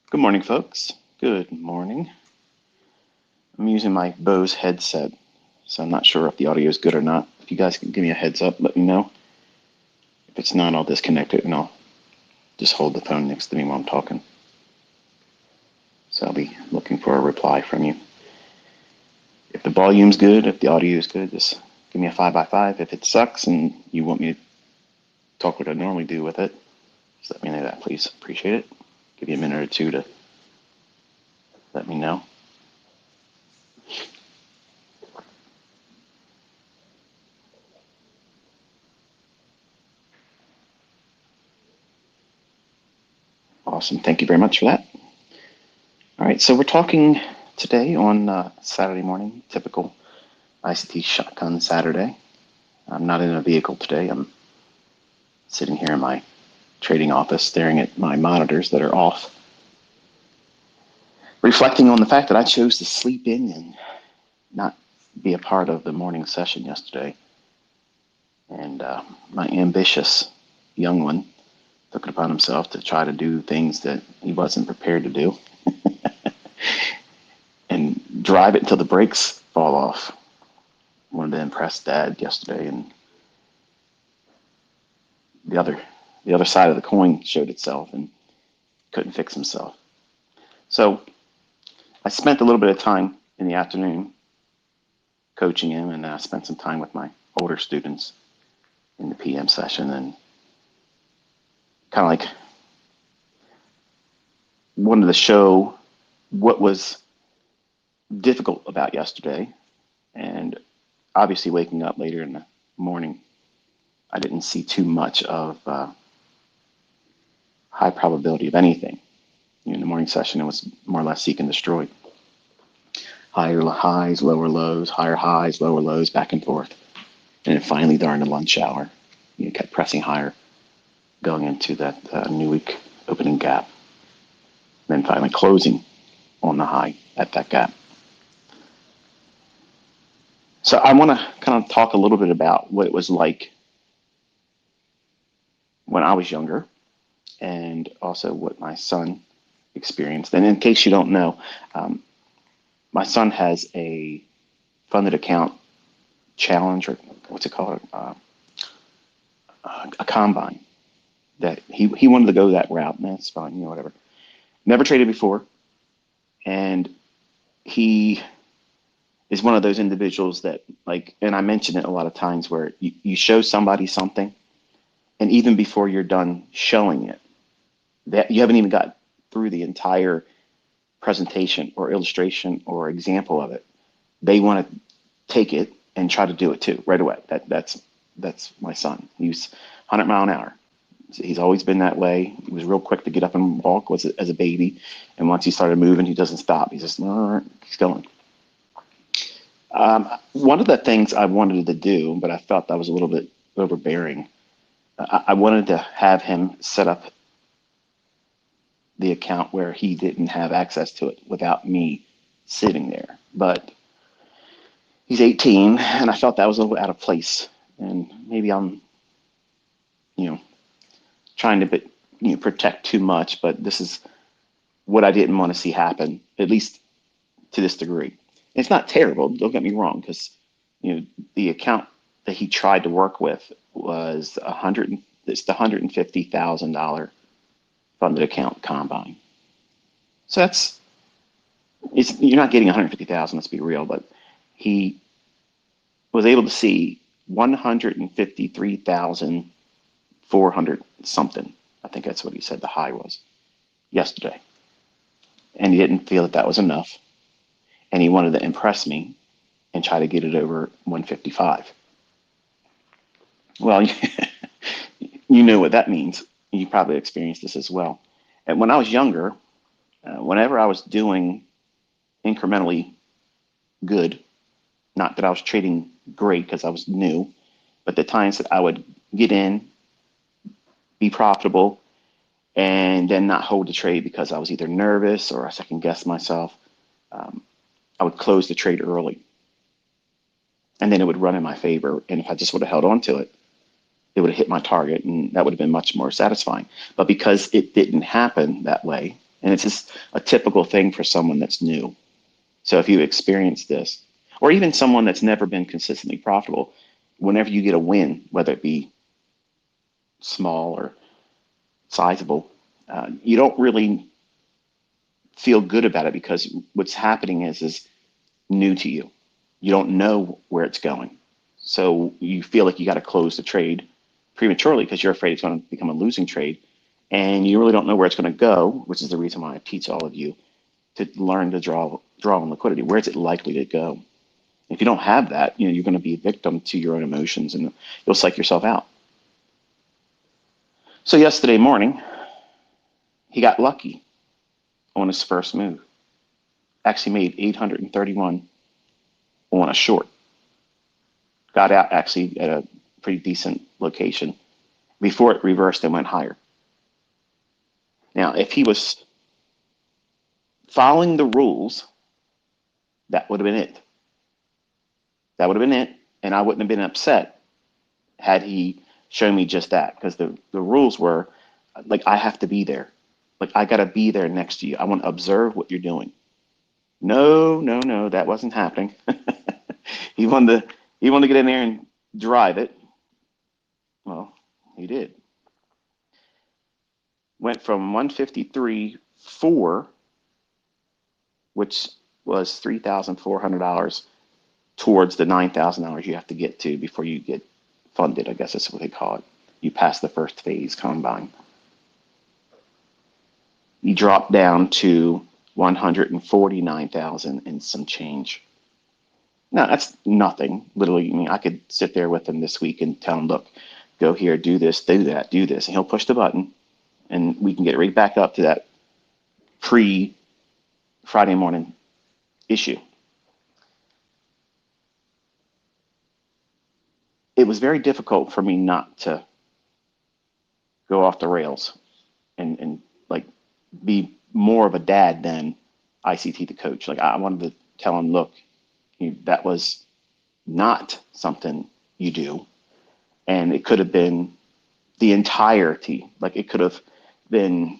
Good morning, folks. Good morning. I'm using my Bose headset, so I'm not sure if the audio is good or not. If you guys can give me a heads up, let me know. If it's not, I'll disconnect it and I'll just hold the phone next to me while I'm talking. So I'll be looking for a reply from you. If the volume's good, if the audio is good, just give me a 5x5. If it sucks and you want me to talk what I normally do with it, just let me know that, please. Appreciate it. Give you a minute or two to let me know. Awesome. Thank you very much for that. All right, so we're talking today on Saturday morning, typical ICT Shotgun Saturday. I'm not in a vehicle today. I'm sitting here in my trading office staring at my monitors that are off, reflecting on the fact that I chose to sleep in and not be a part of the morning session yesterday. And my ambitious young one took it upon himself to try to do things that he wasn't prepared to do and drive it until the brakes fall off. Wanted to impress Dad yesterday, and the other side of the coin showed itself and couldn't fix himself. So I spent a little bit of time in the afternoon coaching him, and I spent some time with my older students in the PM session, and kind of like wanted to show what was difficult about yesterday. And obviously waking up later in the morning, I didn't see too much of high probability of anything. In the morning session, it was more or less seek and destroy. Higher highs, lower lows, higher highs, lower lows, back and forth. And then finally, during the lunch hour, kept pressing higher, going into that new week opening gap. Then finally closing on the high at that gap. So I want to kind of talk a little bit about what it was like when I was younger, and also what my son experienced. And in case you don't know, my son has a funded account challenge, or what's it called, a combine that he wanted to go that route, and that's fine, whatever. Never traded before, and he is one of those individuals that, like, and I mention it a lot of times, where you show somebody something, and even before you're done showing it, that you haven't even got through the entire presentation or illustration or example of it, they want to take it and try to do it too right away. That's my son. He's 100-mile an hour. He's always been that way. He was real quick to get up and walk as a baby, and once he started moving, he doesn't stop. He's just he's going. One of the things I wanted to do, but I felt that was a little bit overbearing. I wanted to have him set up the account where he didn't have access to it without me sitting there. But he's 18, and I felt that was a little out of place. And maybe I'm, trying to protect too much, but this is what I didn't want to see happen, at least to this degree. It's not terrible, don't get me wrong, because the account that he tried to work with was it's the $150,000 funded account combine. So you're not getting 150,000, let's be real, but he was able to see 153,400 something. I think that's what he said the high was yesterday. And he didn't feel that was enough. And he wanted to impress me and try to get it over 155. Well, you know what that means. You probably experienced this as well. And when I was younger, whenever I was doing incrementally good, not that I was trading great because I was new, but the times that I would get in, be profitable, and then not hold the trade because I was either nervous or I second guessed myself, I would close the trade early. And then it would run in my favor. And if I just would have held on to it, it would have hit my target, and that would have been much more satisfying. But because it didn't happen that way, And it's just a typical thing for someone that's new. So if you experience this, or even someone that's never been consistently profitable, whenever you get a win, whether it be small or sizable, you don't really feel good about it because what's happening is new to you. You don't know where it's going. So you feel like you got to close the trade prematurely because you're afraid it's going to become a losing trade. And you really don't know where it's going to go, which is the reason why I teach all of you to learn to draw on liquidity. Where is it likely to go? If you don't have that, you're going to be a victim to your own emotions and you'll psych yourself out. So yesterday morning, he got lucky on his first move. Actually made 831 on a short. Got out actually at a pretty decent location before it reversed and went higher. Now, if he was following the rules, that would have been it. That would have been it. And I wouldn't have been upset had he shown me just that, because the rules were like, I have to be there. Like, I got to be there next to you. I want to observe what you're doing. No, no, no, that wasn't happening. He wanted to get in there and drive it. Well, he did. Went from 153.4, which was $3,400, towards the $9,000 you have to get to before you get funded. I guess that's what they call it. You pass the first phase combine. You drop down to 149,000 and some change. Now that's nothing. Literally, I mean, I could sit there with him this week and tell him, look, go here, do this, do that, do this, and he'll push the button, and we can get right back up to that pre-Friday morning issue. It was very difficult for me not to go off the rails and like be more of a dad than ICT the coach. Like I wanted to tell him, look, that was not something you do. And it could have been the entirety. Like it could have been,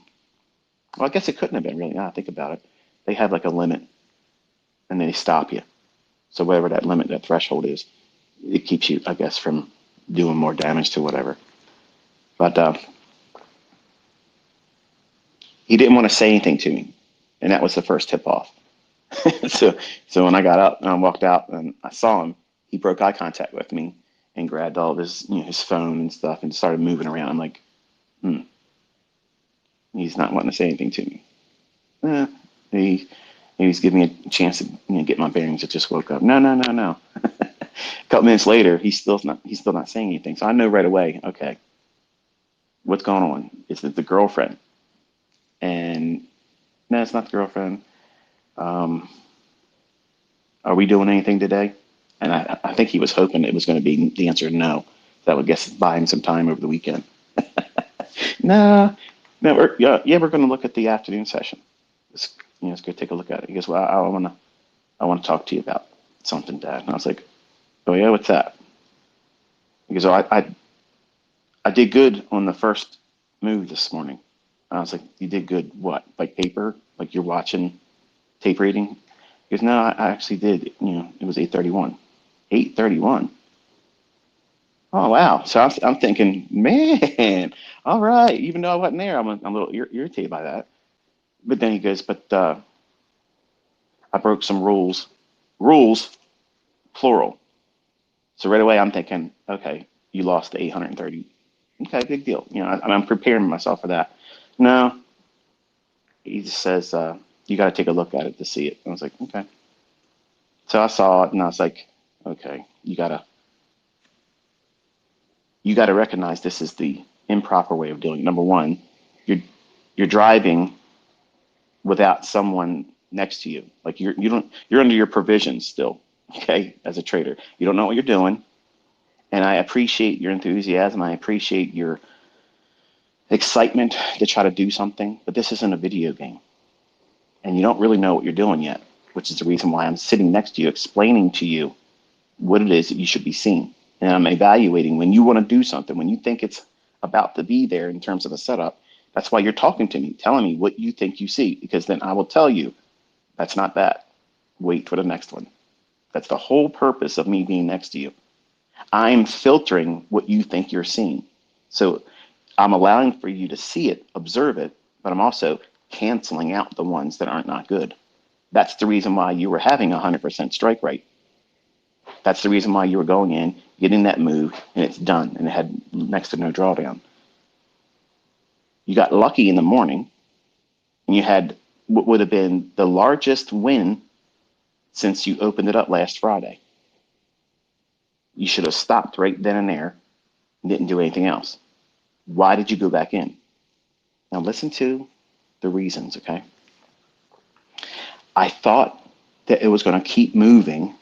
well, I guess it couldn't have been really. Now I think about it. They have like a limit and they stop you. So whatever that limit, that threshold is, it keeps you, I guess, from doing more damage to whatever. But he didn't want to say anything to me. And that was the first tip off. So when I got up and I walked out and I saw him, he broke eye contact with me and grabbed all of his, his phone and stuff and started moving around. I'm like, he's not wanting to say anything to me. He's giving me a chance to get my bearings. I just woke up. No, no, no, no. A couple minutes later, he's still not saying anything. So I know right away, okay, what's going on? Is it the girlfriend? And no, it's not the girlfriend. Are we doing anything today? And I think he was hoping it was going to be the answer no. That would guess buy him some time over the weekend. No, we're going to look at the afternoon session. Let's go take a look at it. He goes, well, I want to talk to you about something, Dad. And I was like, oh yeah, what's that? He goes, oh, I did good on the first move this morning. And I was like, you did good what? Like paper? Like you're watching tape reading? He goes, no, I actually did. It was 831. 831. Oh wow! So I'm thinking, man, all right. Even though I wasn't there, I'm a little irritated by that. But then he goes, but I broke some rules. Rules, plural. So right away I'm thinking, okay, you lost the 830. Okay, big deal. I'm preparing myself for that. No, he just says you got to take a look at it to see it. I was like, okay. So I saw it and I was like, okay, you gotta recognize this is the improper way of doing it. Number one, you're driving without someone next to you. Like you're under your provisions still, okay, as a trader. You don't know what you're doing. And I appreciate your enthusiasm. I appreciate your excitement to try to do something, but this isn't a video game. And you don't really know what you're doing yet, which is the reason why I'm sitting next to you, explaining to you what it is that you should be seeing. And I'm evaluating when you want to do something, when you think it's about to be there in terms of a setup, That's why you're talking to me, telling me what you think you see, because then I will tell you that's not that. Wait for the next one. That's the whole purpose of me being next to you. I'm filtering what you think you're seeing. So I'm allowing for you to see it, observe it, but I'm also canceling out the ones that aren't not good. That's the reason why you were having 100% strike rate. That's the reason why you were going in, getting that move, and it's done, and it had next to no drawdown. You got lucky in the morning, and you had what would have been the largest win since you opened it up last Friday. You should have stopped right then and there and didn't do anything else. Why did you go back in? Now listen to the reasons, okay? I thought that it was going to keep moving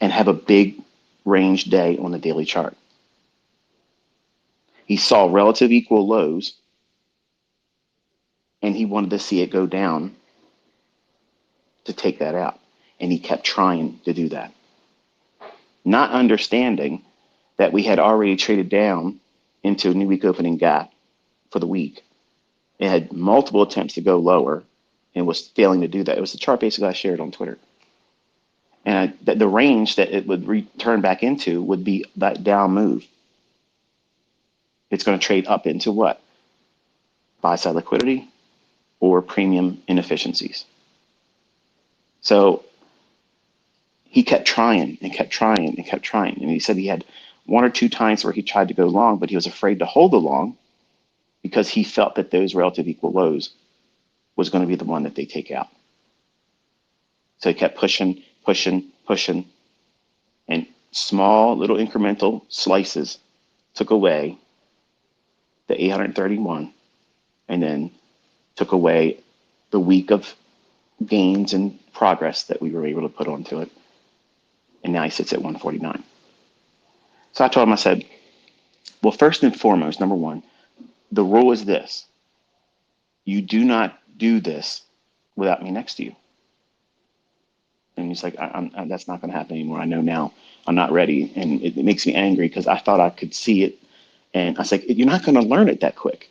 and have a big range day on the daily chart. He saw relative equal lows and he wanted to see it go down to take that out. And he kept trying to do that, not understanding that we had already traded down into a new week opening gap for the week. It had multiple attempts to go lower and was failing to do that. It was the chart basically I shared on Twitter. And the range that it would return back into would be that down move. It's going to trade up into what? Buy side liquidity or premium inefficiencies. So he kept trying and kept trying and kept trying. And he said he had one or two times where he tried to go long, but he was afraid to hold the long because he felt that those relative equal lows was going to be the one that they take out. So he kept pushing, pushing, pushing, and small little incremental slices took away the 831 and then took away the week of gains and progress that we were able to put onto it. And now he sits at 149. So I told him, I said, well, first and foremost, number one, the rule is this. You do not do this without me next to you. And he's like, that's not going to happen anymore. I know now I'm not ready. And it makes me angry because I thought I could see it. And I was like, you're not going to learn it that quick.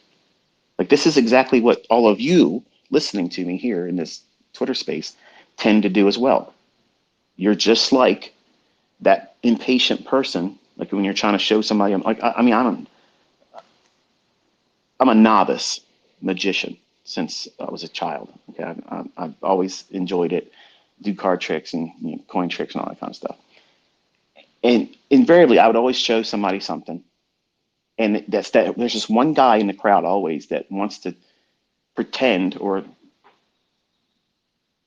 Like, this is exactly what all of you listening to me here in this Twitter space tend to do as well. You're just like that impatient person. Like when you're trying to show somebody, I'm a novice magician since I was a child. Okay, I've always enjoyed it. Do card tricks and coin tricks and all that kind of stuff. And invariably, I would always show somebody something, and that's that. There's just one guy in the crowd always that wants to pretend or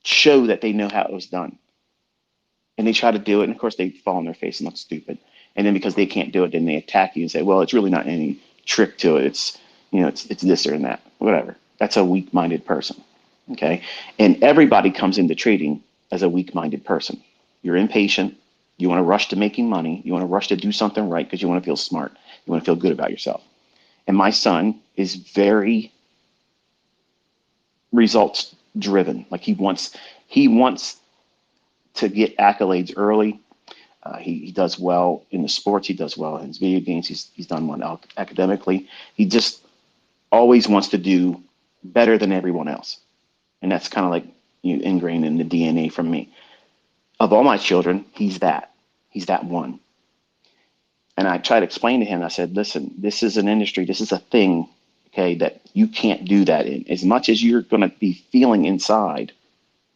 show that they know how it was done, and they try to do it. And of course, they fall on their face and look stupid. And then because they can't do it, then they attack you and say, "Well, it's really not any trick to it. It's this or that, whatever." That's a weak-minded person. Okay, and everybody comes into trading as a weak-minded person. You're impatient. You want to rush to making money. You want to rush to do something right because you want to feel smart. You want to feel good about yourself. And my son is very results driven. Like he wants to get accolades early. He does well in the sports. He does well in his video games. He's done well academically. He just always wants to do better than everyone else. And that's kind of like ingrained in the DNA from me. Of all my children, he's that. He's that one. And I tried to explain to him, I said, listen, this is an industry, this is a thing, okay, that you can't do that in. As much as you're going to be feeling inside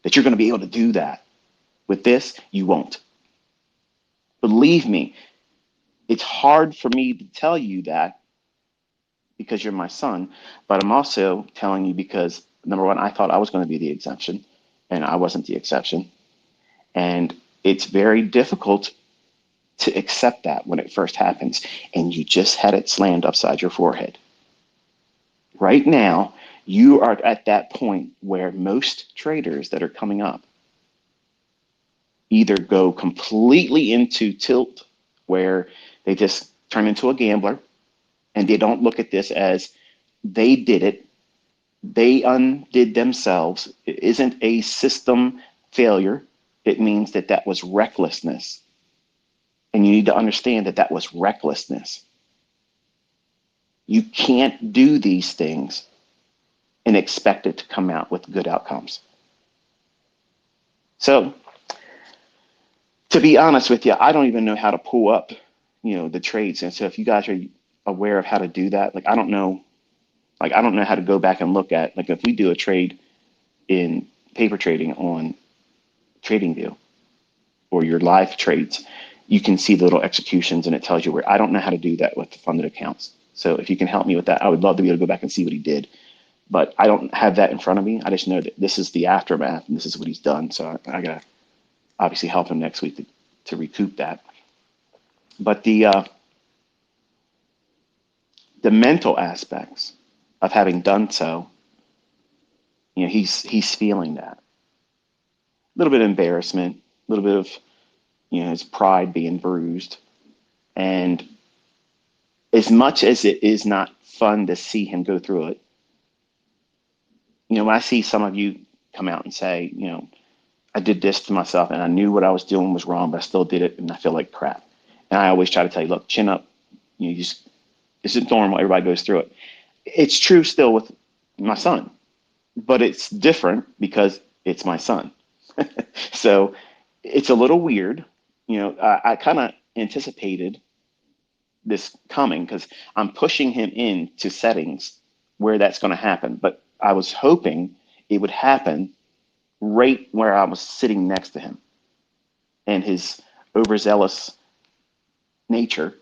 that you're going to be able to do that, with this, you won't. Believe me, it's hard for me to tell you that because you're my son, but I'm also telling you because, number one, I thought I was going to be the exception, and I wasn't the exception. And it's very difficult to accept that when it first happens, and you just had it slammed upside your forehead. Right now, you are at that point where most traders that are coming up either go completely into tilt, where they just turn into a gambler, and they don't look at this as they did it, they undid themselves. It isn't a system failure. It means that that was recklessness. And you need to understand that that was recklessness. You can't do these things and expect it to come out with good outcomes. So, to be honest with you, I don't even know how to pull up, the trades. And so if you guys are aware of how to do that, like I don't know how to go back and look at, like, if we do a trade in paper trading on TradingView or your live trades, you can see the little executions and it tells you where. I don't know how to do that with the funded accounts. So if you can help me with that, I would love to be able to go back and see what he did. But I don't have that in front of me. I just know that this is the aftermath and this is what he's done. So I got to obviously help him next week to recoup that. But the mental aspects of having done so, he's feeling that. A little bit of embarrassment, a little bit of, his pride being bruised. And as much as it is not fun to see him go through it, when I see some of you come out and say, I did this to myself and I knew what I was doing was wrong, but I still did it and I feel like crap. And I always try to tell you, look, chin up. You just, this is normal. Everybody goes through it. It's true still with my son, but it's different because it's my son. So it's a little weird. I kind of anticipated this coming because I'm pushing him into settings where that's going to happen. But I was hoping it would happen right where I was sitting next to him, and his overzealous nature,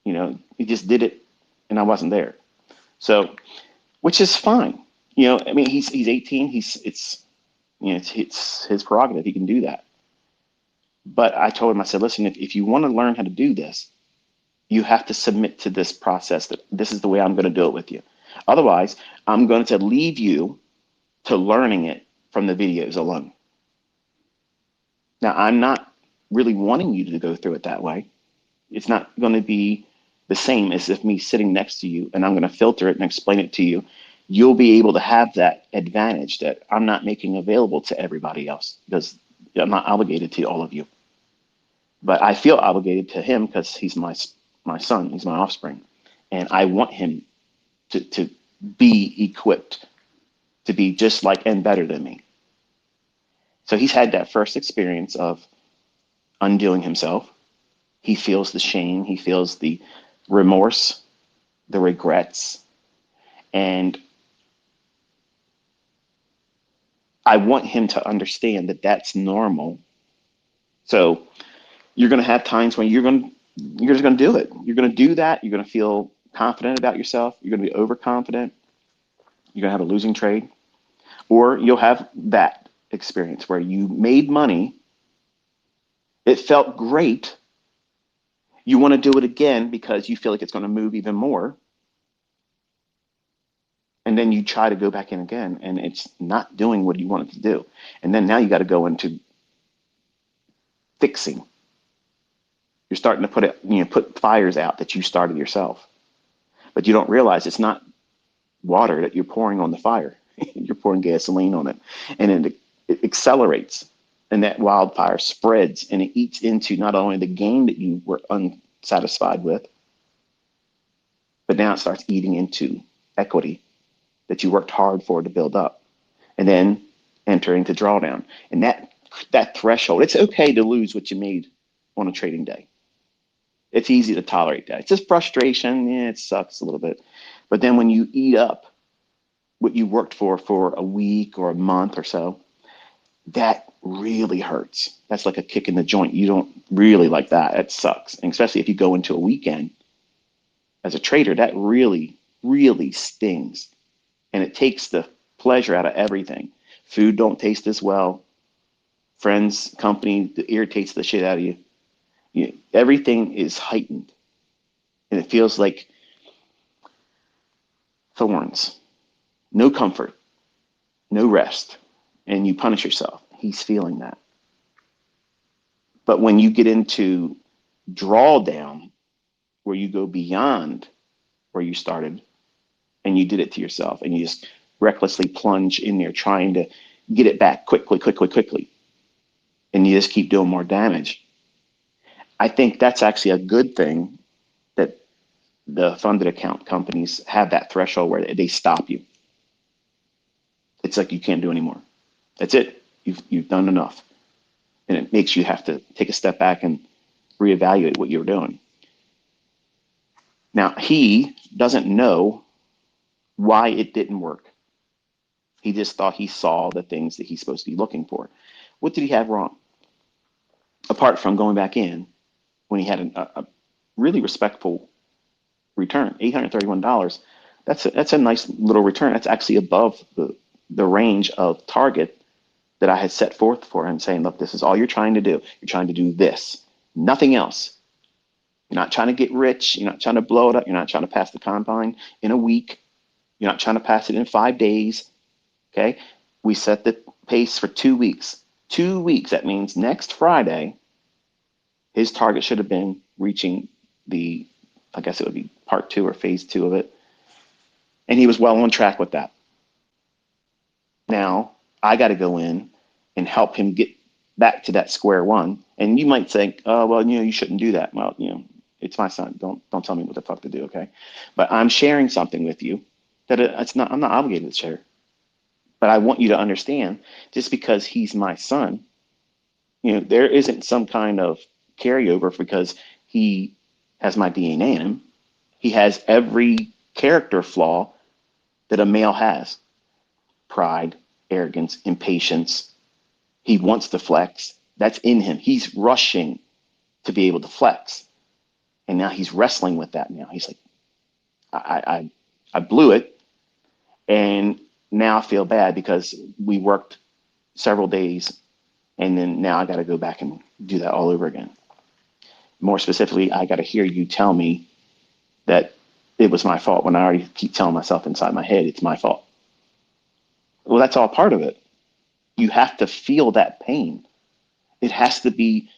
he just did it and I wasn't there. So, which is fine. I mean, he's 18. It's his prerogative. He can do that. But I told him, I said, listen, if you want to learn how to do this, you have to submit to this process that this is the way I'm going to do it with you. Otherwise, I'm going to leave you to learning it from the videos alone. Now, I'm not really wanting you to go through it that way. It's not going to be the same as if me sitting next to you and I'm going to filter it and explain it to you. You'll be able to have that advantage that I'm not making available to everybody else because I'm not obligated to all of you. But I feel obligated to him because he's my son, he's my offspring. And I want him to be equipped to be just like and better than me. So he's had that first experience of undoing himself. He feels the shame, he feels the remorse, the regrets. And I want him to understand that that's normal. So you're going to have times when you're just going to do it. You're going to do that. You're going to feel confident about yourself. You're going to be overconfident. You're going to have a losing trade. Or you'll have that experience where you made money. It felt great. You want to do it again because you feel like it's going to move even more. And then you try to go back in again and it's not doing what you want it to do. And then now you got to go into fixing. You're starting to put fires out that you started yourself. But you don't realize it's not water that you're pouring on the fire. You're pouring gasoline on it. And it accelerates. And that wildfire spreads and it eats into not only the gain that you were unsatisfied with, but now it starts eating into equity that you worked hard for to build up. And then enter into drawdown. And that threshold, it's okay to lose what you made on a trading day. It's easy to tolerate that. It's just frustration. Yeah, it sucks a little bit. But then when you eat up what you worked for a week or a month or so, that really hurts. That's like a kick in the joint. You don't really like that. It sucks. And especially if you go into a weekend as a trader, that really, really stings. And it takes the pleasure out of everything. Food don't taste as well. Friends, company, that irritates the shit out of you. Everything is heightened. And it feels like thorns. No comfort, no rest. And you punish yourself. He's feeling that. But when you get into drawdown, where you go beyond where you started and you did it to yourself and you just recklessly plunge in there trying to get it back quickly, and you just keep doing more damage, I think that's actually a good thing that the funded account companies have that threshold where they stop you. It's like you can't do anymore. That's it. You've done enough. And it makes you have to take a step back and reevaluate what you're doing. Now, he doesn't know why it didn't work. He just thought he saw the things that he's supposed to be looking for. What did he have wrong? Apart from going back in when he had a really respectful return, $831. That's a nice little return. That's actually above the range of target that I had set forth for him, saying, look, this is all you're trying to do. You're trying to do this, nothing else. You're not trying to get rich. You're not trying to blow it up. You're not trying to pass the combine in a week. You're not trying to pass it in 5 days. Okay. We set the pace for 2 weeks. 2 weeks. That means next Friday, his target should have been reaching I guess it would be part 2 or phase 2 of it. And he was well on track with that. Now I got to go in and help him get back to that square one. And you might think, oh, well, you shouldn't do that. Well, it's my son. Don't tell me what the fuck to do. Okay. But I'm sharing something with you that I'm not obligated to share. But I want you to understand, just because he's my son, there isn't some kind of carryover because he has my DNA in him. He has every character flaw that a male has: pride, arrogance, impatience. He wants to flex. That's in him. He's rushing to be able to flex. And now he's wrestling with that now. He's like, I blew it. And now I feel bad because we worked several days, and then now I got to go back and do that all over again. More specifically, I got to hear you tell me that it was my fault when I already keep telling myself inside my head it's my fault. Well, that's all part of it. You have to feel that pain. It has to be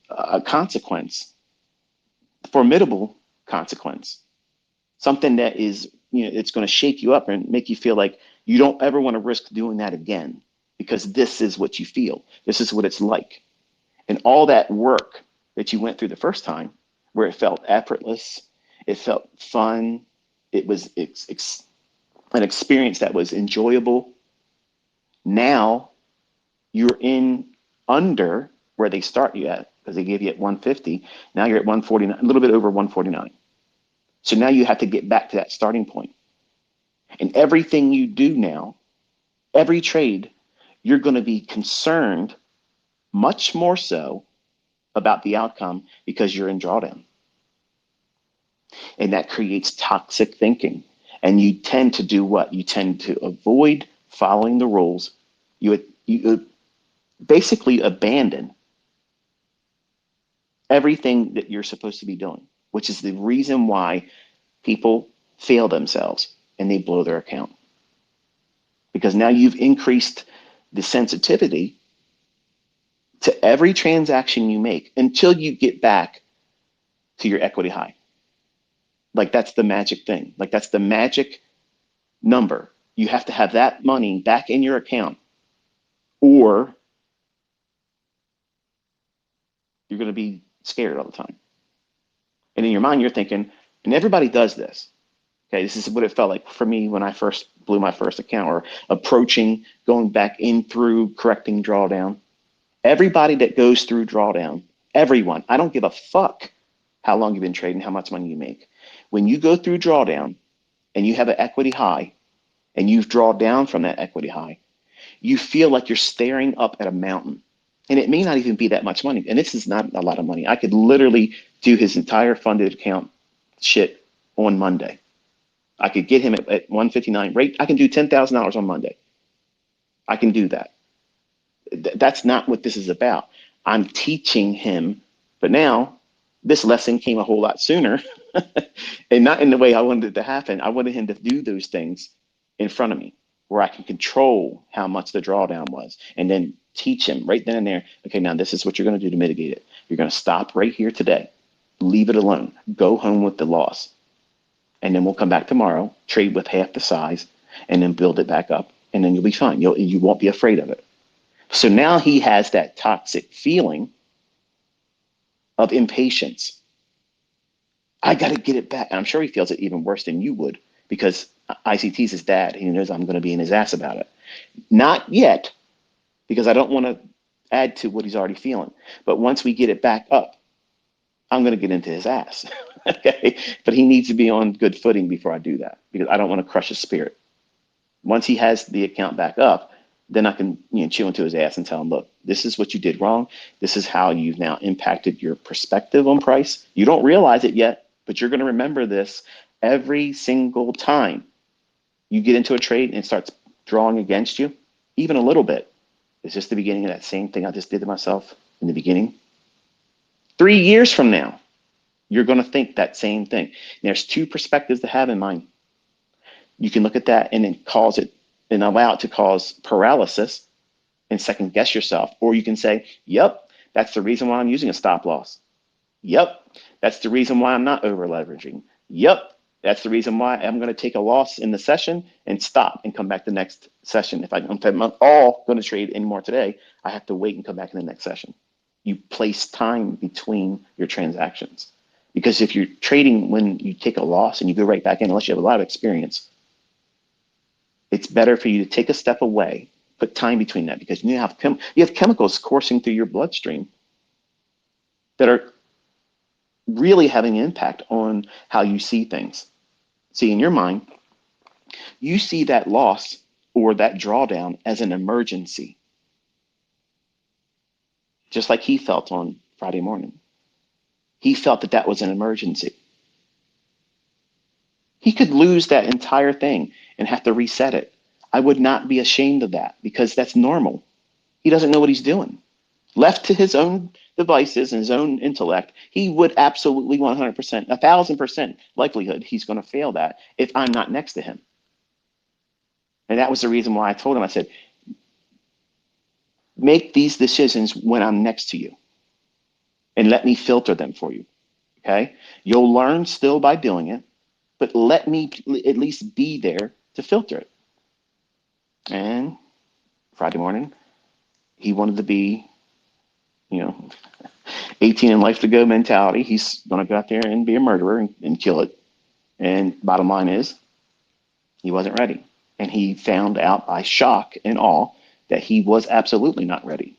a consequence, formidable consequence, something that is, it's going to shake you up and make you feel like you don't ever want to risk doing that again, because this is what you feel. This is what it's like. And all that work that you went through the first time, where it felt effortless, it felt fun, it was an experience that was enjoyable. Now you're in under where they start you at, because they gave you at 150. Now you're at 149, a little bit over 149. So now you have to get back to that starting point. And everything you do now, every trade, you're going to be concerned much more so about the outcome because you're in drawdown. And that creates toxic thinking. And you tend to do what? You tend to avoid following the rules. You basically abandon everything that you're supposed to be doing, which is the reason why people fail themselves and they blow their account. Because now you've increased the sensitivity to every transaction you make until you get back to your equity high. Like, that's the magic thing. Like, that's the magic number. You have to have that money back in your account, or you're going to be scared all the time. And in your mind, you're thinking, and everybody does this. Okay, this is what it felt like for me when I first blew my first account, or approaching, going back in through correcting drawdown. Everybody that goes through drawdown, everyone, I don't give a fuck how long you've been trading, how much money you make. When you go through drawdown and you have an equity high and you've drawn down from that equity high, you feel like you're staring up at a mountain. And it may not even be that much money. And this is not a lot of money. I could literally do his entire funded account shit on Monday. I could get him at 159 rate. I can do $10,000 on Monday. I can do that. That's not what this is about. I'm teaching him, but now this lesson came a whole lot sooner and not in the way I wanted it to happen. I wanted him to do those things in front of me where I can control how much the drawdown was, and then teach him right then and there. Okay, now this is what you're going to do to mitigate it. You're going to stop right here today. Leave it alone. Go home with the loss. And then we'll come back tomorrow, trade with half the size, and then build it back up. And then you'll be fine. You won't be afraid of it. So now he has that toxic feeling of impatience. I got to get it back. And I'm sure he feels it even worse than you would because ICT's his dad. He knows I'm going to be in his ass about it. Not yet, because I don't want to add to what he's already feeling. But once we get it back up, I'm going to get into his ass. Okay. But he needs to be on good footing before I do that because I don't want to crush his spirit. Once he has the account back up, then I can chew into his ass and tell him, look, this is what you did wrong. This is how you've now impacted your perspective on price. You don't realize it yet, but you're going to remember this every single time you get into a trade and it starts drawing against you, even a little bit. It's just the beginning of that same thing I just did to myself in the beginning. 3 years from now, you're going to think that same thing. And there's two perspectives to have in mind. You can look at that and then cause it and allow it to cause paralysis and second guess yourself. Or you can say, yep, that's the reason why I'm using a stop loss. Yep, that's the reason why I'm not over leveraging. Yep, that's the reason why I'm going to take a loss in the session and stop and come back the next session. If I'm all going to trade anymore today, I have to wait and come back in the next session. You place time between your transactions. Because if you're trading when you take a loss and you go right back in, unless you have a lot of experience, it's better for you to take a step away, put time between that, because you have chemicals coursing through your bloodstream that are really having an impact on how you see things. See, in your mind, you see that loss or that drawdown as an emergency, just like he felt on Friday morning. He felt that that was an emergency. He could lose that entire thing and have to reset it. I would not be ashamed of that because that's normal. He doesn't know what he's doing. Left to his own devices and his own intellect, he would absolutely 100%, 1,000% likelihood he's going to fail that if I'm not next to him. And that was the reason why I told him, I said, make these decisions when I'm next to you and let me filter them for you. Okay. You'll learn still by doing it, but let me at least be there to filter it. And Friday morning, he wanted to be, 18 and life to go mentality. He's going to go out there and be a murderer and kill it. And bottom line is, he wasn't ready. And he found out by shock and awe that he was absolutely not ready.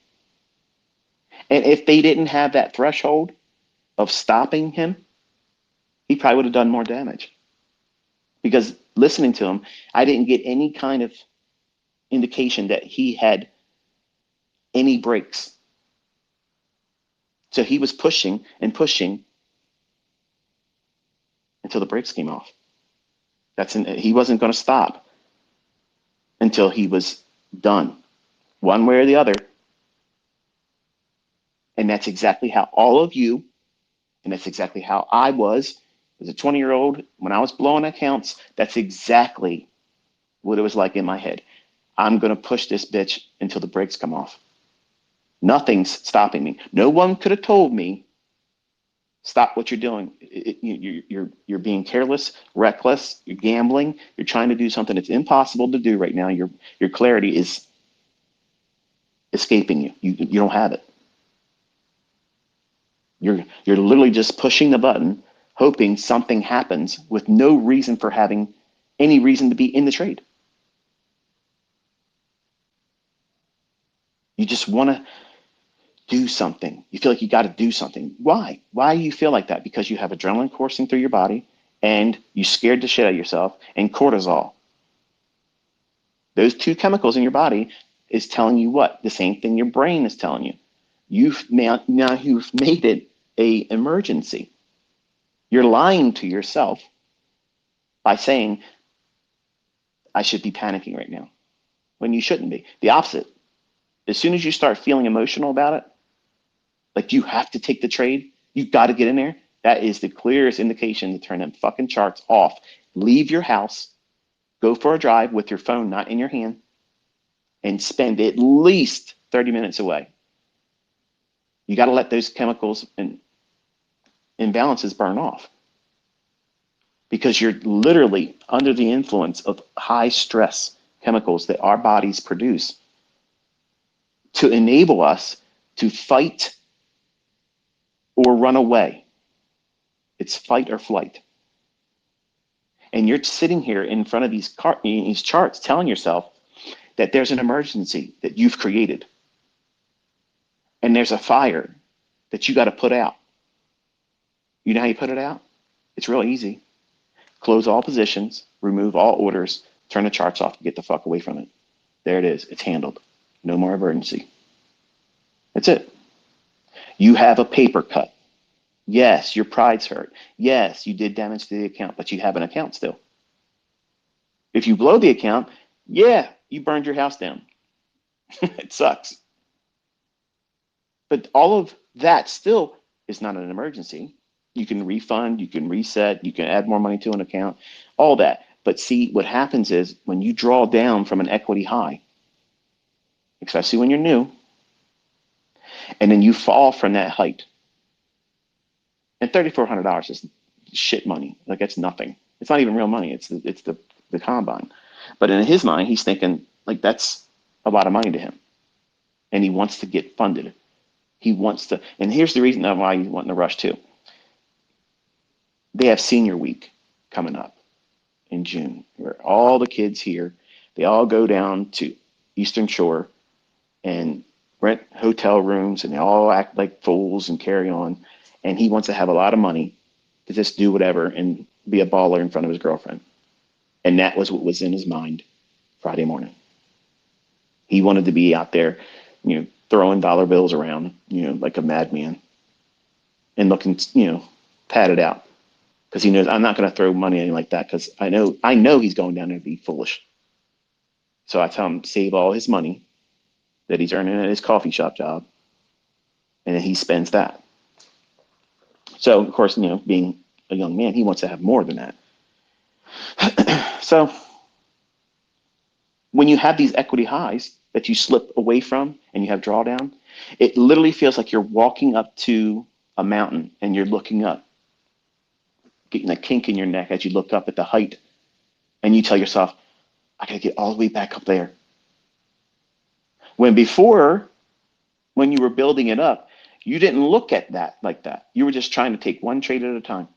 And if they didn't have that threshold of stopping him, he probably would have done more damage. Because listening to him, I didn't get any kind of indication that he had any brakes. So he was pushing and pushing until the brakes came off. He wasn't going to stop until he was done, one way or the other. And that's exactly how all of you, and that's exactly how I was as a 20-year-old when I was blowing accounts. That's exactly what it was like in my head. I'm going to push this bitch until the brakes come off. Nothing's stopping me. No one could have told me, stop what you're doing. You're being careless, reckless, you're gambling, you're trying to do something that's impossible to do right now. Your clarity is escaping you. You don't have it. You're literally just pushing the button, hoping something happens with no reason for having any reason to be in the trade. You just want to do something. You feel like you got to do something. Why? Why do you feel like that? Because you have adrenaline coursing through your body and you scared the shit out of yourself, and cortisol. Those two chemicals in your body is telling you what? The same thing your brain is telling you. You've made it a emergency. You're lying to yourself by saying, I should be panicking right now, when you shouldn't be. The opposite. As soon as you start feeling emotional about it, like you have to take the trade, you got to get in there, that is the clearest indication to turn them fucking charts off. Leave your house, go for a drive with your phone not in your hand, and spend at least 30 minutes away. You got to let those chemicals and imbalances burn off, because you're literally under the influence of high stress chemicals that our bodies produce to enable us to fight or run away. It's fight or flight. And you're sitting here in front of these charts telling yourself that there's an emergency that you've created. And there's a fire that you got to put out. You know how you put it out? It's real easy. Close all positions, remove all orders, turn the charts off, and get the fuck away from it. There it is. It's handled. No more emergency. That's it. You have a paper cut. Yes, your pride's hurt. Yes, you did damage to the account, but you have an account still. If you blow the account, yeah, you burned your house down. It sucks. But all of that still is not an emergency. You can refund, you can reset, you can add more money to an account, all that. But see, what happens is when you draw down from an equity high, especially when you're new, and then you fall from that height, and $3,400 is shit money. Like that's nothing. It's not even real money. It's the combine. But in his mind, he's thinking like that's a lot of money to him, and he wants to get funded. He wants to, and here's the reason why he's wanting to rush too. They have senior week coming up in June, where all the kids here, they all go down to Eastern Shore and rent hotel rooms, and they all act like fools and carry on. And he wants to have a lot of money to just do whatever and be a baller in front of his girlfriend. And that was what was in his mind Friday morning. He wanted to be out there, throwing dollar bills around, like a madman, and looking, padded out. Because he knows I'm not going to throw money in like that because I know he's going down there to be foolish. So I tell him save all his money that he's earning at his coffee shop job, and then he spends that. So of course, being a young man, he wants to have more than that. So when you have these equity highs that you slip away from and you have drawdown, it literally feels like you're walking up to a mountain and you're looking up, getting a kink in your neck as you look up at the height, and you tell yourself, I gotta get all the way back up there. When before, when you were building it up, you didn't look at that like that. You were just trying to take one trade at a time.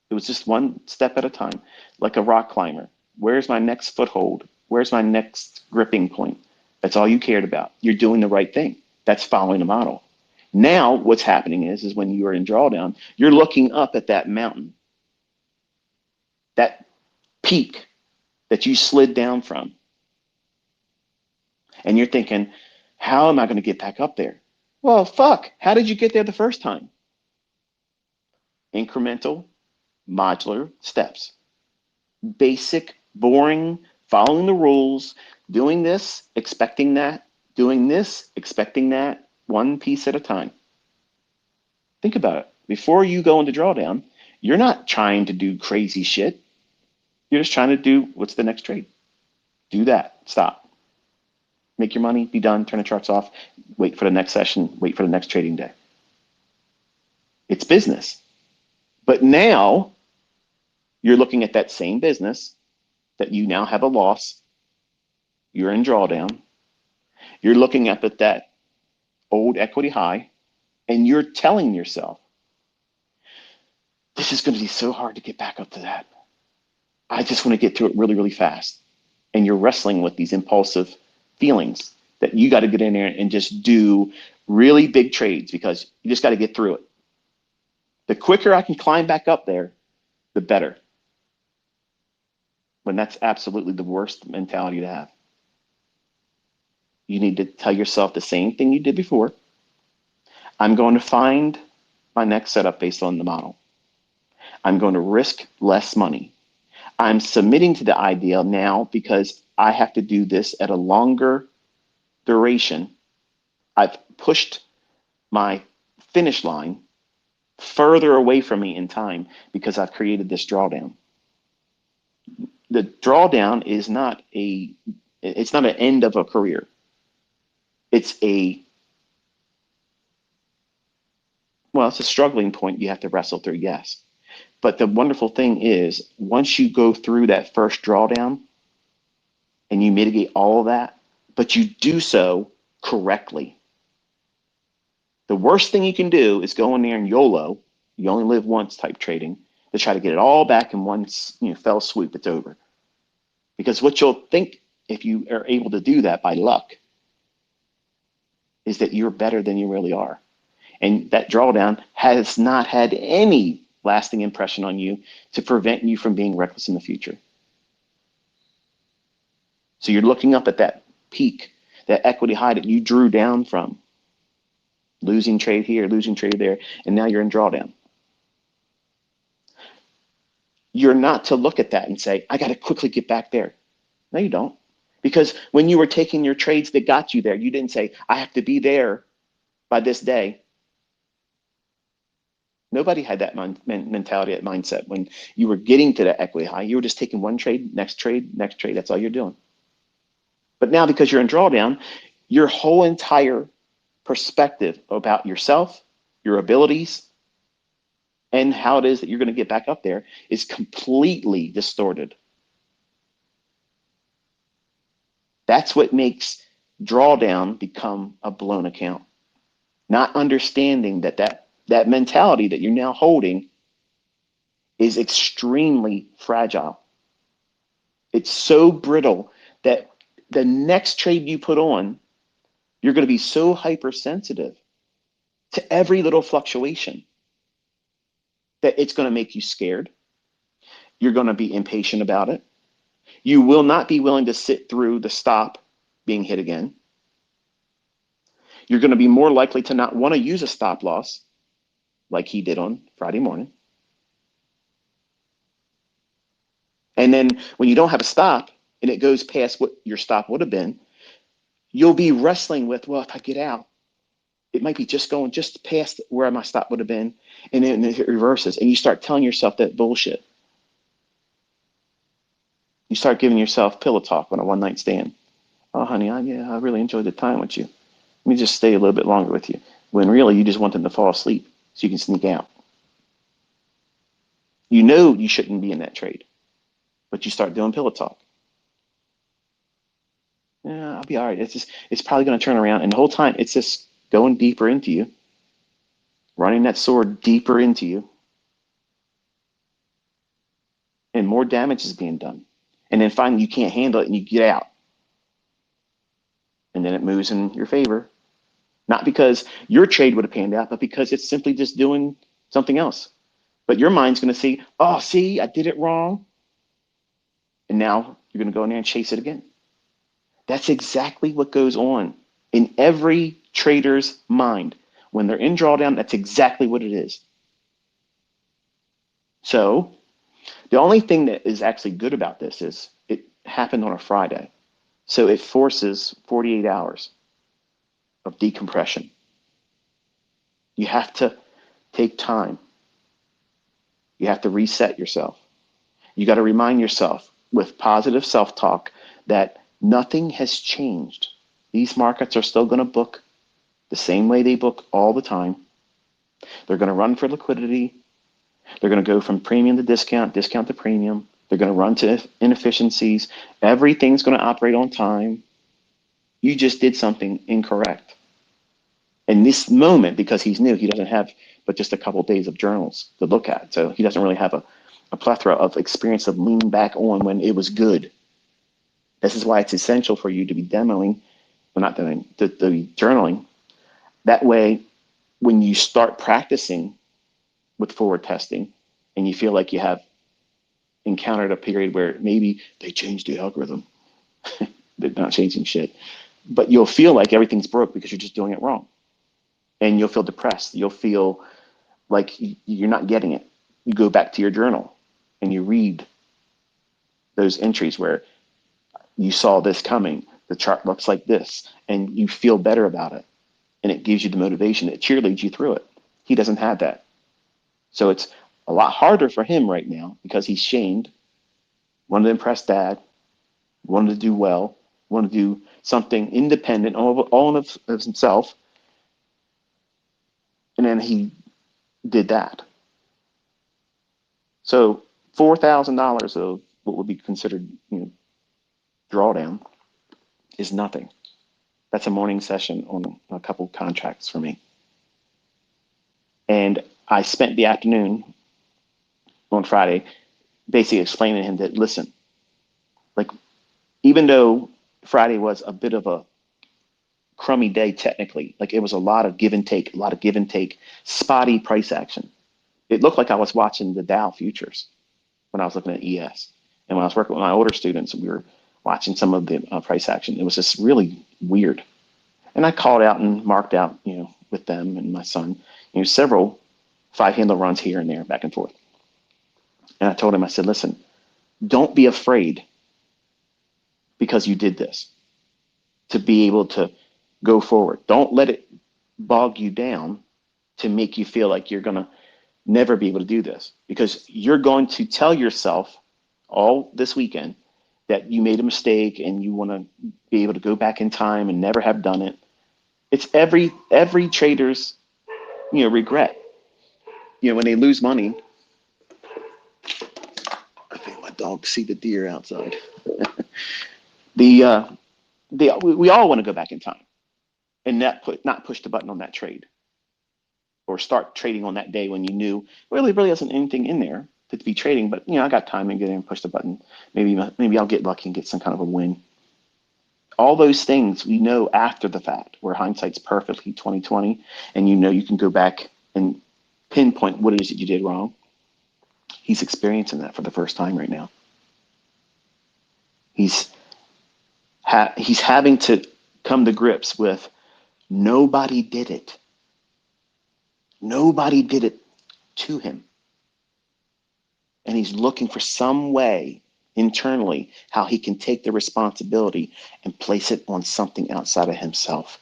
It was just one step at a time, like a rock climber. Where's my next foothold? Where's my next gripping point? That's all you cared about. You're doing the right thing. That's following the model. Now what's happening is when you are in drawdown, you're looking up at that mountain, that peak that you slid down from. And you're thinking, how am I going to get back up there? Well, fuck, how did you get there the first time? Incremental, modular steps. Basic, boring, following the rules, doing this, expecting that, doing this, expecting that, one piece at a time. Think about it. Before you go into drawdown, you're not trying to do crazy shit. You're just trying to do what's the next trade. Do that. Stop. Make your money, be done, turn the charts off, wait for the next session, wait for the next trading day. It's business. But now you're looking at that same business that you now have a loss. You're in drawdown. You're looking up at that old equity high, and you're telling yourself, this is going to be so hard to get back up to that. I just want to get to it really, really fast. And you're wrestling with these impulsive feelings that you got to get in there and just do really big trades because you just got to get through it. The quicker I can climb back up there, the better. When that's absolutely the worst mentality to have. You need to tell yourself the same thing you did before. I'm going to find my next setup based on the model. I'm going to risk less money. I'm submitting to the ideal now because I have to do this at a longer duration. I've pushed my finish line further away from me in time because I've created this drawdown. The drawdown is it's not an end of a career. It's a struggling point you have to wrestle through, yes. But the wonderful thing is once you go through that first drawdown and you mitigate all of that, but you do so correctly. The worst thing you can do is go in there and YOLO you only live once type trading, to try to get it all back in one fell swoop. It's over. Because what you'll think if you are able to do that by luck is that you're better than you really are. And that drawdown has not had any lasting impression on you to prevent you from being reckless in the future. So you're looking up at that peak, that equity high that you drew down from, losing trade here, losing trade there, and now you're in drawdown. You're not to look at that and say, I got to quickly get back there. No, you don't. Because when you were taking your trades that got you there, you didn't say, I have to be there by this day. Nobody had that mentality, that mindset. When you were getting to that equity high, you were just taking one trade, next trade, next trade. That's all you're doing. But now, because you're in drawdown, your whole entire perspective about yourself, your abilities, and how it is that you're going to get back up there is completely distorted. That's what makes drawdown become a blown account. Not understanding that mentality that you're now holding is extremely fragile. It's so brittle that the next trade you put on, you're going to be so hypersensitive to every little fluctuation that it's going to make you scared. You're going to be impatient about it. You will not be willing to sit through the stop being hit again. You're going to be more likely to not want to use a stop loss like he did on Friday morning. And then when you don't have a stop and it goes past what your stop would have been, you'll be wrestling with, well, if I get out, it might be just going just past where my stop would have been, and then it reverses, and you start telling yourself that bullshit. You start giving yourself pillow talk on a one-night stand. Oh, honey, I really enjoyed the time with you. Let me just stay a little bit longer with you. When really you just want them to fall asleep so you can sneak out. You know you shouldn't be in that trade, but you start doing pillow talk. Yeah, I'll be all right. It's probably going to turn around, and the whole time it's just going deeper into you, running that sword deeper into you, and more damage is being done. And then finally you can't handle it and you get out. And then it moves in your favor. Not because your trade would have panned out, but because it's simply just doing something else. But your mind's going to see, oh, see, I did it wrong. And now you're going to go in there and chase it again. That's exactly what goes on in every trader's mind. When they're in drawdown, that's exactly what it is. So the only thing that is actually good about this is it happened on a Friday. So it forces 48 hours of decompression. You have to take time. You have to reset yourself. You got to remind yourself with positive self-talk that nothing has changed. These markets are still going to book the same way they book all the time. They're going to run for liquidity. They're going to go from premium to discount, discount to premium. They're going to run to inefficiencies. Everything's going to operate on time. You just did something incorrect. In this moment, because he's new, he doesn't have but just a couple of days of journals to look at. So he doesn't really have a plethora of experience of leaning back on when it was good. This is why it's essential for you to be demoing, well, not demoing, to be journaling. That way, when you start practicing with forward testing and you feel like you have encountered a period where maybe they changed the algorithm, they're not changing shit, but you'll feel like everything's broke because you're just doing it wrong. And you'll feel depressed. You'll feel like you're not getting it. You go back to your journal and you read those entries where you saw this coming. The chart looks like this, and you feel better about it. And it gives you the motivation. It cheerleads you through it. He doesn't have that. So it's a lot harder for him right now because he's shamed, wanted to impress dad, wanted to do well, wanted to do something independent, all of himself. And then he did that. So $4,000 of what would be considered, drawdown is nothing. That's a morning session on a couple contracts for me. And I spent the afternoon on Friday basically explaining to him that, listen, like, even though Friday was a bit of a crummy day technically, like it was a lot of give and take, a lot of give and take, spotty price action. It looked like I was watching the Dow futures when I was looking at ES. And when I was working with my older students, we were watching some of the price action. It was just really weird. And I called out and marked out, with them and my son, several five-handle runs here and there, back and forth. And I told him, I said, listen, don't be afraid because you did this to be able to go forward. Don't let it bog you down to make you feel like you're going to never be able to do this, because you're going to tell yourself all this weekend that you made a mistake and you want to be able to go back in time and never have done it. It's every trader's regret. When they lose money. I think my dog see the deer outside. We all want to go back in time and not push the button on that trade, or start trading on that day when you knew really wasn't anything in there to be trading. But I got time and get in and push the button. Maybe I'll get lucky and get some kind of a win. All those things we know after the fact, where hindsight's perfectly 2020, and you can go back and pinpoint what it is that you did wrong. He's experiencing that for the first time right now. He's having to come to grips with nobody did it. Nobody did it to him. And he's looking for some way internally how he can take the responsibility and place it on something outside of himself.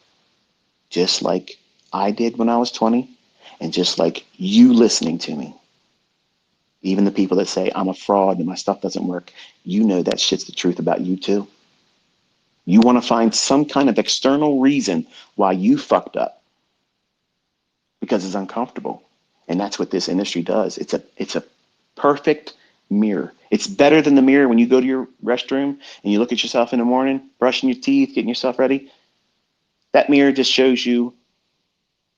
Just like I did when I was 20, and just like you listening to me. Even the people that say I'm a fraud and my stuff doesn't work, that shit's the truth about you too. You want to find some kind of external reason why you fucked up because it's uncomfortable. And that's what this industry does. It's a perfect mirror. It's better than the mirror when you go to your restroom and you look at yourself in the morning, brushing your teeth, getting yourself ready. That mirror just shows you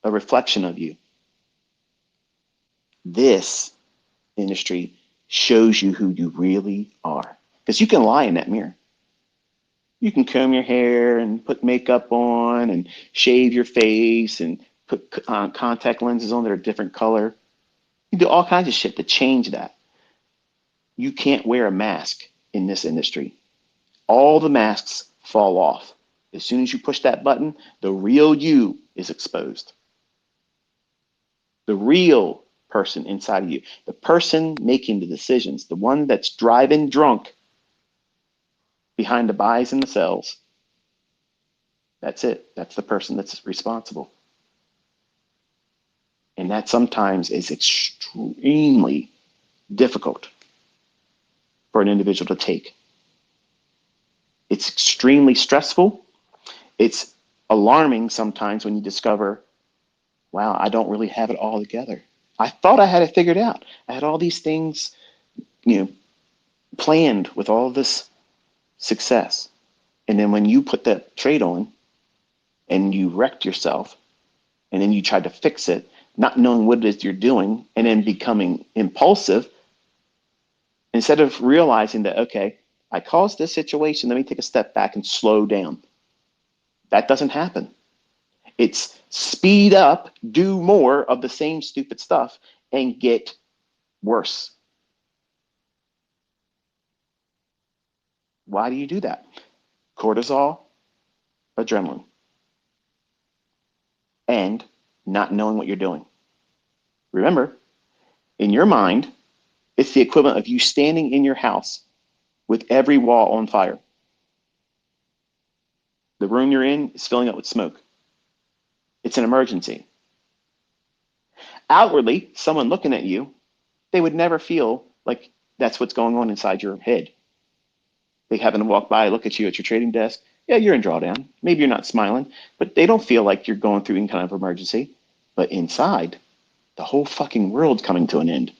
a reflection of you. This industry shows you who you really are, because you can lie in that mirror. You can comb your hair and put makeup on and shave your face and put contact lenses on that are a different color. You do all kinds of shit to change that. You can't wear a mask in this industry. All the masks fall off. As soon as you push that button, the real you is exposed. The real person inside of you, the person making the decisions, the one that's driving drunk behind the buys and the sells. That's it. That's the person that's responsible. And that sometimes is extremely difficult for an individual to take. It's extremely stressful. It's alarming sometimes when you discover, wow, I don't really have it all together. I thought I had it figured out. I had all these things, planned with all this success. And then when you put that trade on and you wrecked yourself, and then you tried to fix it, not knowing what it is you're doing, and then becoming impulsive, instead of realizing that, okay, I caused this situation, let me take a step back and slow down. That doesn't happen. It's speed up, do more of the same stupid stuff, and get worse. Why do you do that? Cortisol, adrenaline, and not knowing what you're doing. Remember, in your mind, it's the equivalent of you standing in your house with every wall on fire. The room you're in is filling up with smoke. It's an emergency. Outwardly, someone looking at you, they would never feel like that's what's going on inside your head. They happen to walk by, look at you at your trading desk. Yeah, you're in drawdown. Maybe you're not smiling, but they don't feel like you're going through any kind of emergency. But inside, the whole fucking world's coming to an end.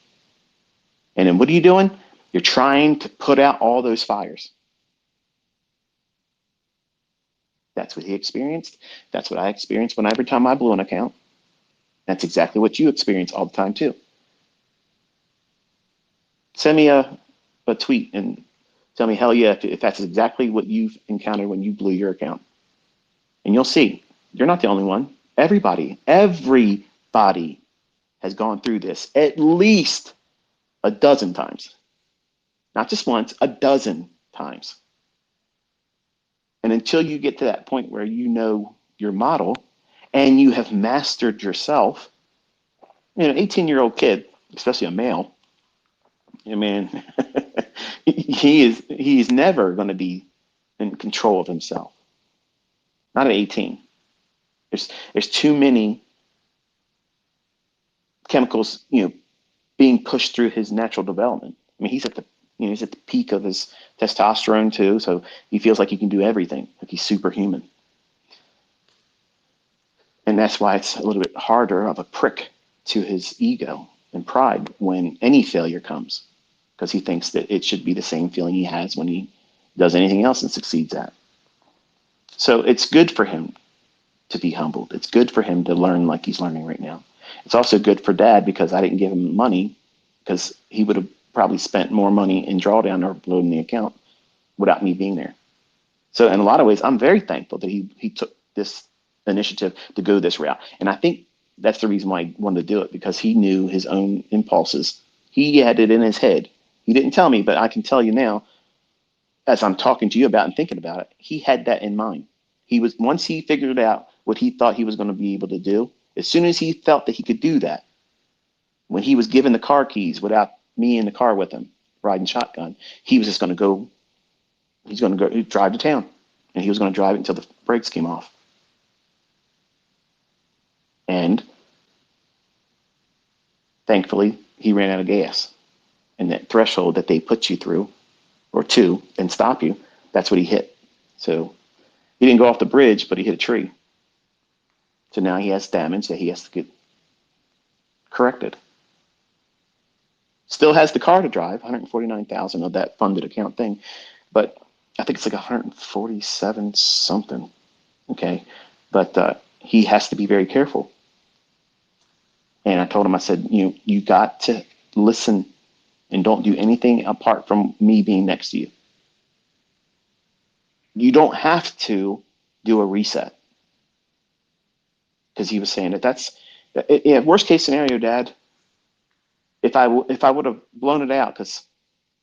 And then what are you doing? You're trying to put out all those fires. That's what he experienced. That's what I experienced every time I blew an account. That's exactly what you experience all the time too. Send me a tweet and tell me, hell yeah, if that's exactly what you've encountered when you blew your account. And you'll see, you're not the only one. Everybody has gone through this at least a dozen times. Not just once, a dozen times. And until you get to that point where you know your model and you have mastered yourself, 18-year-old kid, especially a male, I mean, he is never going to be in control of himself. Not at 18. There's too many chemicals, being pushed through his natural development. I mean, he's at the peak of his testosterone too, so he feels like he can do everything, like he's superhuman. And that's why it's a little bit harder of a prick to his ego and pride when any failure comes, because he thinks that it should be the same feeling he has when he does anything else and succeeds at. So it's good for him to be humbled. It's good for him to learn like he's learning right now. It's also good for dad because I didn't give him money, because he would have probably spent more money in drawdown or loading the account without me being there. So in a lot of ways, I'm very thankful that he took this initiative to go this route. And I think that's the reason why he wanted to do it, because he knew his own impulses. He had it in his head. He didn't tell me, but I can tell you now, as I'm talking to you about and thinking about it, he had that in mind. Once he figured out what he thought he was going to be able to do, as soon as he felt that he could do that, when he was given the car keys without me in the car with him, riding shotgun, he was just going to go, he's going to go drive to town. And he was going to drive it until the brakes came off. And thankfully, he ran out of gas. And that threshold that they put you through, or two, and stop you, that's what he hit. So he didn't go off the bridge, but he hit a tree. So now he has damage that he has to get corrected. Still has the car to drive, 149,000 of that funded account thing, but I think it's like 147 something. Okay, but he has to be very careful. And I told him, I said, you got to listen and don't do anything apart from me being next to you. You don't have to do a reset, because he was saying worst case scenario, Dad. If I would have blown it out, because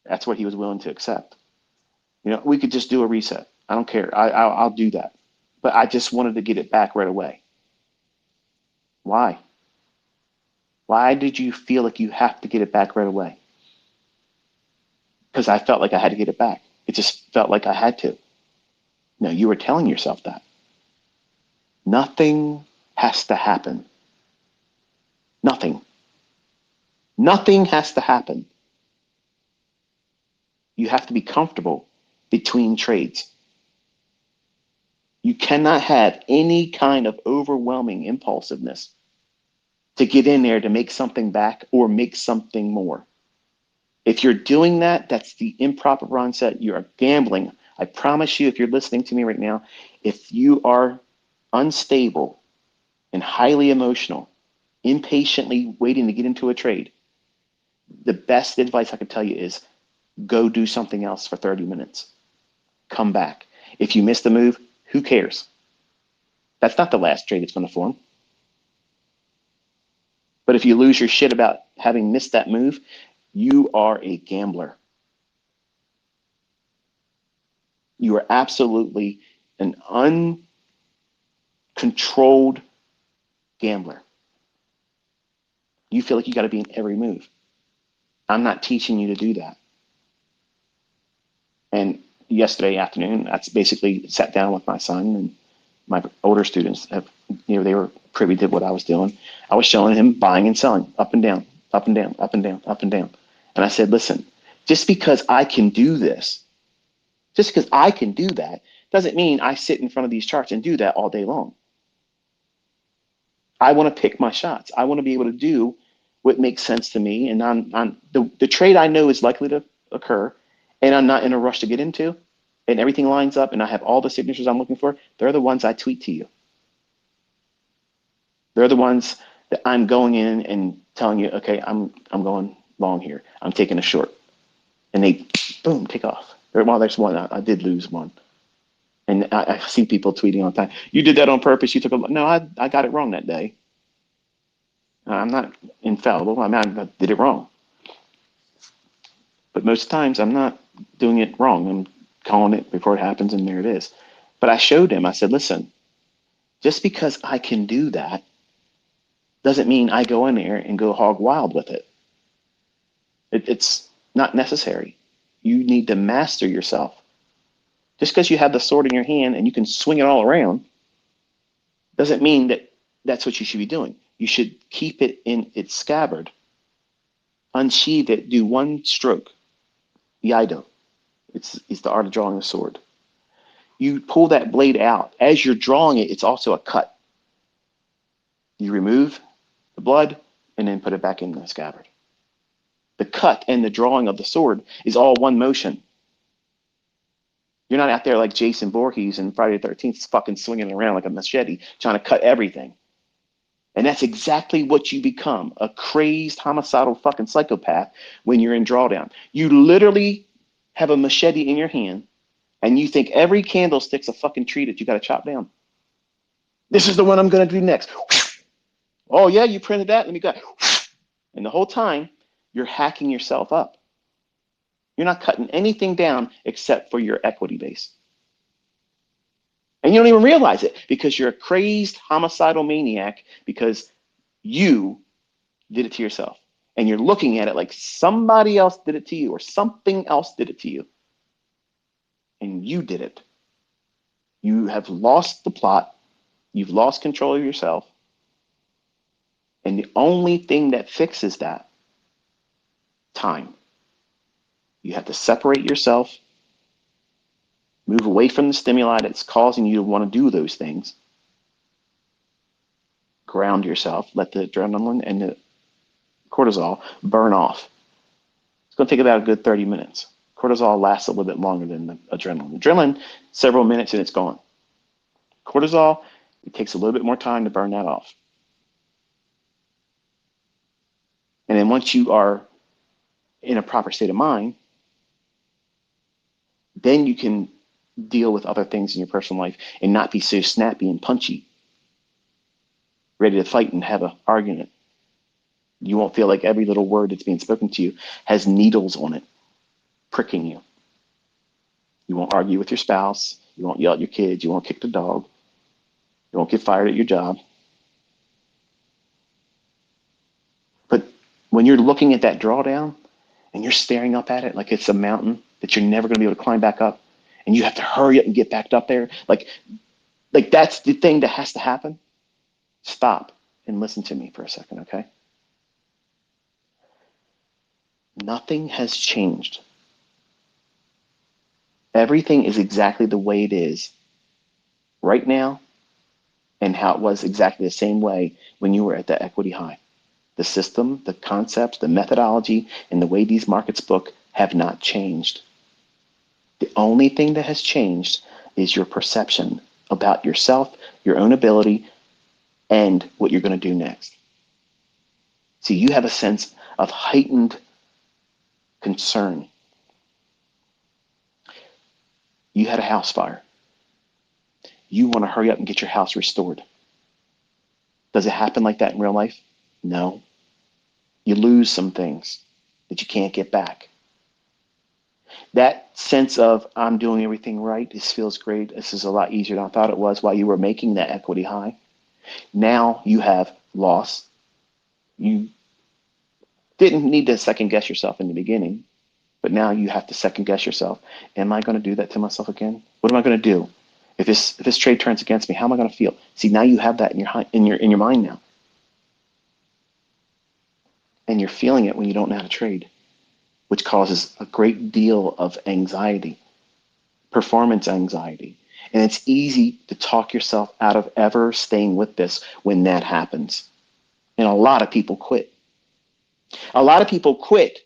that's what he was willing to accept. We could just do a reset. I don't care. I'll do that. But I just wanted to get it back right away. Why? Why did you feel like you have to get it back right away? Because I felt like I had to get it back. It just felt like I had to. No, you were telling yourself that. Nothing has to happen. Nothing. Nothing has to happen. You have to be comfortable between trades. You cannot have any kind of overwhelming impulsiveness to get in there to make something back or make something more. If you're doing that, that's the improper mindset. You are gambling. I promise you, if you're listening to me right now, if you are unstable and highly emotional, impatiently waiting to get into a trade, the best advice I could tell you is go do something else for 30 minutes. Come back. If you miss the move, who cares? That's not the last trade it's going to form. But if you lose your shit about having missed that move, you are a gambler. You are absolutely an uncontrolled gambler. You feel like you got to be in every move. I'm not teaching you to do that. And yesterday afternoon, I basically sat down with my son, and my older students they were privy to what I was doing. I was showing him buying and selling up and down, up and down, up and down, up and down. And I said, listen, just because I can do this, just because I can do that, doesn't mean I sit in front of these charts and do that all day long. I want to pick my shots. I want to be able to do what makes sense to me. And on the trade I know is likely to occur, and I'm not in a rush to get into, and everything lines up, and I have all the signatures I'm looking for, they're the ones I tweet to you. They're the ones that I'm going in and telling you, okay, I'm going long here. I'm taking a short, and they boom take off. Well, there's one. I did lose one, and I see people tweeting all the time. You did that on purpose. You took a no. I got it wrong that day. I'm not infallible. I mean, I did it wrong, but most times I'm not doing it wrong. I'm calling it before it happens, and there it is. But I showed him. I said, listen, just because I can do that doesn't mean I go in there and go hog wild with it. It's not necessary. You need to master yourself. Just because you have the sword in your hand and you can swing it all around doesn't mean that that's what you should be doing. You should keep it in its scabbard, unsheathe it, do one stroke. Iaido. It's the art of drawing a sword. You pull that blade out. As you're drawing it, it's also a cut. You remove the blood and then put it back in the scabbard. The cut and the drawing of the sword is all one motion. You're not out there like Jason Voorhees in Friday the 13th fucking swinging it around like a machete, trying to cut everything. And that's exactly what you become, a crazed, homicidal fucking psychopath when you're in drawdown. You literally have a machete in your hand and you think every candlestick's a fucking tree that you got to chop down. This is the one I'm going to do next. Oh, yeah, you printed that? Let me go. And the whole time, you're hacking yourself up. You're not cutting anything down except for your equity base. And you don't even realize it because you're a crazed homicidal maniac because you did it to yourself. And you're looking at it like somebody else did it to you or something else did it to you. And you did it. You have lost the plot. You've lost control of yourself. And the only thing that fixes that, time. You have to separate yourself, move away from the stimuli that's causing you to want to do those things, ground yourself, let the adrenaline and the cortisol burn off. It's going to take about a good 30 minutes. Cortisol lasts a little bit longer than the adrenaline. Adrenaline, several minutes and it's gone. Cortisol, it takes a little bit more time to burn that off. And then once you are in a proper state of mind, then you can deal with other things in your personal life and not be so snappy and punchy, ready to fight and have an argument. You won't feel like every little word that's being spoken to you has needles on it, pricking you. You won't argue with your spouse. You won't yell at your kids. You won't kick the dog. You won't get fired at your job. But when you're looking at that drawdown and you're staring up at it like it's a mountain that you're never going to be able to climb back up, and you have to hurry up and get back up there, like that's the thing that has to happen. Stop and listen to me for a second, okay? Nothing has changed. Everything is exactly the way it is right now and how it was exactly the same way when you were at the equity high. The system, the concepts, the methodology, and the way these markets book have not changed. The only thing that has changed is your perception about yourself, your own ability, and what you're going to do next. See, you have a sense of heightened concern. You had a house fire. You want to hurry up and get your house restored. Does it happen like that in real life? No. You lose some things that you can't get back. That sense of I'm doing everything right, this feels great, this is a lot easier than I thought it was while you were making that equity high. Now you have loss. You didn't need to second guess yourself in the beginning, but now you have to second guess yourself. Am I going to do that to myself again? What am I going to do? If this trade turns against me, how am I going to feel? See, now you have that in your mind now. And you're feeling it when you don't know how to trade, which causes a great deal of anxiety, performance anxiety. And it's easy to talk yourself out of ever staying with this when that happens. And a lot of people quit. A lot of people quit,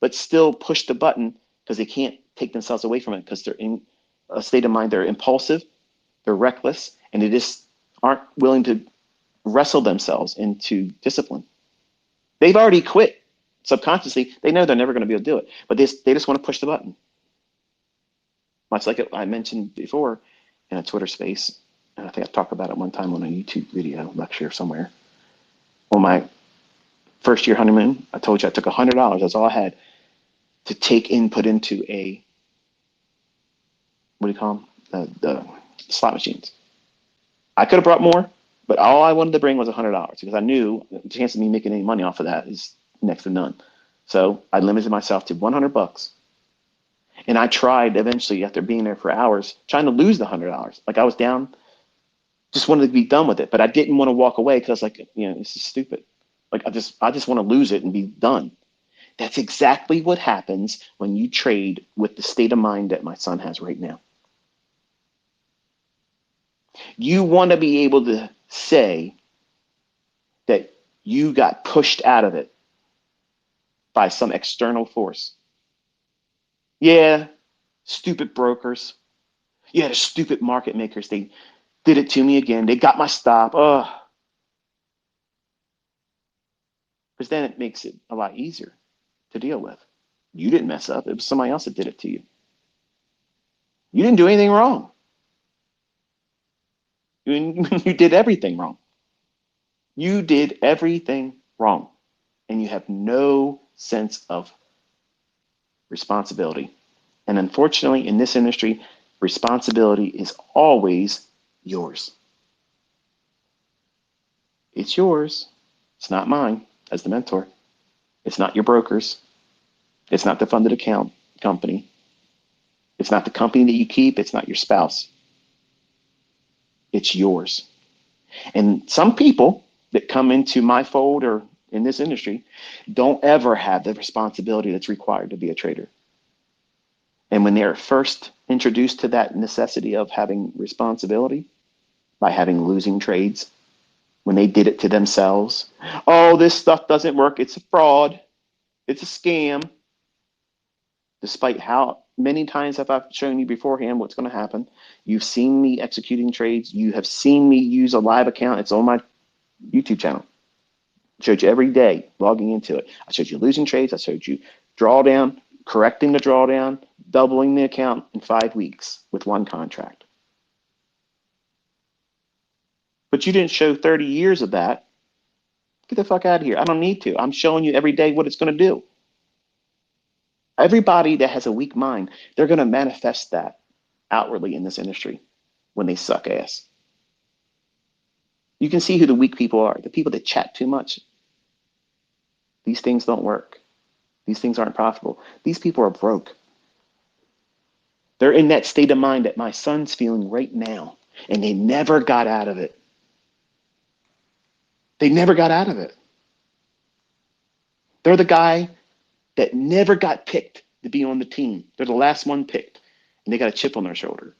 but still push the button because they can't take themselves away from it because they're in a state of mind. They're impulsive, they're reckless, and they just aren't willing to wrestle themselves into discipline. They've already quit subconsciously. They know they're never going to be able to do it, but they just want to push the button. Much like I mentioned before in a Twitter space, and I think I talked about it one time on a YouTube video lecture somewhere. On my first year honeymoon, I told you I took $100. That's all I had to take input into a, what do you call them? The slot machines. I could have brought more, but all I wanted to bring was $100 because I knew the chance of me making any money off of that is next to none. So I limited myself to $100. And I tried eventually, after being there for hours, trying to lose the $100. Like I was down, just wanted to be done with it, but I didn't want to walk away because I was like, this is stupid. Like I just want to lose it and be done. That's exactly what happens when you trade with the state of mind that my son has right now. You want to be able to say that you got pushed out of it by some external force. Yeah, stupid brokers. Yeah, the stupid market makers. They did it to me again. They got my stop. Oh, because then it makes it a lot easier to deal with. You didn't mess up. It was somebody else that did it to you. You didn't do anything wrong. You did everything wrong. You did everything wrong. And you have no sense of responsibility. And unfortunately, in this industry, responsibility is always yours. It's yours. It's not mine as the mentor. It's not your broker's. It's not the funded account company. It's not the company that you keep. It's not your spouse. It's yours. And some people that come into my fold or in this industry don't ever have the responsibility that's required to be a trader. And when they're first introduced to that necessity of having responsibility by having losing trades, when they did it to themselves, oh, this stuff doesn't work. It's a fraud. It's a scam. Despite how many times have I shown you beforehand what's going to happen. You've seen me executing trades. You have seen me use a live account. It's on my YouTube channel. I showed you every day logging into it. I showed you losing trades. I showed you drawdown, correcting the drawdown, doubling the account in 5 weeks with one contract. But you didn't show 30 years of that. Get the fuck out of here. I don't need to. I'm showing you every day what it's going to do. Everybody that has a weak mind, they're going to manifest that outwardly in this industry when they suck ass. You can see who the weak people are, the people that chat too much. These things don't work. These things aren't profitable. These people are broke. They're in that state of mind that my son's feeling right now, and they never got out of it. They never got out of it. They're the guy that never got picked to be on the team. They're the last one picked, and they got a chip on their shoulder.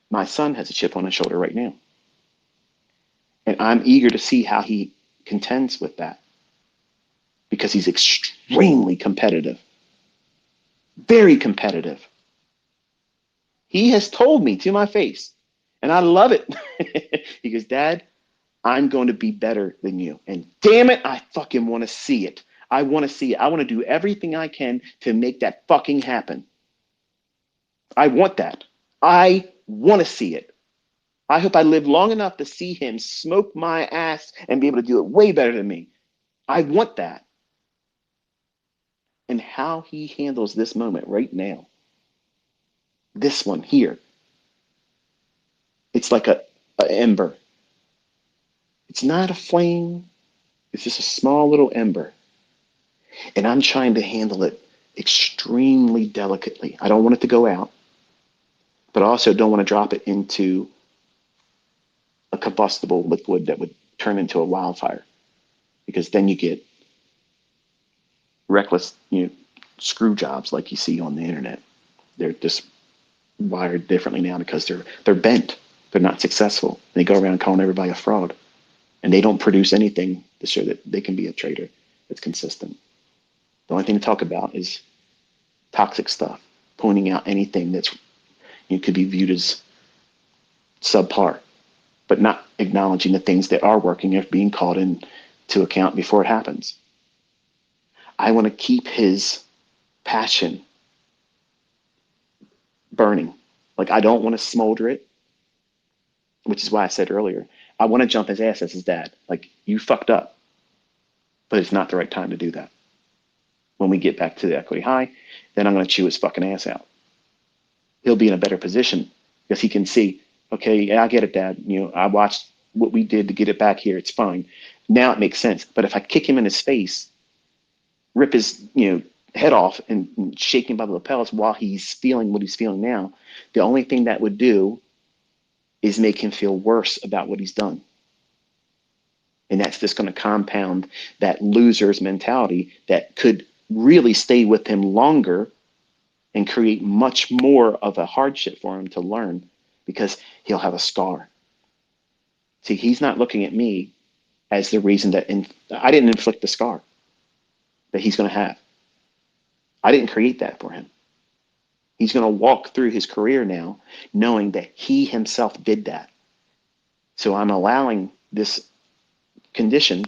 My son has a chip on his shoulder right now. And I'm eager to see how he contends with that because he's extremely competitive, very competitive. He has told me to my face, and I love it. He goes, Dad, I'm going to be better than you. And damn it, I fucking want to see it. I want to see it. I want to do everything I can to make that fucking happen. I want that. I want to see it. I hope I live long enough to see him smoke my ass and be able to do it way better than me. I want that. And how he handles this moment right now, this one here, it's like a ember. It's not a flame. It's just a small little ember. And I'm trying to handle it extremely delicately. I don't want it to go out, but I also don't want to drop it into a combustible liquid that would turn into a wildfire, because then you get reckless, screw jobs like you see on the internet. They're just wired differently now because they're bent. They're not successful. They go around calling everybody a fraud, and they don't produce anything to show that they can be a trader that's consistent. The only thing to talk about is toxic stuff, pointing out anything that's could be viewed as subpar. but not acknowledging the things that are working or being called into account before it happens. I want to keep his passion burning. Like, I don't want to smolder it, which is why I said earlier, I want to jump his ass as his dad. Like, you fucked up, but it's not the right time to do that. When we get back to the equity high, then I'm going to chew his fucking ass out. He'll be in a better position because he can see, okay, yeah, I get it, Dad. I watched what we did to get it back here. It's fine. Now it makes sense. But if I kick him in his face, rip his, head off and shake him by the lapels while he's feeling what he's feeling now, the only thing that would do is make him feel worse about what he's done. And that's just going to compound that loser's mentality that could really stay with him longer and create much more of a hardship for him to learn because he'll have a scar. See, he's not looking at me as the reason that I didn't inflict the scar that he's going to have. I didn't create that for him. He's going to walk through his career now knowing that he himself did that. So I'm allowing this condition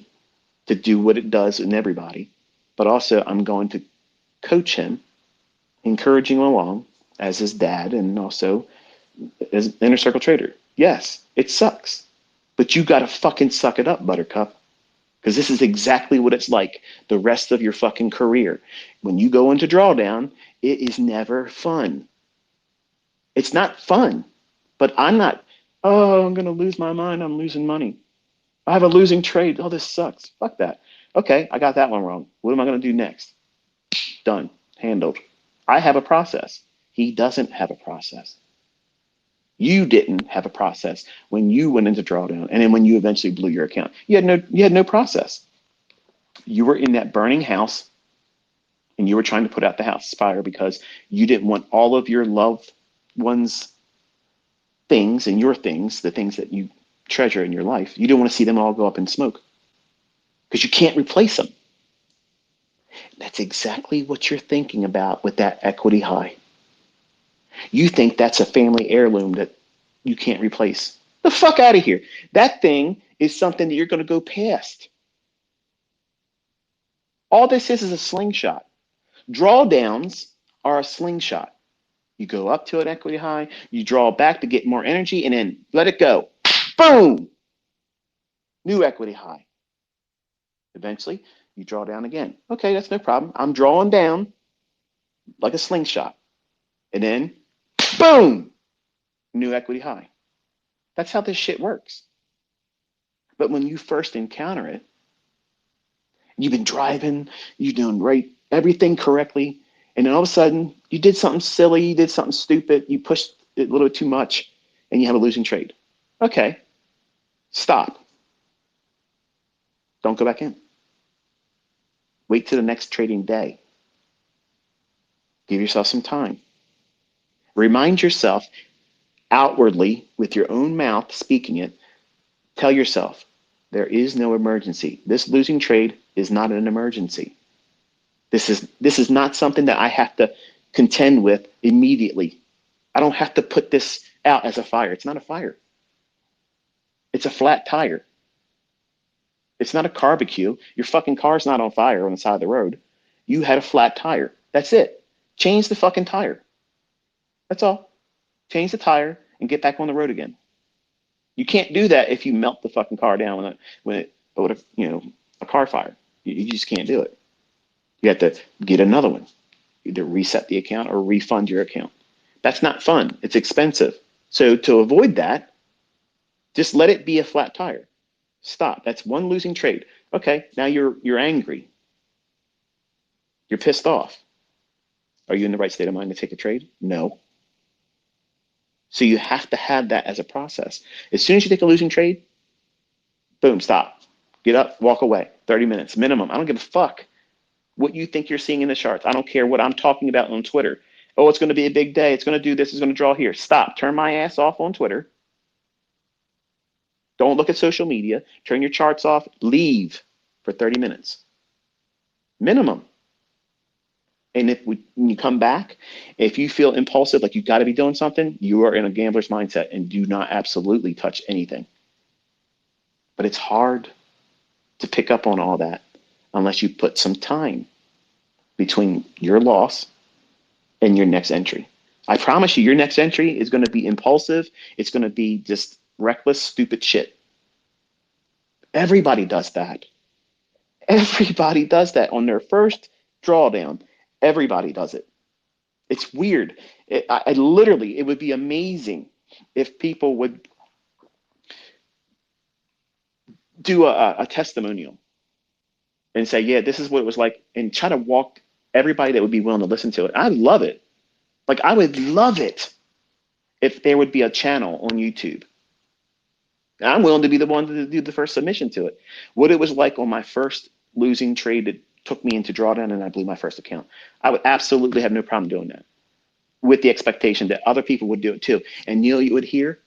to do what it does in everybody, but also I'm going to coach him, encouraging him along as his dad and also as an inner circle trader. Yes, it sucks, but you got to fucking suck it up, Buttercup. Because this is exactly what it's like the rest of your fucking career. When you go into drawdown, it is never fun. It's not fun. But I'm not, oh, I'm going to lose my mind. I'm losing money. I have a losing trade. Oh, this sucks. Fuck that. Okay, I got that one wrong. What am I going to do next? Done. Handled. I have a process. He doesn't have a process. You didn't have a process when you went into drawdown, and then when you eventually blew your account, you had no process. You were in that burning house, and you were trying to put out the house fire because you didn't want all of your loved ones' things and your things, the things that you treasure in your life. You didn't want to see them all go up in smoke because you can't replace them. That's exactly what you're thinking about with that equity high. You think that's a family heirloom that you can't replace. The fuck out of here. That thing is something that you're going to go past. All this is a slingshot. Drawdowns are a slingshot. You go up to an equity high, you draw back to get more energy, and then let it go. Boom! New equity high. Eventually, you draw down again. Okay, that's no problem. I'm drawing down like a slingshot. And then, boom! New equity high. That's how this shit works. But when you first encounter it, you've been driving, you're doing everything correctly, and then all of a sudden you did something silly, you did something stupid, you pushed it a little bit too much, and you have a losing trade. Okay, stop. Don't go back in. Wait till the next trading day. Give yourself some time. Remind yourself outwardly with your own mouth speaking it. Tell yourself, there is no emergency. This losing trade is not an emergency. This is not something that I have to contend with immediately. I don't have to put this out as a fire. It's not a fire. It's a flat tire. It's not a barbecue. Your fucking car's not on fire on the side of the road. You had a flat tire. That's it. Change the fucking tire. That's all. Change the tire and get back on the road again. You can't do that if you melt the fucking car down when it would have, a car fire. You just can't do it. You have to get another one. Either reset the account or refund your account. That's not fun. It's expensive. So to avoid that, just let it be a flat tire. Stop. That's one losing trade. Okay, now you're angry. You're pissed off. Are you in the right state of mind to take a trade? No. So you have to have that as a process. As soon as you take a losing trade, boom, stop. Get up, walk away. 30 minutes minimum. I don't give a fuck what you think you're seeing in the charts. I don't care what I'm talking about on Twitter. Oh, it's going to be a big day. It's going to do this. It's going to draw here. Stop. Turn my ass off on Twitter. Don't look at social media. Turn your charts off. Leave for 30 minutes. Minimum. And when you come back, if you feel impulsive, like you got to be doing something, you are in a gambler's mindset and do not absolutely touch anything. But it's hard to pick up on all that unless you put some time between your loss and your next entry. I promise you, your next entry is going to be impulsive. It's going to be just reckless, stupid shit. Everybody does that. Everybody does that on their first drawdown. Everybody does it. It's weird. I literally, it would be amazing if people would do a testimonial and say, yeah, this is what it was like, and try to walk everybody that would be willing to listen to it. I love it. Like, I would love it if there would be a channel on YouTube. I'm willing to be the one to do the first submission to it. What it was like on my first losing trade that took me into drawdown and I blew my first account. I would absolutely have no problem doing that, with the expectation that other people would do it too. And you know, you would hear,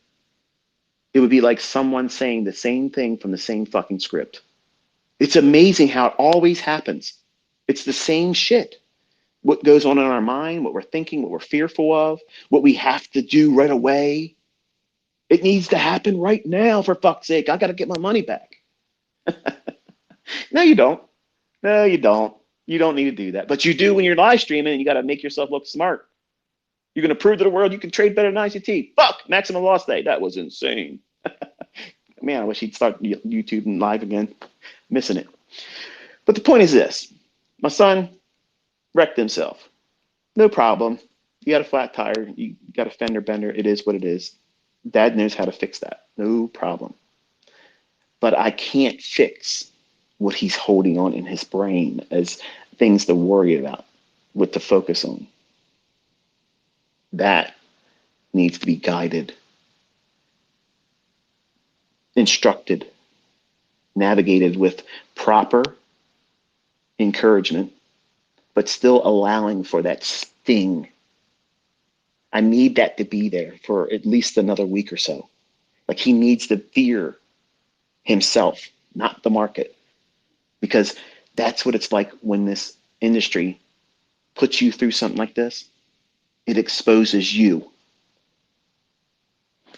it would be like someone saying the same thing from the same fucking script. It's amazing how it always happens. It's the same shit. What goes on in our mind, what we're thinking, what we're fearful of, what we have to do right away. It needs to happen right now, for fuck's sake. I got to get my money back. No, you don't. No, you don't. You don't need to do that. But you do when you're live streaming, and you got to make yourself look smart. You're going to prove to the world you can trade better than ICT. Fuck, maximum loss day. That was insane. Man, I wish he'd start YouTube and live again. Missing it. But the point is this. My son wrecked himself. No problem. You got a flat tire. You got a fender bender. It is what it is. Dad knows how to fix that. No problem. But I can't fix what he's holding on in his brain as things to worry about, what to focus on. That needs to be guided, instructed, navigated with proper encouragement, but still allowing for that sting. I need that to be there for at least another week or so. Like, he needs to fear himself, not the market, because that's what it's like when this industry puts you through something like this. It exposes you.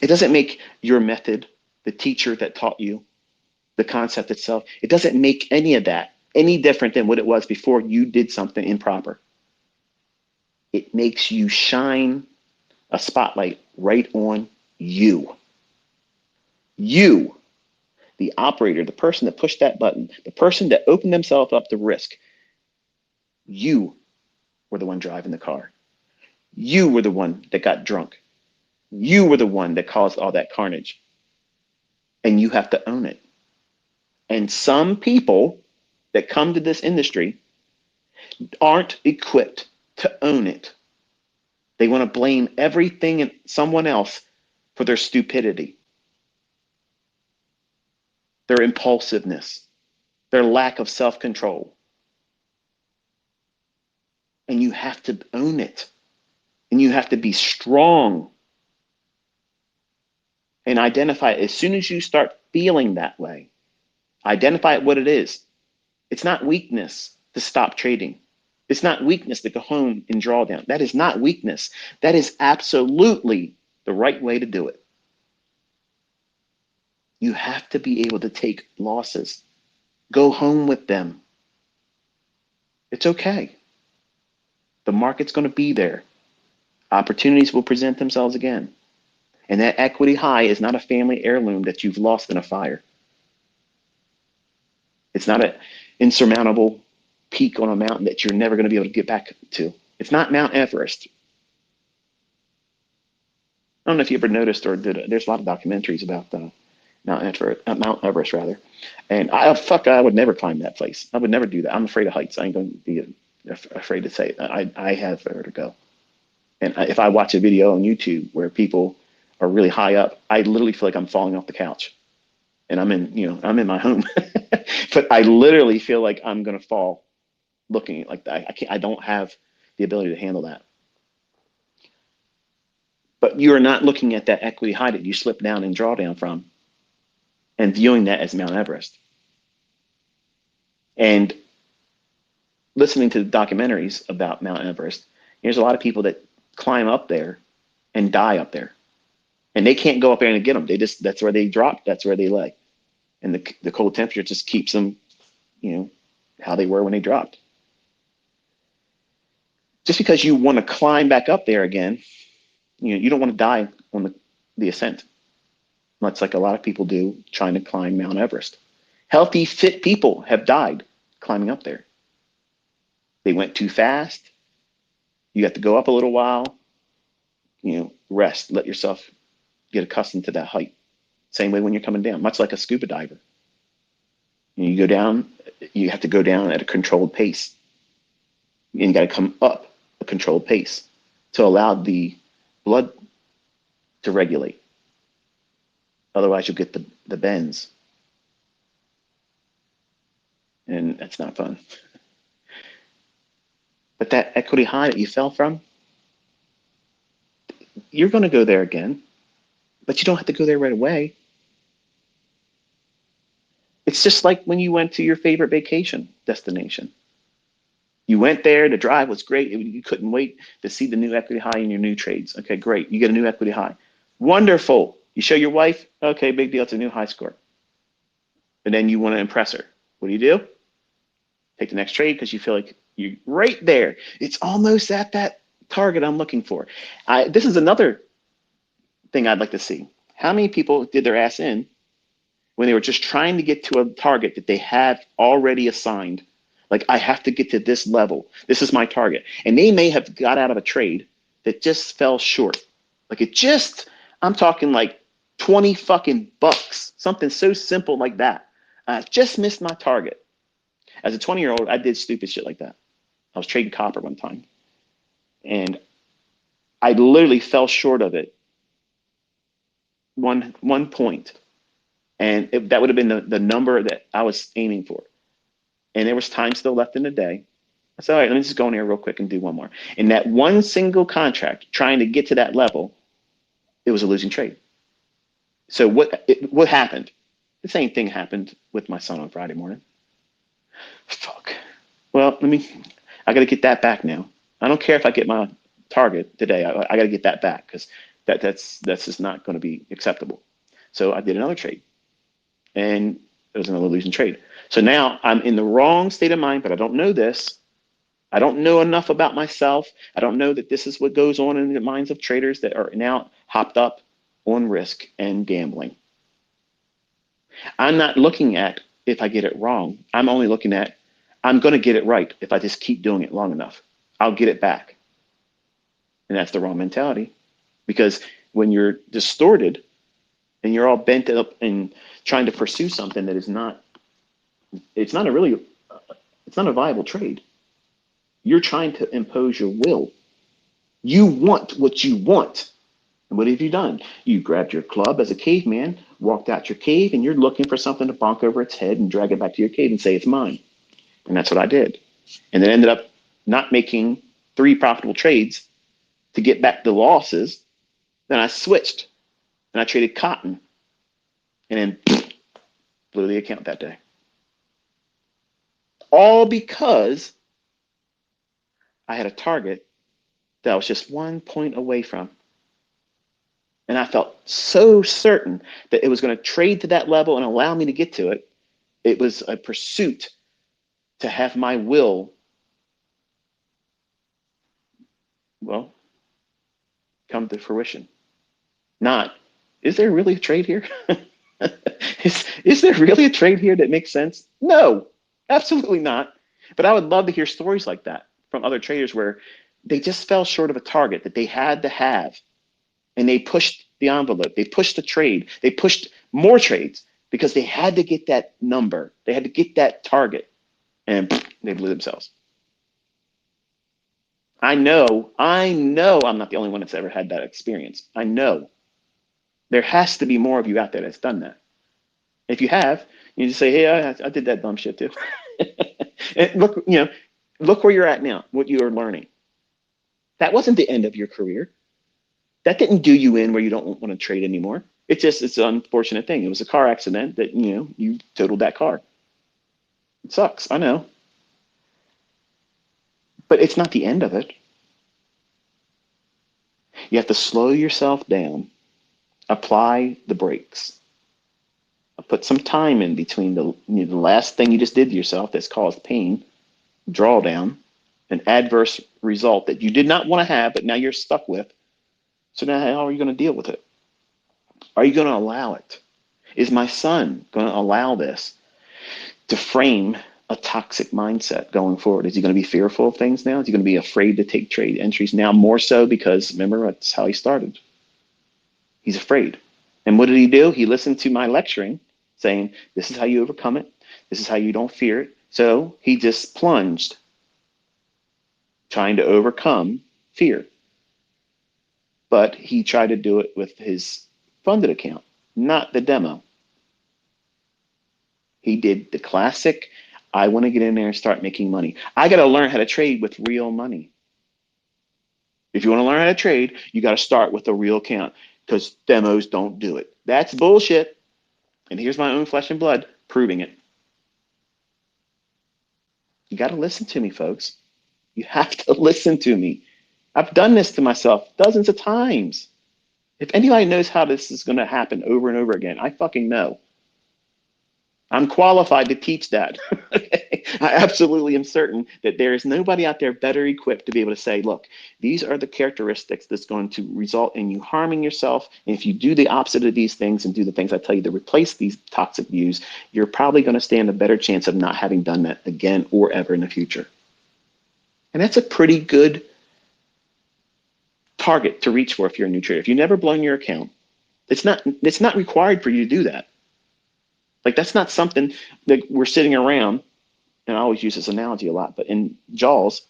It doesn't make your method, the teacher that taught you, the concept itself, it doesn't make any of that any different than what it was before you did something improper. It makes you shine a spotlight right on you. You, the operator, the person that pushed that button, the person that opened themselves up to risk. You were the one driving the car. You were the one that got drunk. You were the one that caused all that carnage. And you have to own it. And some people that come to this industry aren't equipped to own it. They want to blame everything and someone else for their stupidity, their impulsiveness, their lack of self-control. And you have to own it. And you have to be strong and identify it. As soon as you start feeling that way, identify what it is. It's not weakness to stop trading. It's not weakness to go home and draw down. That is not weakness. That is absolutely the right way to do it. You have to be able to take losses. Go home with them. It's okay. The market's going to be there. Opportunities will present themselves again. And that equity high is not a family heirloom that you've lost in a fire. It's not an insurmountable peak on a mountain that you're never going to be able to get back to. It's not Mount Everest. I don't know if you ever noticed or did. There's a lot of documentaries about Mount Everest rather. And I would never climb that place. I would never do that. I'm afraid of heights. I ain't going to be afraid to say it. I have vertigo. And if I watch a video on YouTube where people are really high up, I literally feel like I'm falling off the couch. And I'm in my home. But I literally feel like I'm going to fall looking like that. I don't have the ability to handle that. But you're not looking at that equity high that you slip down and draw down from and viewing that as Mount Everest. And listening to the documentaries about Mount Everest, there's a lot of people that climb up there and die up there. And they can't go up there and get them. That's where they drop. That's where they lay. and the cold temperature just keeps them, how they were when they dropped. Just because you want to climb back up there again, you don't want to die on the ascent, much like a lot of people do trying to climb Mount Everest. Healthy, fit people have died climbing up there. They went too fast. You have to go up a little while, rest, let yourself get accustomed to that height. Same way when you're coming down, much like a scuba diver. You go down, you have to go down at a controlled pace. And you got to come up a controlled pace to allow the blood to regulate. Otherwise, you'll get the bends. And that's not fun. But that equity high that you fell from, you're going to go there again, but you don't have to go there right away. It's just like when you went to your favorite vacation destination. You went there, the drive was great. You couldn't wait to see the new equity high in your new trades. Okay, great. You get a new equity high. Wonderful. You show your wife, okay, big deal. It's a new high score. And then you want to impress her. What do? Take the next trade because you feel like you're right there. It's almost at that target I'm looking for. This is another thing I'd like to see. How many people did their ass in when they were just trying to get to a target that they have already assigned? Like, I have to get to this level. This is my target. And they may have got out of a trade that just fell short. Like I'm talking like 20 fucking bucks. Something so simple like that. I just missed my target. As a 20-year-old, I did stupid shit like that. I was trading copper one time. And I literally fell short of it one point. And that would have been the number that I was aiming for. And there was time still left in the day. I said, all right, let me just go in here real quick and do one more. In that one single contract, trying to get to that level, it was a losing trade. So what happened? The same thing happened with my son on Friday morning. Fuck. Well, I got to get that back now. I don't care if I get my target today. I got to get that back because that's just not going to be acceptable. So I did another trade, and it was another losing trade. So now I'm in the wrong state of mind, but I don't know this. I don't know enough about myself. I don't know that this is what goes on in the minds of traders that are now hopped up on risk and gambling. I'm not looking at if I get it wrong. I'm only looking at I'm going to get it right if I just keep doing it long enough. I'll get it back. And that's the wrong mentality. Because when you're distorted and you're all bent up and trying to pursue something that is it's not a viable trade. You're trying to impose your will. You want what you want. And what have you done? You grabbed your club as a caveman, walked out your cave, and you're looking for something to bonk over its head and drag it back to your cave and say it's mine. And that's what I did. And then ended up not making 3 profitable trades to get back the losses. Then I switched and I traded cotton and then blew the account that day. All because I had a target that I was just 1 point away from. And I felt so certain that it was going to trade to that level and allow me to get to it. It was a pursuit to have my will, come to fruition. Not, is there really a trade here? is there really a trade here that makes sense? No, absolutely not. But I would love to hear stories like that from other traders where they just fell short of a target that they had to have. And they pushed the envelope. They pushed the trade. They pushed more trades because they had to get that number. They had to get that target. And they blew themselves. I know I'm not the only one that's ever had that experience. I know. There has to be more of you out there that's done that. If you have, you just say, hey, I did that dumb shit too. And look where you're at now, what you are learning. That wasn't the end of your career. That didn't do you in where you don't want to trade anymore. It's an unfortunate thing. It was a car accident that, you totaled that car. It sucks, I know. But it's not the end of it. You have to slow yourself down, apply the brakes, Put some time in between the last thing you just did to yourself that's caused pain, drawdown, an adverse result that you did not want to have, but now you're stuck with. So now how are you going to deal with it? Are you going to allow it? Is my son going to allow this to frame a toxic mindset going forward? Is he going to be fearful of things now? Is he going to be afraid to take trade entries now more so because remember, that's how he started. He's afraid. And what did he do? He listened to my lecturing saying, this is how you overcome it. This is how you don't fear it. So he just plunged trying to overcome fear. But he tried to do it with his funded account, not the demo. He did the classic, I want to get in there and start making money. I got to learn how to trade with real money. If you want to learn how to trade, you got to start with a real account because demos don't do it. That's bullshit. And here's my own flesh and blood proving it. You got to listen to me, folks. You have to listen to me. I've done this to myself dozens of times. If anybody knows how this is going to happen over and over again, I fucking know. I'm qualified to teach that. I absolutely am certain that there is nobody out there better equipped to be able to say, look, these are the characteristics that's going to result in you harming yourself. And if you do the opposite of these things and do the things I tell you to replace these toxic views, you're probably going to stand a better chance of not having done that again or ever in the future. And that's a pretty good target to reach for if you're a new trader. If you've never blown your account, it's not required for you to do that. Like that's not something that we're sitting around, and I always use this analogy a lot, but in Jaws,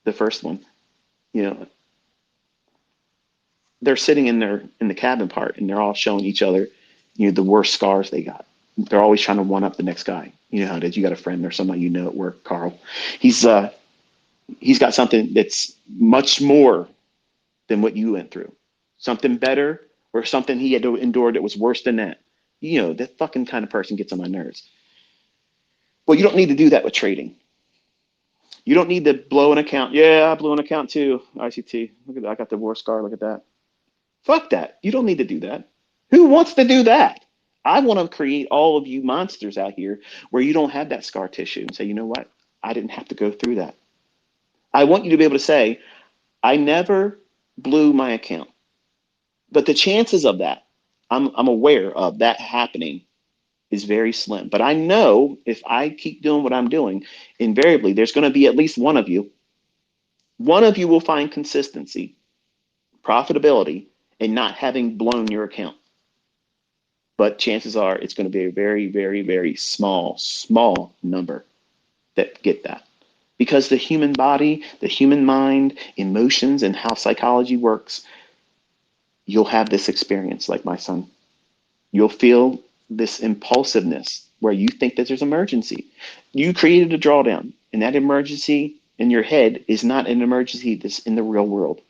the first one, you know, they're sitting in the cabin part and they're all showing each other, the worst scars they got. They're always trying to one up the next guy. You know how it is. You got a friend or somebody at work, Carl. He's got something that's much more than what you went through. Something better or something he had to endure that was worse than that. That fucking kind of person gets on my nerves. Well, you don't need to do that with trading. You don't need to blow an account. Yeah, I blew an account too. ICT. Look at that. I got the war scar. Look at that. Fuck that. You don't need to do that. Who wants to do that? I want to create all of you monsters out here where you don't have that scar tissue and say, you know what? I didn't have to go through that. I want you to be able to say, I never blew my account. But the chances of that, I'm aware of that happening is very slim. But I know if I keep doing what I'm doing, invariably, there's going to be at least one of you. One of you will find consistency, profitability, in not having blown your account. But chances are it's going to be a very, very, very small number that get that. Because the human body, the human mind, emotions, and how psychology works, you'll have this experience like my son. You'll feel this impulsiveness where you think that there's emergency. You created a drawdown, and that emergency in your head is not an emergency that's in the real world.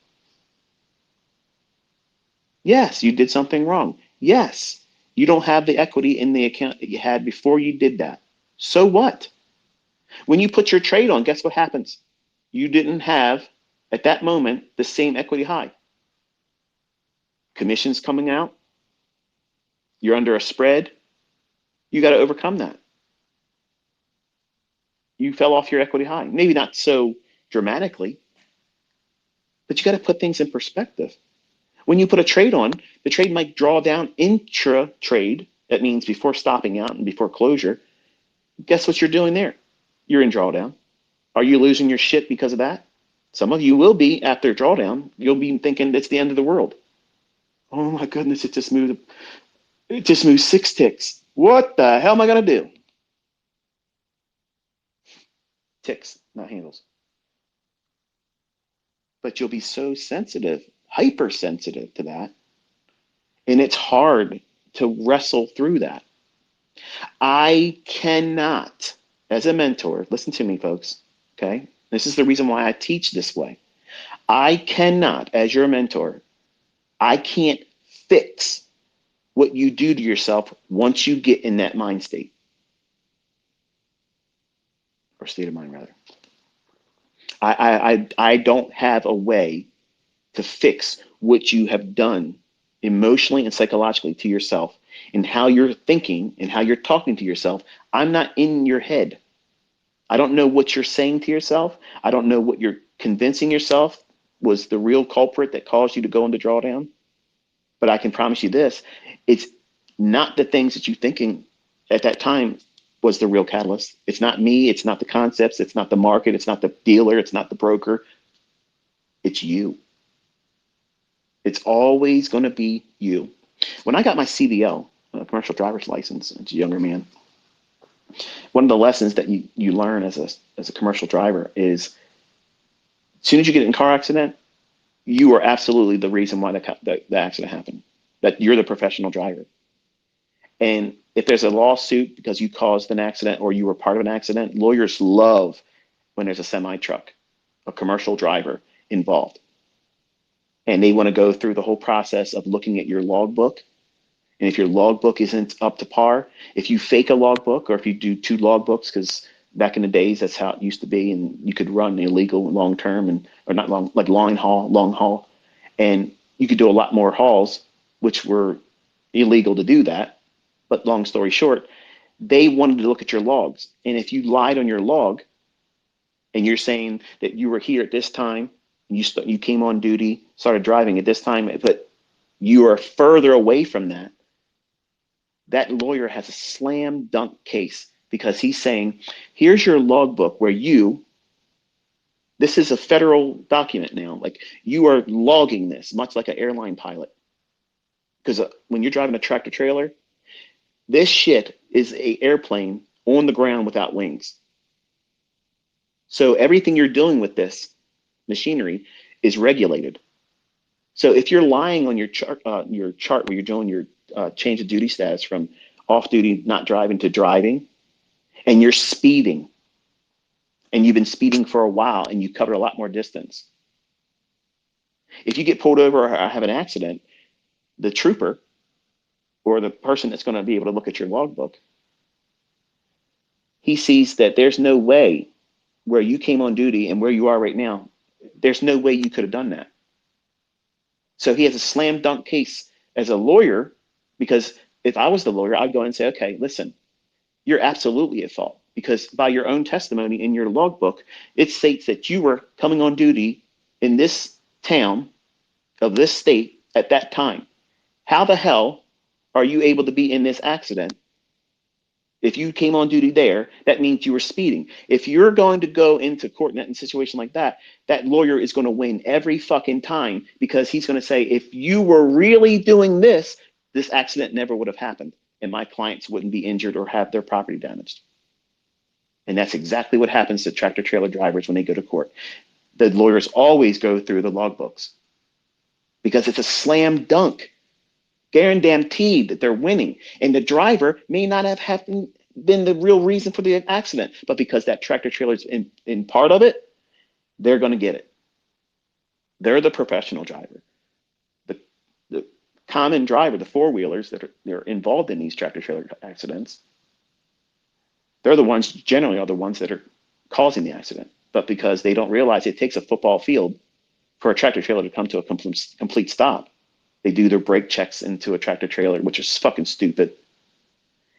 Yes, you did something wrong. Yes, you don't have the equity in the account that you had before you did that. So what? When you put your trade on, guess what happens? You didn't have, at that moment, the same equity high. Commissions coming out. You're under a spread. You got to overcome that. You fell off your equity high. Maybe not so dramatically, but you got to put things in perspective. When you put a trade on, the trade might draw down intra trade. That means before stopping out and before closure. Guess what you're doing there? You're in drawdown. Are you losing your shit because of that? Some of you will be after drawdown. You'll be thinking it's the end of the world. Oh my goodness, it just moved 6 ticks. What the hell am I going to do? Ticks, not handles. But you'll be so sensitive, hypersensitive to that. And it's hard to wrestle through that. I cannot, as a mentor, listen to me, folks, okay? This is the reason why I teach this way. I cannot, as your mentor, I can't fix what you do to yourself once you get in that mind state. Or state of mind, rather. I don't have a way to fix what you have done emotionally and psychologically to yourself and how you're thinking and how you're talking to yourself. I'm not in your head. I don't know what you're saying to yourself. I don't know what you're convincing yourself was the real culprit that caused you to go into drawdown. But I can promise you this, it's not the things that you're thinking at that time was the real catalyst. It's not me. It's not the concepts. It's not the market. It's not the dealer. It's not the broker. It's you. It's always going to be you. When I got my CDL, a commercial driver's license, as a younger man, one of the lessons that you learn as a commercial driver is as soon as you get in a car accident, you are absolutely the reason why the accident happened. That you're the professional driver. And if there's a lawsuit because you caused an accident or you were part of an accident, lawyers love when there's a semi truck, a commercial driver involved. And they want to go through the whole process of looking at your logbook. And if your logbook isn't up to par, if you fake a logbook or if you do two logbooks, because back in the days, that's how it used to be. And you could run illegal long term and, or not long, like long haul. And you could do a lot more hauls, which were illegal to do that. But long story short, they wanted to look at your logs. And if you lied on your log and you're saying that you were here at this time, you came on duty, started driving at this time, but you are further away from that, that lawyer has a slam dunk case because he's saying, here's your logbook where this is a federal document now. Like you are logging this, much like an airline pilot. Because when you're driving a tractor trailer, this shit is a airplane on the ground without wings. So everything you're doing with this machinery is regulated. So if you're lying on your chart where you're doing your change of duty status from off duty, not driving to driving, and you're speeding, and you've been speeding for a while and you cover a lot more distance. If you get pulled over or have an accident, the trooper or the person that's going to be able to look at your logbook, he sees that there's no way where you came on duty and where you are right now, there's no way you could have done that. So he has a slam dunk case as a lawyer, because if I was the lawyer, I'd go and say, okay, listen, you're absolutely at fault because by your own testimony in your logbook, it states that you were coming on duty in this town of this state at that time. How the hell are you able to be in this accident? If you came on duty there, that means you were speeding. If you're going to go into court in a situation like that, that lawyer is going to win every fucking time because he's going to say, if you were really doing this, this accident never would have happened and my clients wouldn't be injured or have their property damaged. And that's exactly what happens to tractor trailer drivers when they go to court. The lawyers always go through the logbooks because it's a slam dunk, guaranteed that they're winning. And the driver may not have been the real reason for the accident, but because that tractor trailer is in part of it, they're going to get it. They're the professional driver. The common driver, the four-wheelers that are involved in these tractor trailer accidents, they're the ones, generally are the ones that are causing the accident. But because they don't realize it takes a football field for a tractor trailer to come to a complete stop, they do their brake checks into a tractor trailer, which is fucking stupid.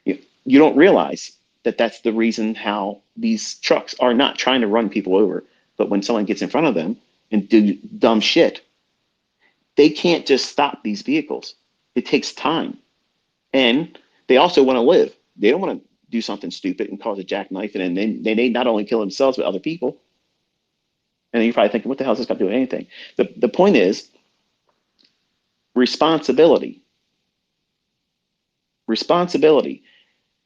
You don't realize that that's the reason how these trucks are not trying to run people over. But when someone gets in front of them and do dumb shit, they can't just stop these vehicles. It takes time. And they also want to live. They don't want to do something stupid and cause a jackknife, and then they not only kill themselves, but other people. And you're probably thinking, what the hell is this got to do with anything? The point is responsibility. Responsibility.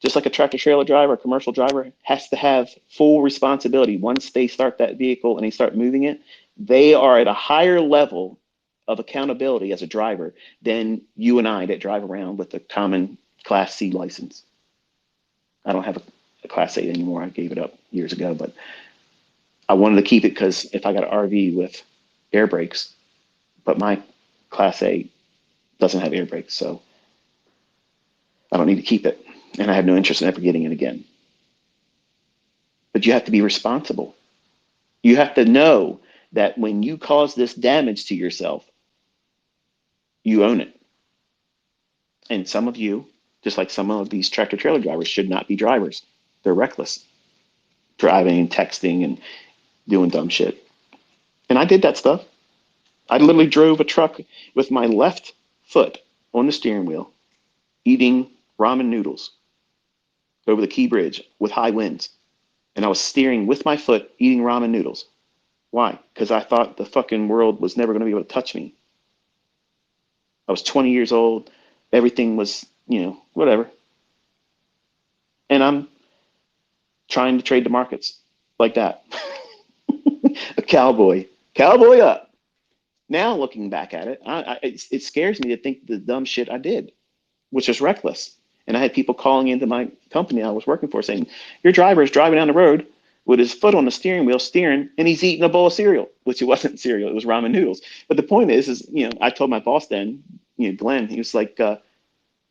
Just like a tractor trailer driver, a commercial driver has to have full responsibility. Once they start that vehicle and they start moving it, they are at a higher level of accountability as a driver than you and I that drive around with a common Class C license. I don't have a Class A anymore. I gave it up years ago, but I wanted to keep it because if I got an RV with air brakes, but my Class A doesn't have air brakes, so I don't need to keep it. And I have no interest in ever getting it again. But you have to be responsible. You have to know that when you cause this damage to yourself, you own it. And some of you Just like some of these tractor trailer drivers should not be drivers. They're reckless, driving and texting and doing dumb shit. And I did that stuff. I literally drove a truck with my left foot on the steering wheel, eating ramen noodles over the Key Bridge with high winds. And I was steering with my foot, eating ramen noodles. Why? Because I thought the fucking world was never going to be able to touch me. I was 20 years old. Everything was, whatever. And I'm trying to trade the markets like that. A cowboy. Cowboy up. Now looking back at it, it scares me to think the dumb shit I did, which was reckless. And I had people calling into my company I was working for saying, your driver is driving down the road with his foot on the steering wheel steering and he's eating a bowl of cereal, which it wasn't cereal, it was ramen noodles. But the point is, I told my boss then, Glenn, he was like,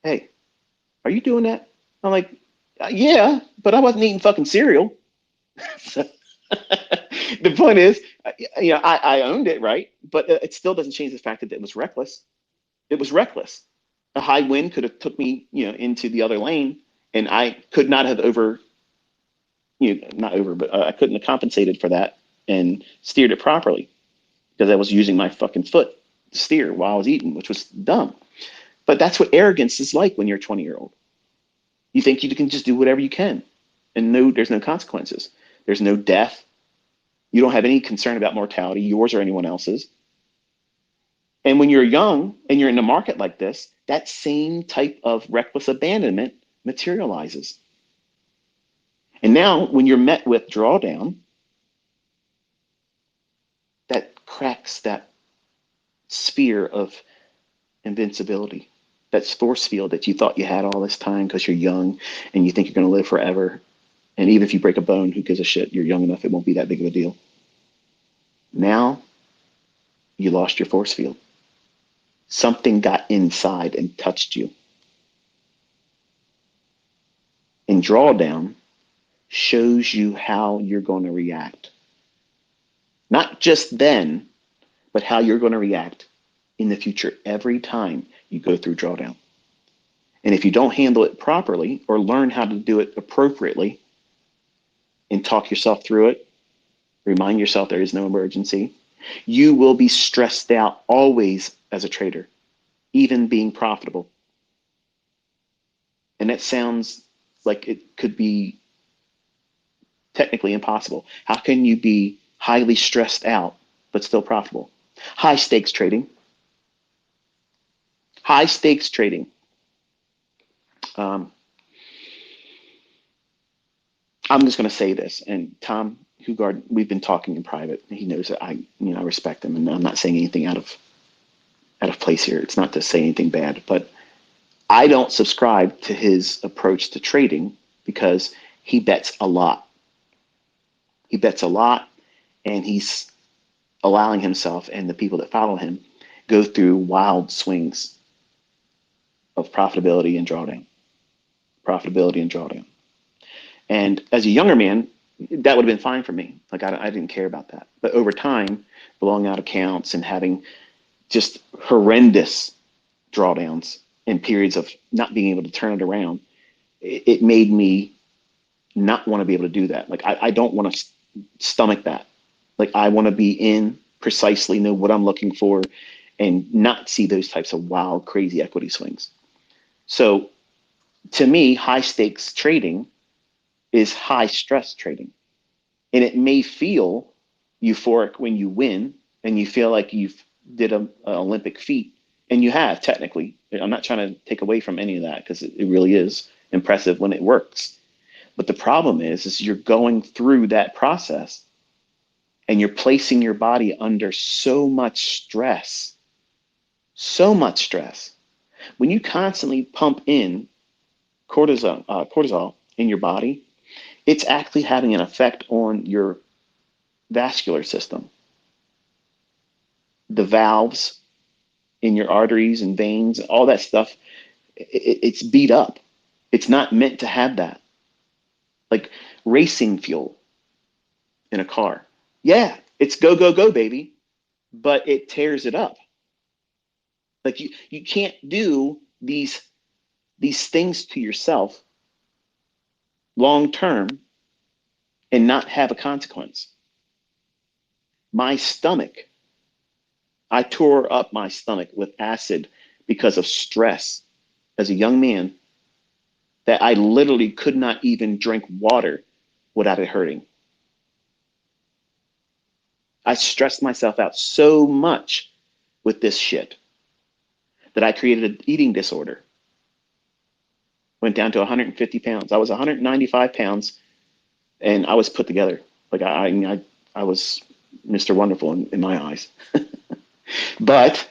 hey, are you doing that? I'm like, yeah, but I wasn't eating fucking cereal. So, the point is, I owned it, right? But it still doesn't change the fact that it was reckless. It was reckless. A high wind could have took me, into the other lane, and I could not have not over, but I couldn't have compensated for that and steered it properly because I was using my fucking foot to steer while I was eating, which was dumb. But that's what arrogance is like when you're a 20-year-old. You think you can just do whatever you can, and there's no consequences. There's no death. You don't have any concern about mortality, yours or anyone else's. And when you're young and you're in a market like this, that same type of reckless abandonment materializes. And now when you're met with drawdown, that cracks that sphere of invincibility, that force field that you thought you had all this time because you're young and you think you're going to live forever. And even if you break a bone, who gives a shit? You're young enough, it won't be that big of a deal. Now you lost your force field. Something got inside and touched you. And drawdown shows you how you're going to react. Not just then, but how you're going to react in the future every time you go through drawdown. And if you don't handle it properly or learn how to do it appropriately and talk yourself through it, remind yourself there is no emergency, you will be stressed out always as a trader, even being profitable. And that sounds like it could be technically impossible. How can you be highly stressed out but still profitable? High stakes trading. High stakes trading. I'm just going to say this, and Tom Hugard, we've been talking in private. He knows that I respect him, and I'm not saying anything out of place here. It's not to say anything bad, but I don't subscribe to his approach to trading because he bets a lot. He bets a lot, and he's allowing himself and the people that follow him go through wild swings of profitability and drawdown. Profitability and drawdown. And as a younger man, that would have been fine for me. Like I didn't care about that. But over time, blowing out accounts and having just horrendous drawdowns and periods of not being able to turn it around, it made me not want to be able to do that. Like I don't want to stomach that. Like I want to be in precisely, know what I'm looking for, and not see those types of wild, crazy equity swings. So to me, high stakes trading is high stress trading. And it may feel euphoric when you win and you feel like you've did an Olympic feat, and you have technically. I'm not trying to take away from any of that because it really is impressive when it works. But the problem is you're going through that process and you're placing your body under so much stress, so much stress. When you constantly pump in cortisol in your body, it's actually having an effect on your vascular system. The valves in your arteries and veins, all that stuff, it's beat up. It's not meant to have that. Like racing fuel in a car. Yeah, it's go, go, go, baby, but it tears it up. Like you can't do these these things to yourself long term and not have a consequence. My stomach, I tore up my stomach with acid because of stress as a young man, that I literally could not even drink water without it hurting. I stressed myself out so much with this shit that I created an eating disorder. Went down to 150 pounds. I was 195 pounds and I was put together. Like I was Mr. Wonderful in my eyes. But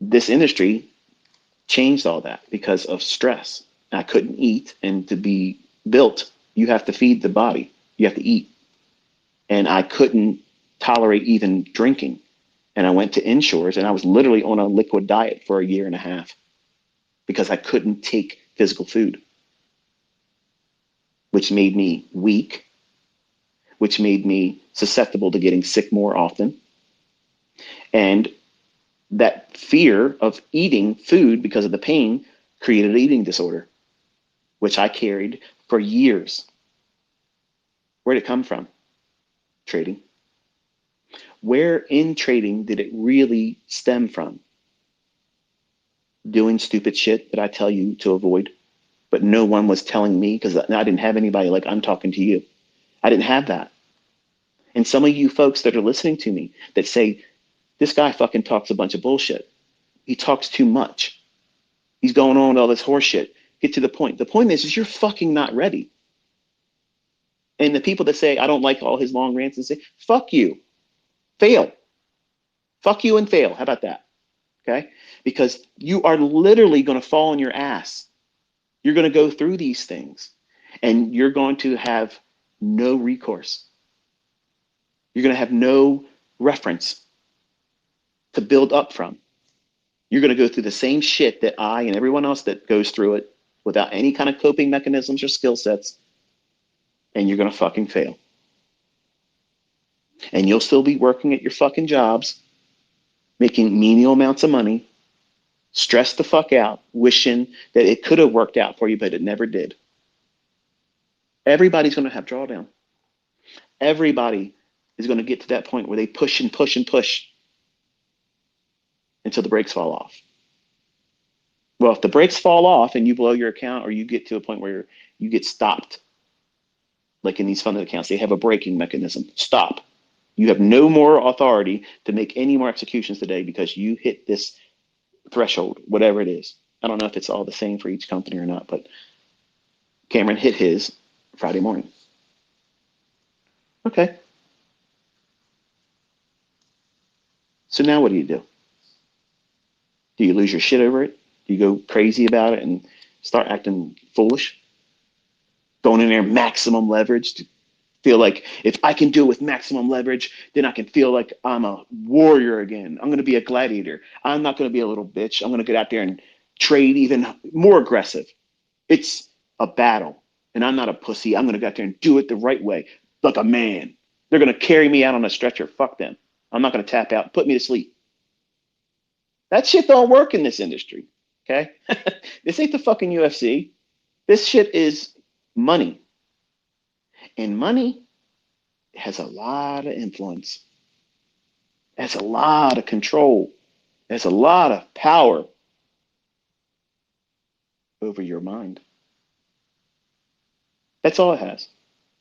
this industry changed all that because of stress. I couldn't eat, and to be built, you have to feed the body. You have to eat. And I couldn't tolerate even drinking. And I went to Inshores and I was literally on a liquid diet for a year and a half because I couldn't take physical food, which made me weak, which made me susceptible to getting sick more often. And that fear of eating food because of the pain created an eating disorder, which I carried for years. Where did it come from? Trading. Where in trading did it really stem from? Doing stupid shit that I tell you to avoid, but no one was telling me because I didn't have anybody like I'm talking to you. I didn't have that. And some of you folks that are listening to me that say, this guy fucking talks a bunch of bullshit. He talks too much. He's going on with all this horse shit. Get to the point. The point is you're fucking not ready. And the people that say, I don't like all his long rants and say, fuck you. Fail. Fuck you and fail. How about that? Okay? Because you are literally going to fall on your ass. You're going to go through these things and you're going to have no recourse. You're going to have no reference to build up from. You're going to go through the same shit that I and everyone else that goes through it without any kind of coping mechanisms or skill sets, and you're going to fucking fail. And you'll still be working at your fucking jobs, making menial amounts of money, stressed the fuck out, wishing that it could have worked out for you, but it never did. Everybody's going to have drawdown. Everybody is going to get to that point where they push and push and push until the brakes fall off. Well, if the brakes fall off and you blow your account or you get to a point where you get stopped, like in these funded accounts, they have a braking mechanism. Stop. You have no more authority to make any more executions today because you hit this threshold, whatever it is. I don't know if it's all the same for each company or not, but Cameron hit his Friday morning. Okay. So now what do? Do you lose your shit over it? Do you go crazy about it and start acting foolish? Going in there maximum leverage to feel like if I can do it with maximum leverage, then I can feel like I'm a warrior again. I'm going to be a gladiator. I'm not going to be a little bitch. I'm going to get out there and trade even more aggressive. It's a battle. And I'm not a pussy. I'm going to go out there and do it the right way, like a man. They're going to carry me out on a stretcher. Fuck them. I'm not going to tap out. Put me to sleep. That shit don't work in this industry. Okay? This ain't the fucking UFC. This shit is money. And money has a lot of influence. It has a lot of control. It has a lot of power over your mind. That's all it has,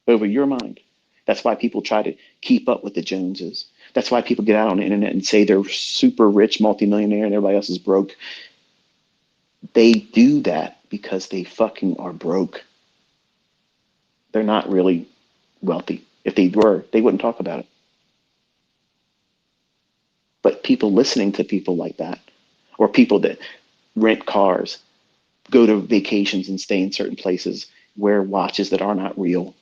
over your mind. That's why people try to keep up with the Joneses. That's why people get out on the internet and say they're super rich, multimillionaire, and everybody else is broke. They do that because they fucking are broke. They're not really wealthy. If they were, they wouldn't talk about it. But people listening to people like that, or people that rent cars, go to vacations and stay in certain places, wear watches that are not real,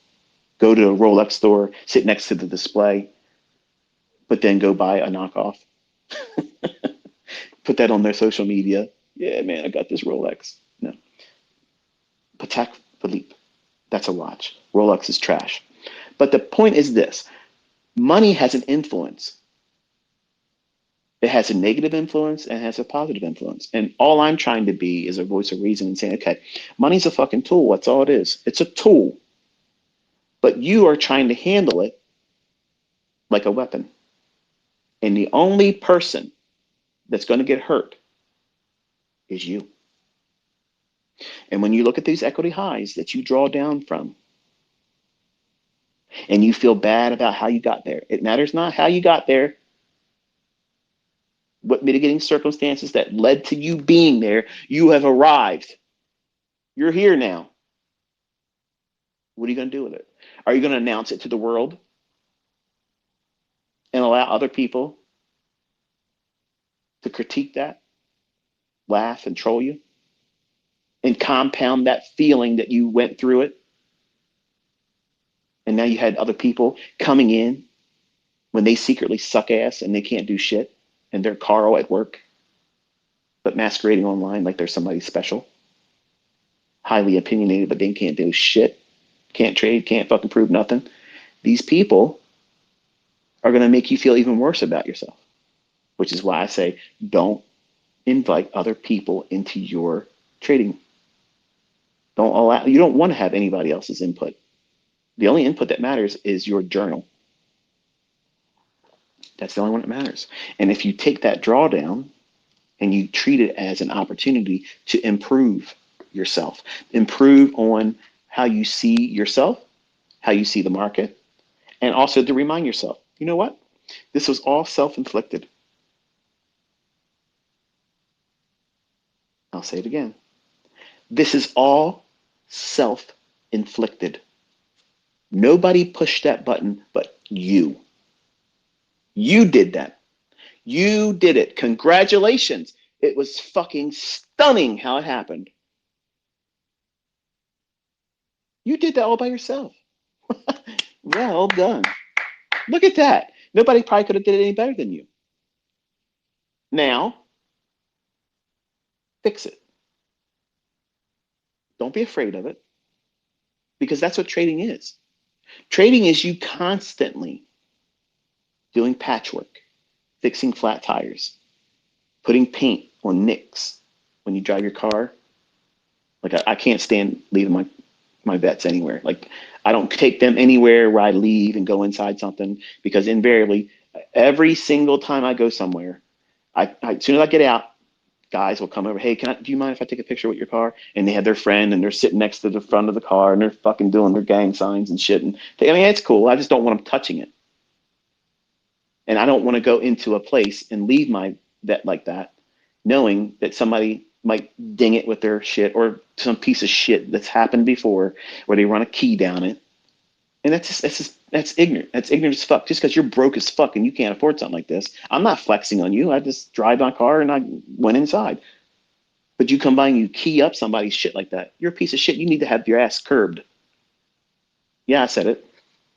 go to a Rolex store, sit next to the display, but then go buy a knockoff. Put that on their social media. Yeah, man, I got this Rolex. No. Patek Philippe. That's a watch. Rolex is trash. But the point is this. Money has an influence. It has a negative influence and has a positive influence. And all I'm trying to be is a voice of reason and saying, okay, money's a fucking tool. That's all it is. It's a tool, but you are trying to handle it like a weapon. And the only person that's going to get hurt is you. And when you look at these equity highs that you draw down from and you feel bad about how you got there, it matters not how you got there, what mitigating circumstances that led to you being there. You have arrived. You're here now. What are you going to do with it? Are you going to announce it to the world and allow other people to critique that, laugh, and troll you, and compound that feeling that you went through it? And now you had other people coming in when they secretly suck ass and they can't do shit, and they're Carl at work, but masquerading online like they're somebody special, highly opinionated, but they can't do shit, can't trade, can't fucking prove nothing. These people are going to make you feel even worse about yourself, which is why I say don't invite other people into your trading. Don't allow, you don't want to have anybody else's input. The only input that matters is your journal. That's the only one that matters. And if you take that drawdown and you treat it as an opportunity to improve yourself, improve on how you see yourself, how you see the market, and also to remind yourself, you know what? This was all self-inflicted. I'll say it again. This is all self-inflicted. Nobody pushed that button but you. You did that. You did it. Congratulations. It was fucking stunning how it happened. You did that all by yourself. Well done. Look at that. Nobody probably could have did it any better than you. Now, fix it. Don't be afraid of it because that's what trading is. Trading is you constantly doing patchwork, fixing flat tires, putting paint on nicks when you drive your car. Like I can't stand leaving my vets anywhere. Like I don't take them anywhere where I leave and go inside something because invariably every single time I go somewhere, as soon as I get out, guys will come over. Hey, do you mind if I take a picture with your car? And they have their friend and they're sitting next to the front of the car and they're fucking doing their gang signs and shit. And I mean, it's cool. I just don't want them touching it. And I don't want to go into a place and leave my vet like that, knowing that somebody might ding it with their shit or some piece of shit that's happened before where they run a key down it. And that's ignorant. That's ignorant as fuck. Just because you're broke as fuck and you can't afford something like this, I'm not flexing on you. I just drive my car and I went inside. But you come by and you key up somebody's shit like that. You're a piece of shit. You need to have your ass curbed. Yeah, I said it.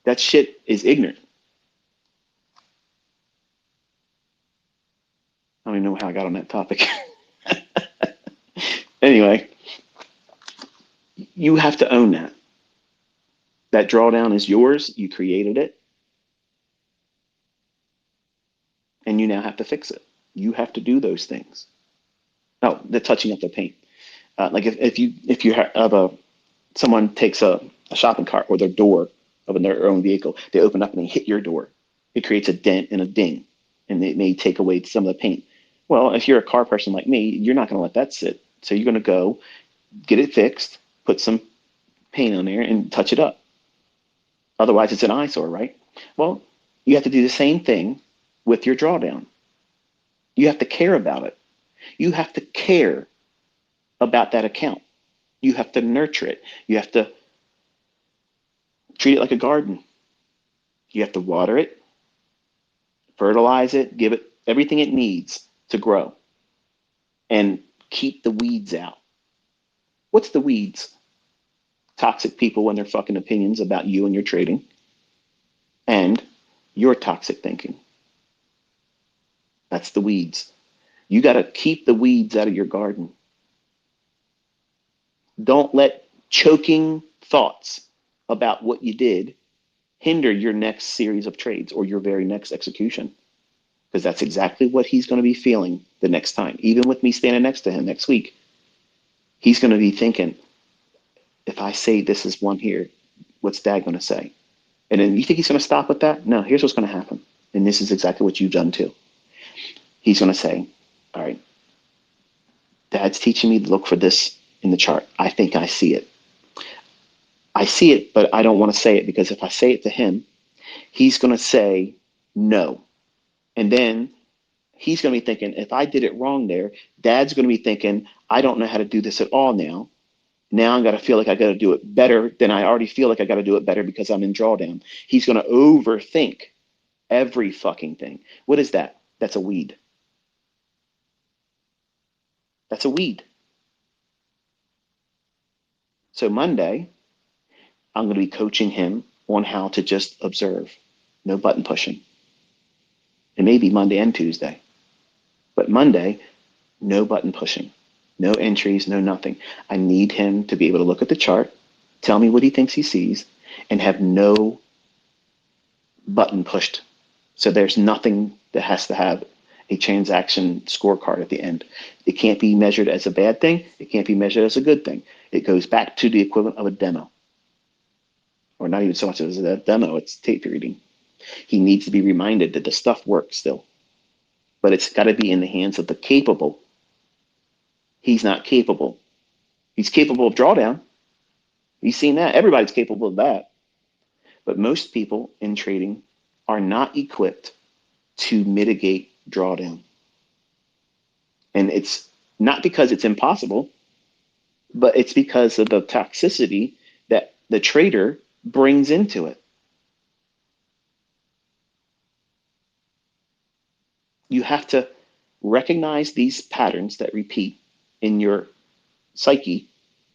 That shit is ignorant. I don't even know how I got on that topic. Anyway, you have to own that. That drawdown is yours. You created it. And you now have to fix it. You have to do those things. Oh, the touching up the paint. Like if you have someone takes a shopping cart or their door of their own vehicle, they open up and they hit your door. It creates a dent and a ding, and it may take away some of the paint. Well, if you're a car person like me, you're not going to let that sit. So you're going to go get it fixed, put some paint on there, and touch it up. Otherwise, it's an eyesore, right? Well, you have to do the same thing with your drawdown. You have to care about it. You have to care about that account. You have to nurture it. You have to treat it like a garden. You have to water it, fertilize it, give it everything it needs to grow, and keep the weeds out. What's the weeds? Toxic people and their fucking opinions about you and your trading, and your toxic thinking. That's the weeds. You got to keep the weeds out of your garden. Don't let choking thoughts about what you did hinder your next series of trades or your very next execution. because that's exactly what he's going to be feeling the next time. Even with me standing next to him next week, he's going to be thinking, if I say this is one here, what's dad going to say? And then you think he's going to stop with that? No, here's what's going to happen. And this is exactly what you've done too. He's going to say, all right, dad's teaching me to look for this in the chart. I think I see it. I see it, but I don't want to say it because if I say it to him, he's going to say no. And then he's going to be thinking, if I did it wrong there, dad's going to be thinking, I don't know how to do this at all now. Now I'm going to feel like I got to do it better than I already feel like I got to do it better because I'm in drawdown. He's going to overthink every fucking thing. What is that? That's a weed. That's a weed. So Monday, I'm going to be coaching him on how to just observe. No button pushing. It may be Monday and Tuesday, but Monday, no button pushing, no entries, no nothing. I need him to be able to look at the chart, tell me what he thinks he sees, and have no button pushed. So there's nothing that has to have a transaction scorecard at the end. It can't be measured as a bad thing. It can't be measured as a good thing. It goes back to the equivalent of a demo, or not even so much as a demo, it's tape reading. He needs to be reminded that the stuff works still, but it's got to be in the hands of the capable. He's not capable. He's capable of drawdown. You've seen that. Everybody's capable of that. But most people in trading are not equipped to mitigate drawdown. And it's not because it's impossible, but it's because of the toxicity that the trader brings into it. You have to recognize these patterns that repeat in your psyche,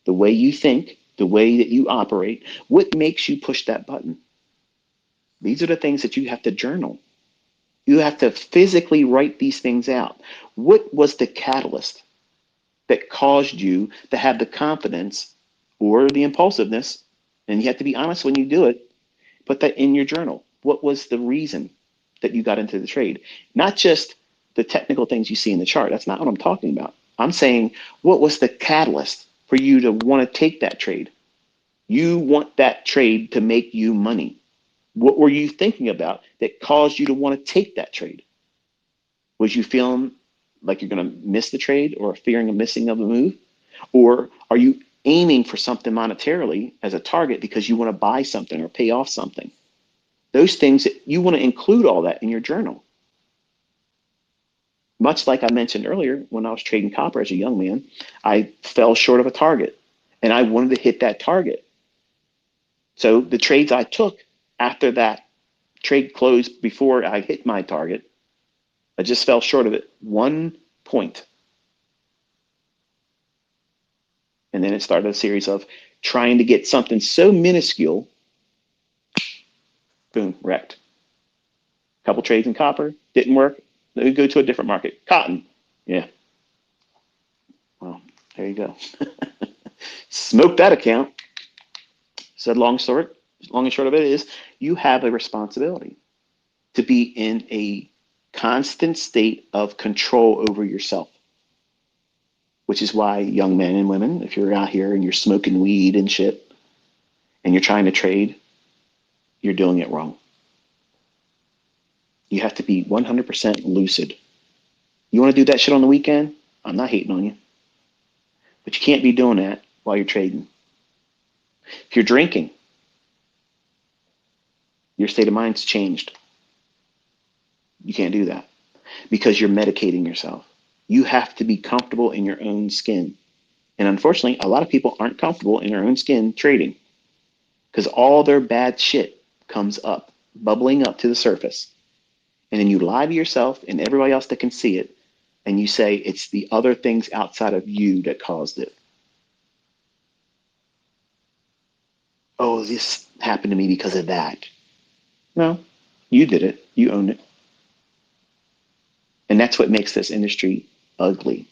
the way you think, the way that you operate. What makes you push that button? These are the things that you have to journal. You have to physically write these things out. What was the catalyst that caused you to have the confidence or the impulsiveness? And you have to be honest when you do it. Put that in your journal. What was the reason that you got into the trade? Not just the technical things you see in the chart. That's not what I'm talking about. I'm saying, what was the catalyst for you to want to take that trade? You want that trade to make you money. What were you thinking about that caused you to want to take that trade? Was you feeling like you're going to miss the trade or fearing a missing of a move? Or are you aiming for something monetarily as a target because you want to buy something or pay off something? Those things, you want to include all that in your journal. Much like I mentioned earlier, when I was trading copper as a young man, I fell short of a target and I wanted to hit that target. So the trades I took after that trade closed before I hit my target, I just fell short of it 1 point. And then it started a series of trying to get something so minuscule, boom, wrecked. A couple trades in copper, didn't work. Let me go to a different market. Cotton, yeah. Well, there you go. Smoke that account. So long and short of it is, you have a responsibility to be in a constant state of control over yourself. Which is why young men and women, if you're out here and you're smoking weed and shit, and you're trying to trade, you're doing it wrong. You have to be 100% lucid. You want to do that shit on the weekend? I'm not hating on you. But you can't be doing that while you're trading. If you're drinking, your state of mind's changed. You can't do that because you're medicating yourself. You have to be comfortable in your own skin. And unfortunately, a lot of people aren't comfortable in their own skin trading because all their bad shit comes up, bubbling up to the surface. And then you lie to yourself and everybody else that can see it. And you say it's the other things outside of you that caused it. Oh, this happened to me because of that. No, you did it. You own it. And that's what makes this industry ugly.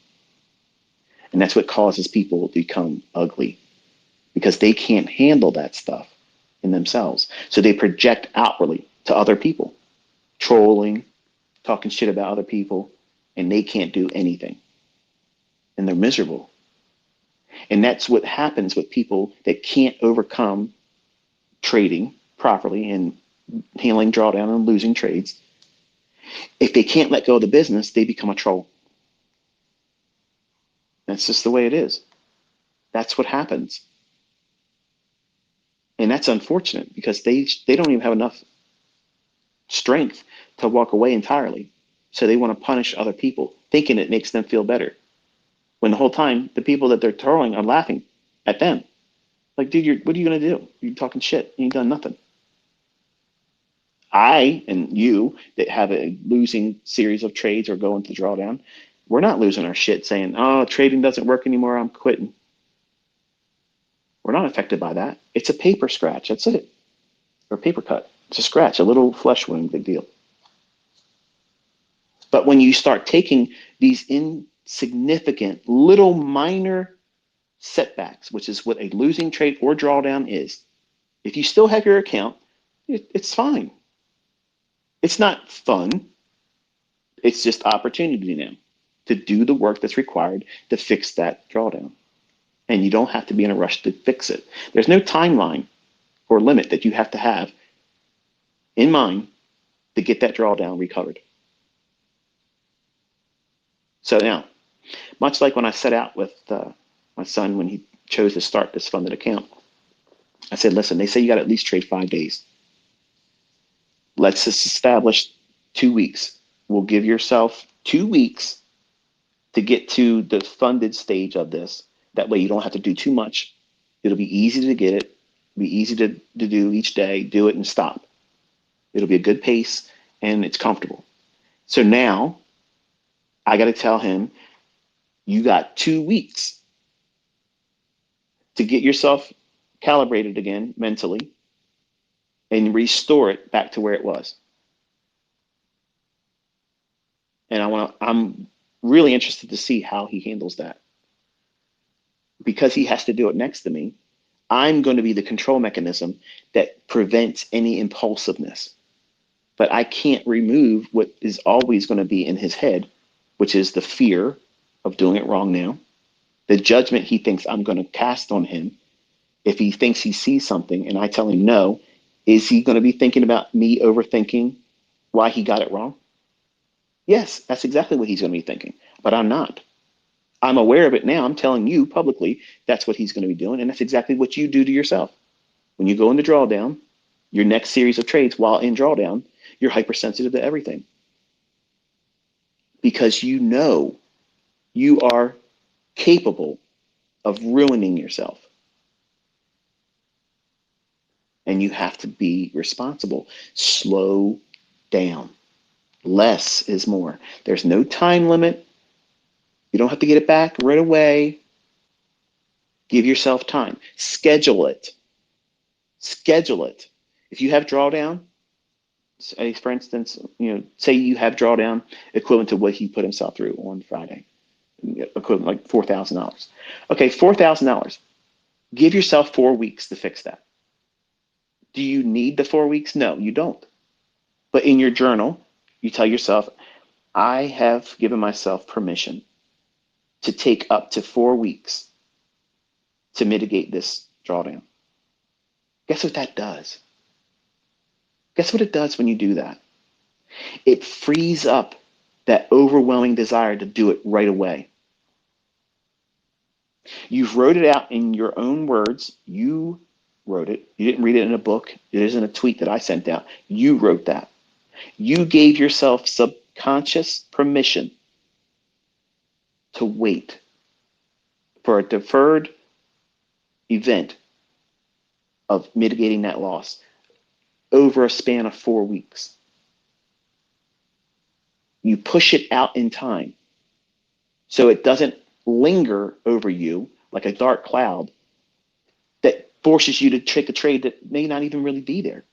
And that's what causes people to become ugly because they can't handle that stuff in themselves. So they project outwardly to other people, trolling, talking shit about other people, and they can't do anything, and they're miserable. And that's what happens with people that can't overcome trading properly and handling drawdown and losing trades. If they can't let go of the business, they become a troll. That's just the way it is. That's what happens. And that's unfortunate because they don't even have enough strength to walk away entirely. So they want to punish other people, thinking it makes them feel better. When the whole time, the people that they're trolling are laughing at them. Like, dude, what are you going to do? You're talking shit. You ain't done nothing. I and you that have a losing series of trades or go into drawdown, we're not losing our shit saying, oh, trading doesn't work anymore. I'm quitting. We're not affected by that. It's a paper scratch. That's it. Or a paper cut. It's a scratch, a little flesh wound, big deal. But when you start taking these insignificant, little minor setbacks, which is what a losing trade or drawdown is, if you still have your account, it's fine. It's not fun. It's just opportunity now to do the work that's required to fix that drawdown. And you don't have to be in a rush to fix it. There's no timeline or limit that you have to have in mind to get that drawdown recovered. So now, much like when I set out with my son when he chose to start this funded account, I said, listen, they say you got to at least trade 5 days. Let's just establish 2 weeks. We'll give yourself 2 weeks to get to the funded stage of this. That way you don't have to do too much. It'll be easy to get it, be easy to do each day, do it and stop. It'll be a good pace and it's comfortable. So now I got to tell him, you got 2 weeks to get yourself calibrated again mentally and restore it back to where it was. And I'm really interested to see how he handles that. Because he has to do it next to me, I'm going to be the control mechanism that prevents any impulsiveness. But I can't remove what is always going to be in his head, which is the fear of doing it wrong now, the judgment he thinks I'm going to cast on him. If he thinks he sees something and I tell him no, is he going to be thinking about me overthinking why he got it wrong? Yes, that's exactly what he's going to be thinking, but I'm not. I'm aware of it now. I'm telling you publicly that's what he's going to be doing, and that's exactly what you do to yourself. When you go into drawdown, your next series of trades while in drawdown, you're hypersensitive to everything because you know you are capable of ruining yourself. And you have to be responsible. Slow down. Less is more. There's no time limit. You don't have to get it back right away. Give yourself time. Schedule it. Schedule it. If you have drawdown, say for instance, say you have drawdown equivalent to what he put himself through on Friday, equivalent like $4,000. Okay, $4,000. Give yourself 4 weeks to fix that. Do you need the 4 weeks? No, you don't. But in your journal, you tell yourself, I have given myself permission to take up to 4 weeks to mitigate this drawdown. Guess what that does? Guess what it does when you do that? It frees up that overwhelming desire to do it right away. You've wrote it out in your own words. You wrote it. You didn't read it in a book. It isn't a tweet that I sent out. You wrote that. You gave yourself subconscious permission to wait for a deferred event of mitigating that loss over a span of 4 weeks. You push it out in time so it doesn't linger over you like a dark cloud that forces you to take a trade that may not even really be there.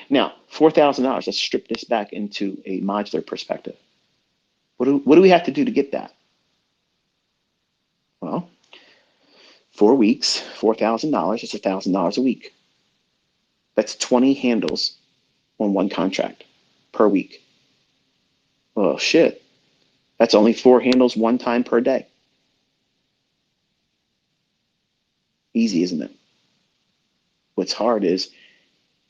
Now, $4,000, let's strip this back into a modular perspective. What do we have to do to get that? Well, 4 weeks, $4,000, it's $1,000 a week. That's 20 handles on one contract. per week. Oh, shit. That's only 4 handles one time per day. Easy, isn't it? What's hard is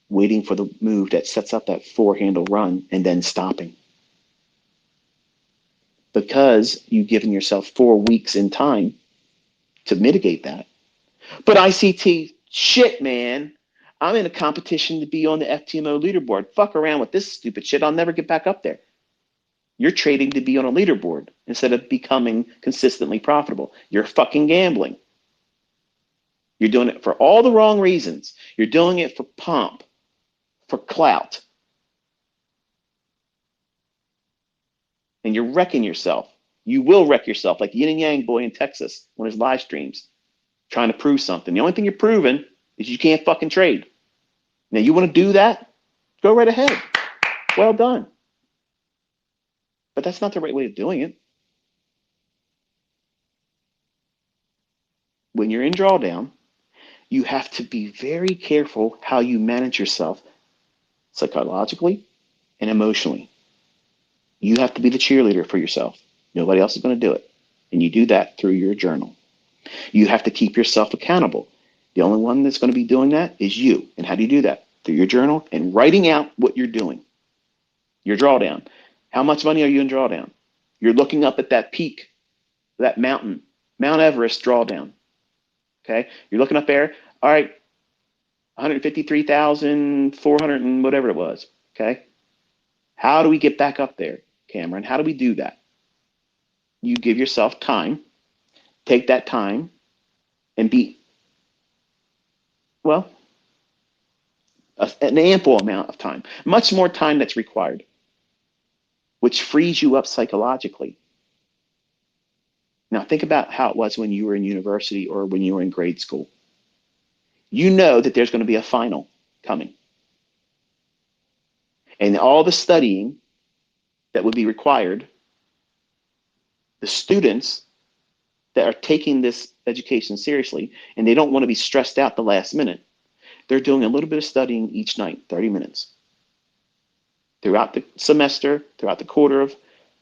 waiting for the move that sets up that 4 handle run and then stopping. Because you've given yourself 4 weeks in time to mitigate that. But ICT, shit, man. I'm in a competition to be on the FTMO leaderboard. Fuck around with this stupid shit. I'll never get back up there. You're trading to be on a leaderboard instead of becoming consistently profitable. You're fucking gambling. You're doing it for all the wrong reasons. You're doing it for pomp, for clout. And you're wrecking yourself. You will wreck yourself like Yin and Yang boy in Texas on his live streams, trying to prove something. The only thing you're proving is you can't fucking trade. Now, you want to do that? Go right ahead. Well done. But that's not the right way of doing it. When you're in drawdown, you have to be very careful how you manage yourself psychologically and emotionally. You have to be the cheerleader for yourself. Nobody else is going to do it. And you do that through your journal. You have to keep yourself accountable. The only one that's going to be doing that is you. And how do you do that? Through your journal and writing out what you're doing. Your drawdown. How much money are you in drawdown? You're looking up at that peak, that mountain, Mount Everest drawdown. Okay? You're looking up there. All right, 153,400 and whatever it was. Okay? How do we get back up there, Cameron? How do we do that? You give yourself time. Take that time and be, well, an ample amount of time. Much more time that's required, which frees you up psychologically. Now, think about how it was when you were in university or when you were in grade school. You know that there's going to be a final coming. And all the studying that would be required, the students that are taking this education seriously and they don't want to be stressed out the last minute, they're doing a little bit of studying each night, 30 minutes. Throughout the semester, throughout the quarter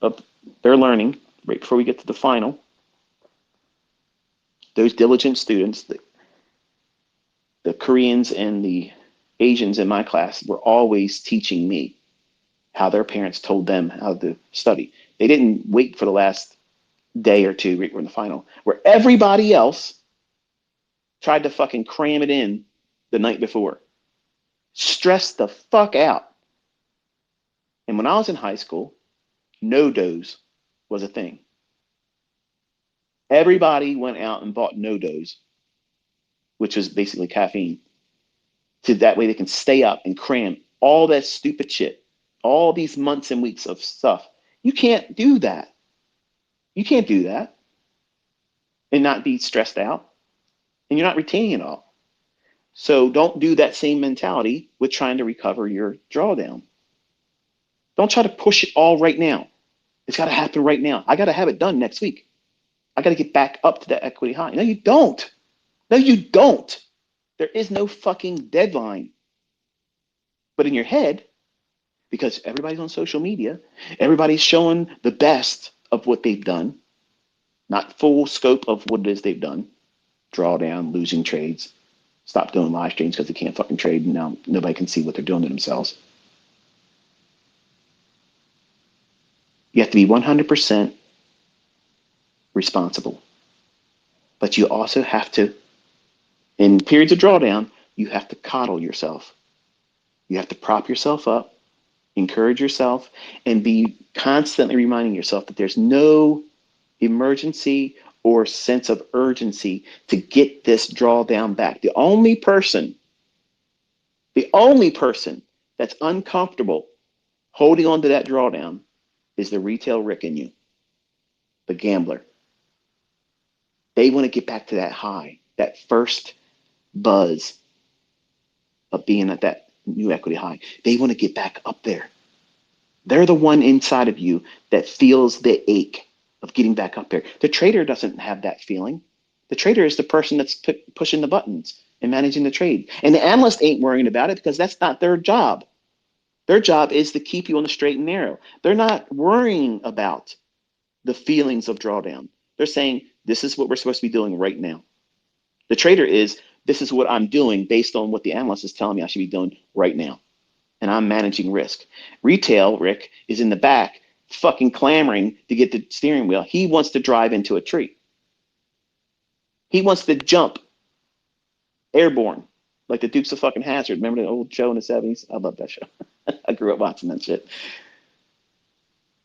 of their learning, right before we get to the final, those diligent students, the Koreans and the Asians in my class were always teaching me how their parents told them how to study. They didn't wait for the last day or two right in the final, where everybody else tried to fucking cram it in the night before. Stress the fuck out. And when I was in high school, no-dos was a thing. Everybody went out and bought no-dos, which was basically caffeine, so that way they can stay up and cram all that stupid shit, all these months and weeks of stuff. You can't do that. You can't do that and not be stressed out, and you're not retaining it all. So don't do that same mentality with trying to recover your drawdown. Don't try to push it all right now. It's got to happen right now. I got to have it done next week. I got to get back up to that equity high. No, you don't. No, you don't. There is no fucking deadline. But in your head, because everybody's on social media, everybody's showing the best of what they've done, not full scope of what it is they've done. Drawdown, losing trades, stop doing live streams because they can't fucking trade, and now nobody can see what they're doing to themselves. You have to be 100% responsible. But you also have to, in periods of drawdown, you have to coddle yourself. You have to prop yourself up, encourage yourself, and be constantly reminding yourself that there's no emergency or sense of urgency to get this drawdown back. The only person that's uncomfortable holding on to that drawdown is the retail Rick in you, the gambler. They want to get back to that high, that first buzz of being at that new equity high. They want to get back up there. They're the one inside of you that feels the ache of getting back up there. The trader doesn't have that feeling. The trader is the person that's pushing the buttons and managing the trade. And the analyst ain't worrying about it because that's not their job. Their job is to keep you on the straight and narrow. They're not worrying about the feelings of drawdown. They're saying, this is what we're supposed to be doing right now. The trader is, this is what I'm doing based on what the analyst is telling me I should be doing right now. And I'm managing risk. Retail, Rick, is in the back fucking clamoring to get the steering wheel. He wants to drive into a tree. He wants to jump airborne, like the Dukes of fucking Hazzard. Remember the old show in the 70s? I love that show. I grew up watching that shit.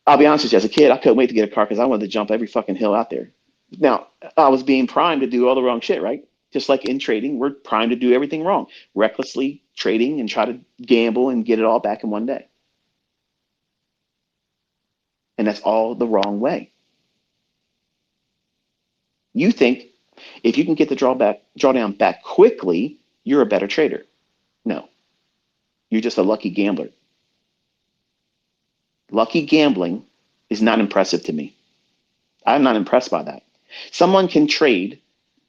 I'll be honest with you, as a kid, I couldn't wait to get a car because I wanted to jump every fucking hill out there. Now, I was being primed to do all the wrong shit, right? Just like in trading, we're primed to do everything wrong, recklessly trading and try to gamble and get it all back in one day. And that's all the wrong way. You think if you can get the drawdown back quickly, you're a better trader. No, you're just a lucky gambler. Lucky gambling is not impressive to me. I'm not impressed by that. Someone can trade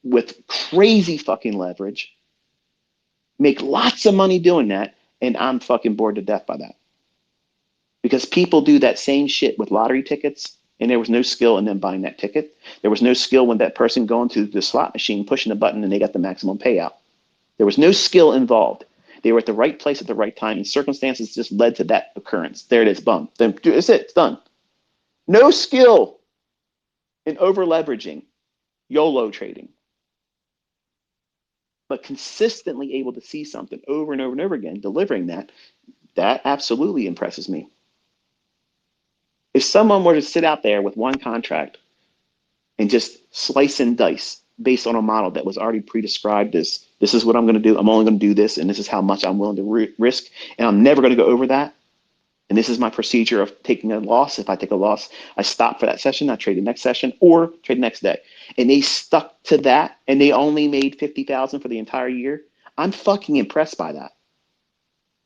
with crazy fucking leverage, make lots of money doing that, and I'm fucking bored to death by that. Because people do that same shit with lottery tickets, and there was no skill in them buying that ticket. There was no skill when that person going to the slot machine, pushing a button, and they got the maximum payout. There was no skill involved. They were at the right place at the right time, and circumstances just led to that occurrence. There it is, boom. Then that's it, it's done. No skill in over leveraging, YOLO trading, but consistently able to see something over and over and over again, delivering that absolutely impresses me. If someone were to sit out there with one contract and just slice and dice based on a model that was already pre-described as this is what I'm going to do, I'm only going to do this, and this is how much I'm willing to risk, and I'm never going to go over that, and this is my procedure of taking a loss. If I take a loss, I stop for that session, I trade the next session, or trade the next day. And they stuck to that, and they only made $50,000 for the entire year. I'm fucking impressed by that.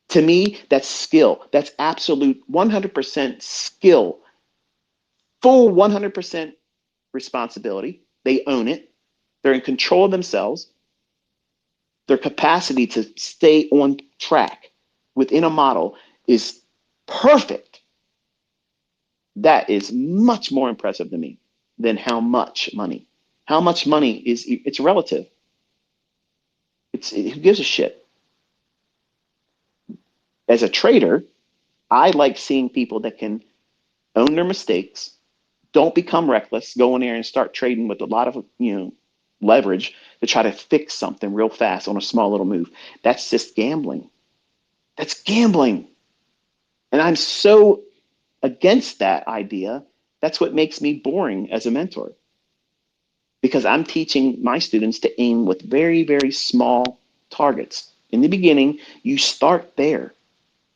To me, that's skill. That's absolute 100% skill. Full 100% responsibility. They own it. They're in control of themselves. Their capacity to stay on track within a model is perfect. That is much more impressive to me than how much money. How much money is, it's relative. Who gives a shit? As a trader, I like seeing people that can own their mistakes, don't become reckless, go in there and start trading with a lot of leverage to try to fix something real fast on a small little move. That's just gambling. That's gambling. And I'm so against that idea. That's what makes me boring as a mentor. Because I'm teaching my students to aim with very, very small targets. In the beginning, you start there.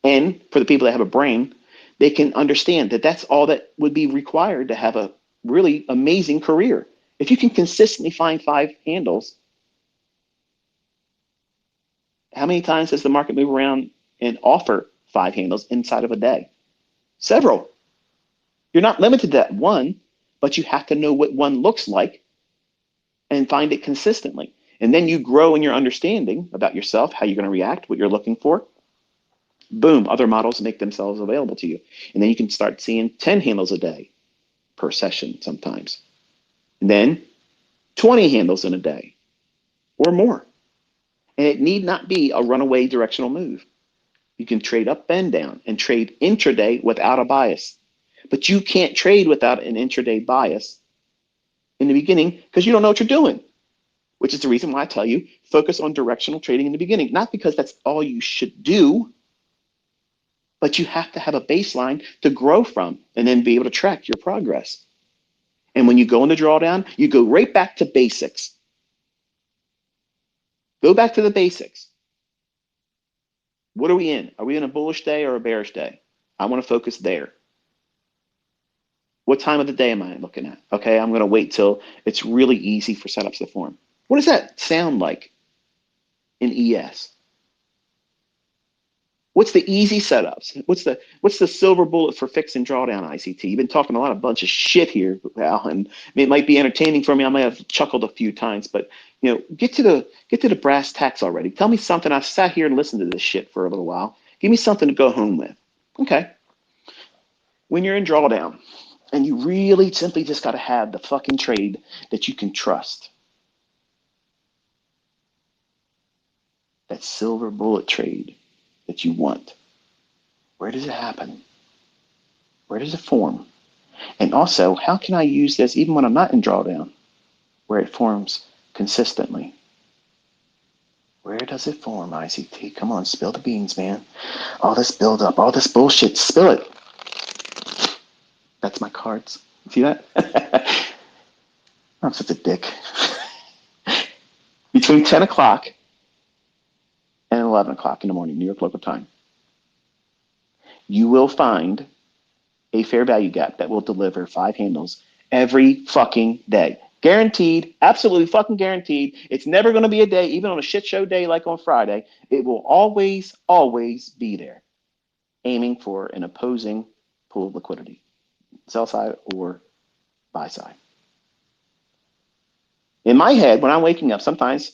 And for the people that have a brain, they can understand that that's all that would be required to have a really amazing career. If you can consistently find 5 handles, how many times does the market move around and offer 5 handles inside of a day? Several. You're not limited to that one, but you have to know what one looks like and find it consistently. And then you grow in your understanding about yourself, how you're going to react, what you're looking for. Boom, other models make themselves available to you. And then you can start seeing 10 handles a day per session sometimes. And then 20 handles in a day or more. And it need not be a runaway directional move. You can trade up and down and trade intraday without a bias. But you can't trade without an intraday bias in the beginning because you don't know what you're doing, which is the reason why I tell you focus on directional trading in the beginning. Not because that's all you should do, but you have to have a baseline to grow from and then be able to track your progress. And when you go in the drawdown, you go right back to basics. Go back to the basics. What are we in? Are we in a bullish day or a bearish day? I want to focus there. What time of the day am I looking at? Okay, I'm going to wait till it's really easy for setups to form. What does that sound like in ES? What's the easy setups? What's the silver bullet for fixing drawdown ICT? You've been talking a bunch of shit here, Al, and it might be entertaining for me. I might have chuckled a few times, but get to the brass tacks already. Tell me something. I've sat here and listened to this shit for a little while. Give me something to go home with. Okay. When you're in drawdown and you really simply just got to have the fucking trade that you can trust, that silver bullet trade that you want, where does it happen? Where does it form? And also, how can I use this even when I'm not in drawdown, where it forms consistently? Where does it form, ICT? Come on, spill the beans, man. All this build up, all this bullshit, spill it. That's my cards. See that? I'm such a dick. Between 10 o'clock and 11 o'clock in the morning, New York local time, you will find a fair value gap that will deliver 5 handles every fucking day. Guaranteed, absolutely fucking guaranteed. It's never going to be a day, even on a shit show day like on Friday. It will always, always be there, aiming for an opposing pool of liquidity, sell side or buy side. In my head, when I'm waking up, sometimes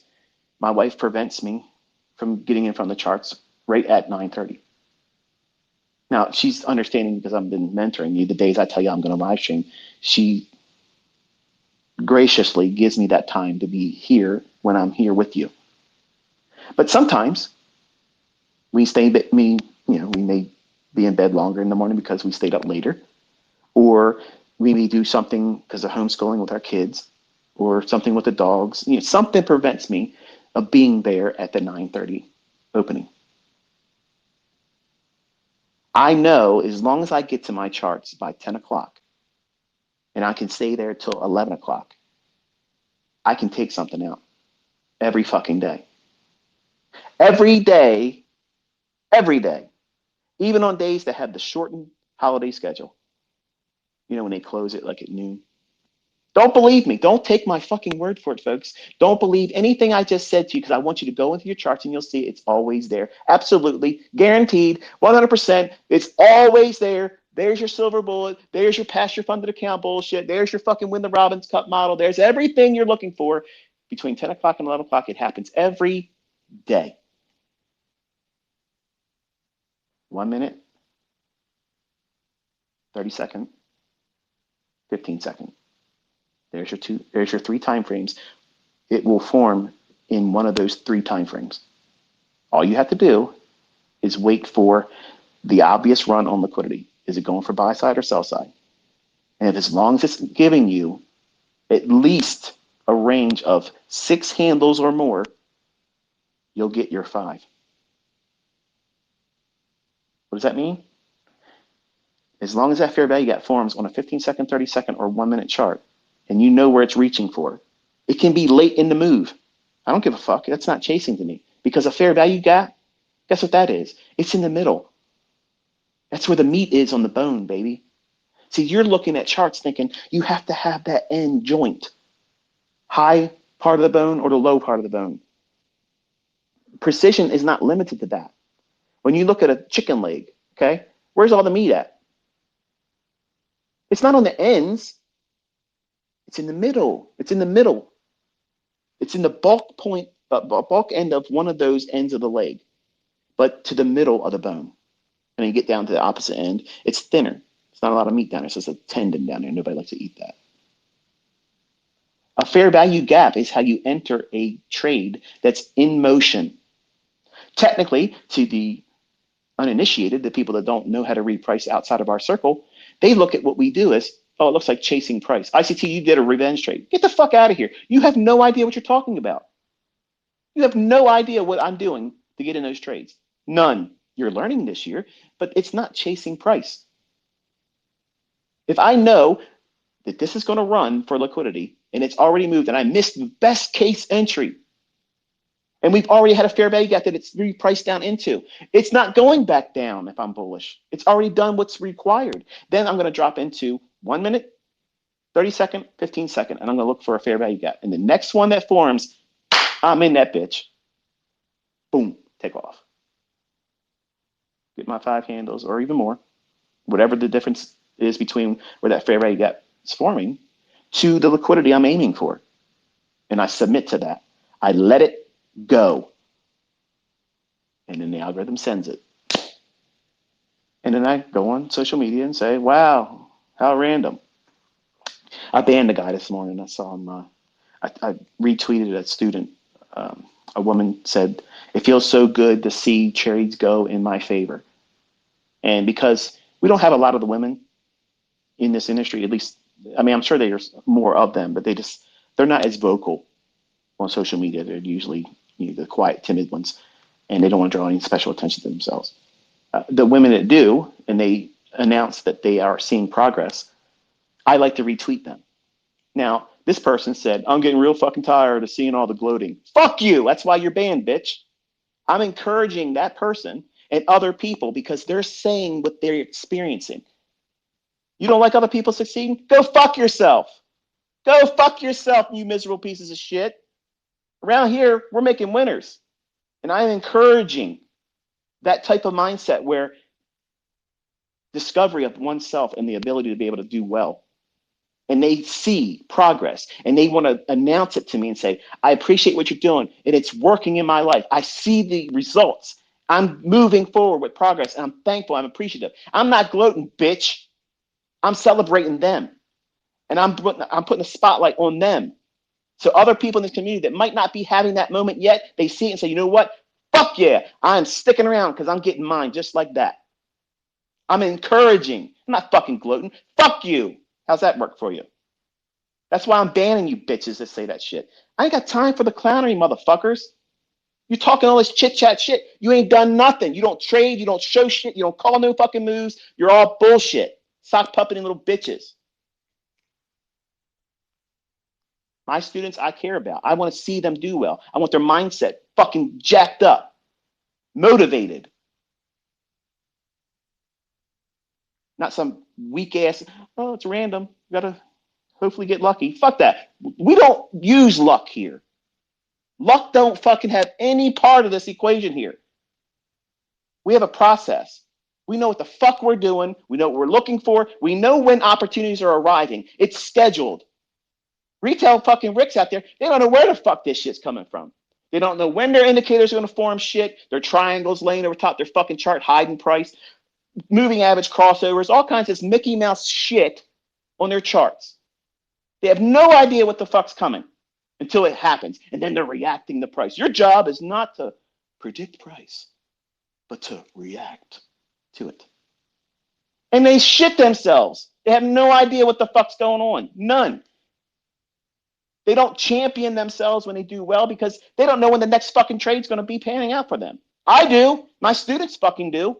my wife prevents me from getting in front of the charts right at 9:30. Now, she's understanding because I've been mentoring you. The days I tell you I'm going to live stream, she graciously gives me that time to be here when I'm here with you. But sometimes we may be in bed longer in the morning because we stayed up later, or we may do something because of homeschooling with our kids, or something with the dogs. Something prevents me of being there at the 9:30 opening. I know as long as I get to my charts by 10 o'clock and I can stay there till 11 o'clock, I can take something out every fucking day. Every day, every day, even on days that have the shortened holiday schedule, when they close it like at noon. Don't believe me. Don't take my fucking word for it, folks. Don't believe anything I just said to you because I want you to go into your charts and you'll see it's always there. Absolutely. Guaranteed. 100%. It's always there. There's your silver bullet. There's your pass your funded account bullshit. There's your fucking win the Robbins Cup model. There's everything you're looking for. Between 10 o'clock and 11 o'clock, it happens every day. 1 minute, 30 second, 15 second. There's your 3 time frames. It will form in one of those 3 time frames. All you have to do is wait for the obvious run on liquidity. Is it going for buy side or sell side? And if as long as it's giving you at least a range of 6 handles or more, you'll get your 5. What does that mean? As long as that fair value gap forms on a 15-second, 30-second, or 1 minute chart, and you know where it's reaching for, it can be late in the move. I don't give a fuck. That's not chasing to me. Because a fair value gap, guess what that is? It's in the middle. That's where the meat is on the bone, baby. See, you're looking at charts thinking you have to have that end joint, high part of the bone or the low part of the bone. Precision is not limited to that. When you look at a chicken leg, okay, where's all the meat at? It's not on the ends. It's in the middle. It's in the middle. It's in the bulk end of one of those ends of the leg, but to the middle of the bone. And you get down to the opposite end, it's thinner. It's not a lot of meat down there. It's just a tendon down there. Nobody likes to eat that. A fair value gap is how you enter a trade that's in motion. Technically, to the uninitiated, the people that don't know how to read price outside of our circle, they look at what we do as, oh, it looks like chasing price. ICT, you did a revenge trade. Get the fuck out of here. You have no idea what you're talking about. You have no idea what I'm doing to get in those trades. None. You're learning this year, but it's not chasing price. If I know that this is going to run for liquidity and it's already moved and I missed the best case entry and we've already had a fair value gap that it's repriced down into, it's not going back down if I'm bullish. It's already done what's required. Then I'm going to drop into 1 minute, 30-second, 15-second, and I'm going to look for a fair value gap. And the next one that forms, I'm in that bitch. Boom, take off. Get my 5 handles or even more, whatever the difference is between where that fair value gap is forming to the liquidity I'm aiming for. And I submit to that. I let it go. And then the algorithm sends it. And then I go on social media and say, wow, how random. I banned the guy this morning. I saw him. I retweeted a student. A woman said, it feels so good to see cherries go in my favor. And because we don't have a lot of the women in this industry, at least, I mean, I'm sure there's more of them, but they're not as vocal on social media. They're usually the quiet, timid ones, and they don't want to draw any special attention to themselves. The women that do, and they announce that they are seeing progress, I like to retweet them. Now, this person said, I'm getting real fucking tired of seeing all the gloating. Fuck you. That's why you're banned, bitch. I'm encouraging that person and other people because they're saying what they're experiencing. You don't like other people succeeding? Go fuck yourself. Go fuck yourself, you miserable pieces of shit. Around here, we're making winners. And I'm encouraging that type of mindset where discovery of oneself and the ability to be able to do well. And they see progress and they want to announce it to me and say, I appreciate what you're doing and it's working in my life. I see the results. I'm moving forward with progress and I'm thankful. I'm appreciative. I'm not gloating, bitch. I'm celebrating them. And I'm putting a spotlight on them. So other people in this community that might not be having that moment yet, they see it and say, you know what? Fuck yeah, I'm sticking around because I'm getting mine just like that. I'm encouraging. I'm not fucking gloating. Fuck you. How's that work for you? That's why I'm banning you bitches that say that shit. I ain't got time for the clownery, motherfuckers. You talking all this chit chat shit. You ain't done nothing. You don't trade. You don't show shit. You don't call no fucking moves. You're all bullshit. Sock puppeting little bitches. My students, I care about. I want to see them do well. I want their mindset fucking jacked up, motivated. Not some weak ass, oh, it's random. You gotta hopefully get lucky. Fuck that. We don't use luck here. Luck don't fucking have any part of this equation here. We have a process. We know what the fuck we're doing. We know what we're looking for. We know when opportunities are arriving. It's scheduled. Retail fucking ricks out there, they don't know where the fuck this shit's coming from. They don't know when their indicators are going to form shit. Their triangles laying over top their fucking chart, hiding price, moving average crossovers, all kinds of Mickey Mouse shit on their charts. They have no idea what the fuck's coming until it happens. And then they're reacting to price. Your job is not to predict price, but to react to it. And they shit themselves. They have no idea what the fuck's going on. None. They don't champion themselves when they do well because they don't know when the next fucking trade's going to be panning out for them. I do. My students fucking do.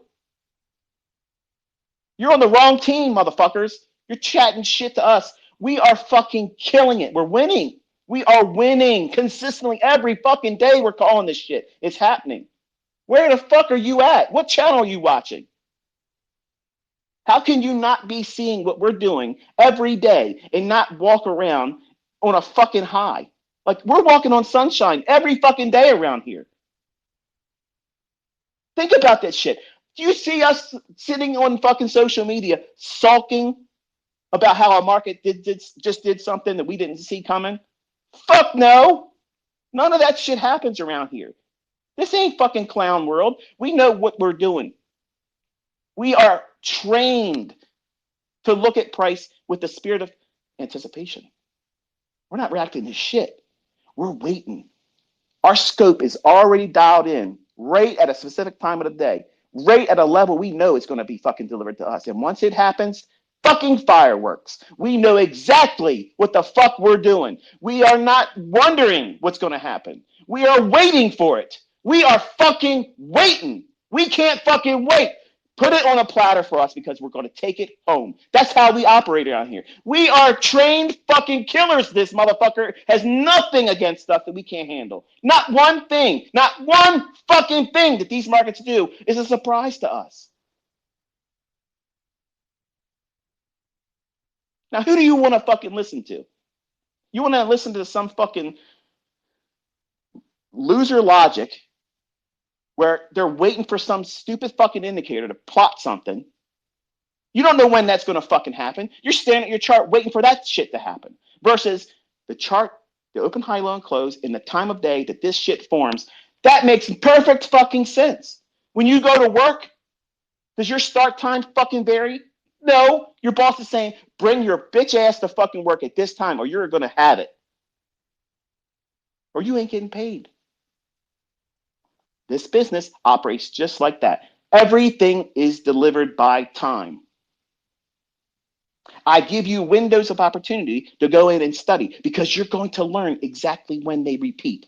You're on the wrong team, motherfuckers. You're chatting shit to us. We are fucking killing it. We're winning. We are winning consistently every fucking day. We're calling this shit. It's happening. Where the fuck are you at? What channel are you watching? How can you not be seeing what we're doing every day and not walk around on a fucking high? Like, we're walking on sunshine every fucking day around here. Think about that shit. Do you see us sitting on fucking social media sulking about how our market just did something that we didn't see coming? Fuck no. None of that shit happens around here. This ain't fucking clown world. We know what we're doing. We are trained to look at price with the spirit of anticipation. We're not reacting to shit. We're waiting. Our scope is already dialed in right at a specific time of the day, right at a level we know it's going to be fucking delivered to us. And once it happens, fucking fireworks. We know exactly what the fuck we're doing. We are not wondering what's going to happen. We are waiting for it. We are fucking waiting. We can't fucking wait. Put it on a platter for us because we're going to take it home. That's how we operate around here. We are trained fucking killers. This motherfucker has nothing against stuff that we can't handle. Not one thing, not one fucking thing that these markets do is a surprise to us. Now, who do you want to fucking listen to? You want to listen to some fucking loser logic where they're waiting for some stupid fucking indicator to plot something. You don't know when that's going to fucking happen. You're staring at your chart waiting for that shit to happen versus the chart, the open, high, low, and close in the time of day that this shit forms. That makes perfect fucking sense. When you go to work, Does your start time fucking vary? No. Your boss is saying, bring your bitch ass to fucking work at this time or you're going to have it. Or you ain't getting paid. This business operates just like that. Everything is delivered by time. I give you windows of opportunity to go in and study because you're going to learn exactly when they repeat.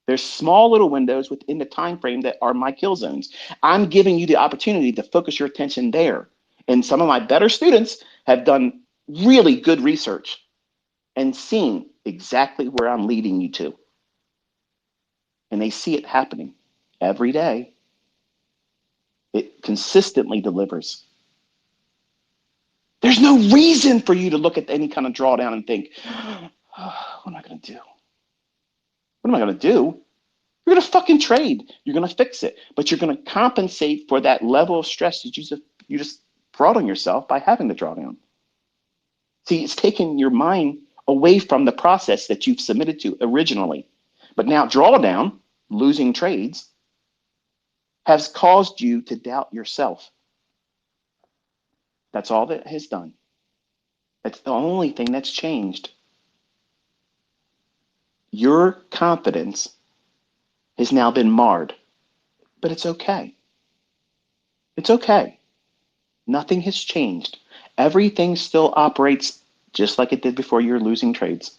There's small little windows within the time frame that are my kill zones. I'm giving you the opportunity to focus your attention there. And some of my better students have done really good research and seen exactly where I'm leading you to. And they see it happening every day. It consistently delivers. There's no reason for you to look at any kind of drawdown and think, oh, what am I going to do? What am I going to do? You're going to fucking trade. You're going to fix it. But you're going to compensate for that level of stress that you just brought on yourself by having the drawdown. See, it's taken your mind away from the process that you've submitted to originally. But now drawdown, losing trades, has caused you to doubt yourself. That's all that has done. That's the only thing that's changed. Your confidence has now been marred, but it's okay. It's okay. Nothing has changed. Everything still operates just like it did before you were losing trades.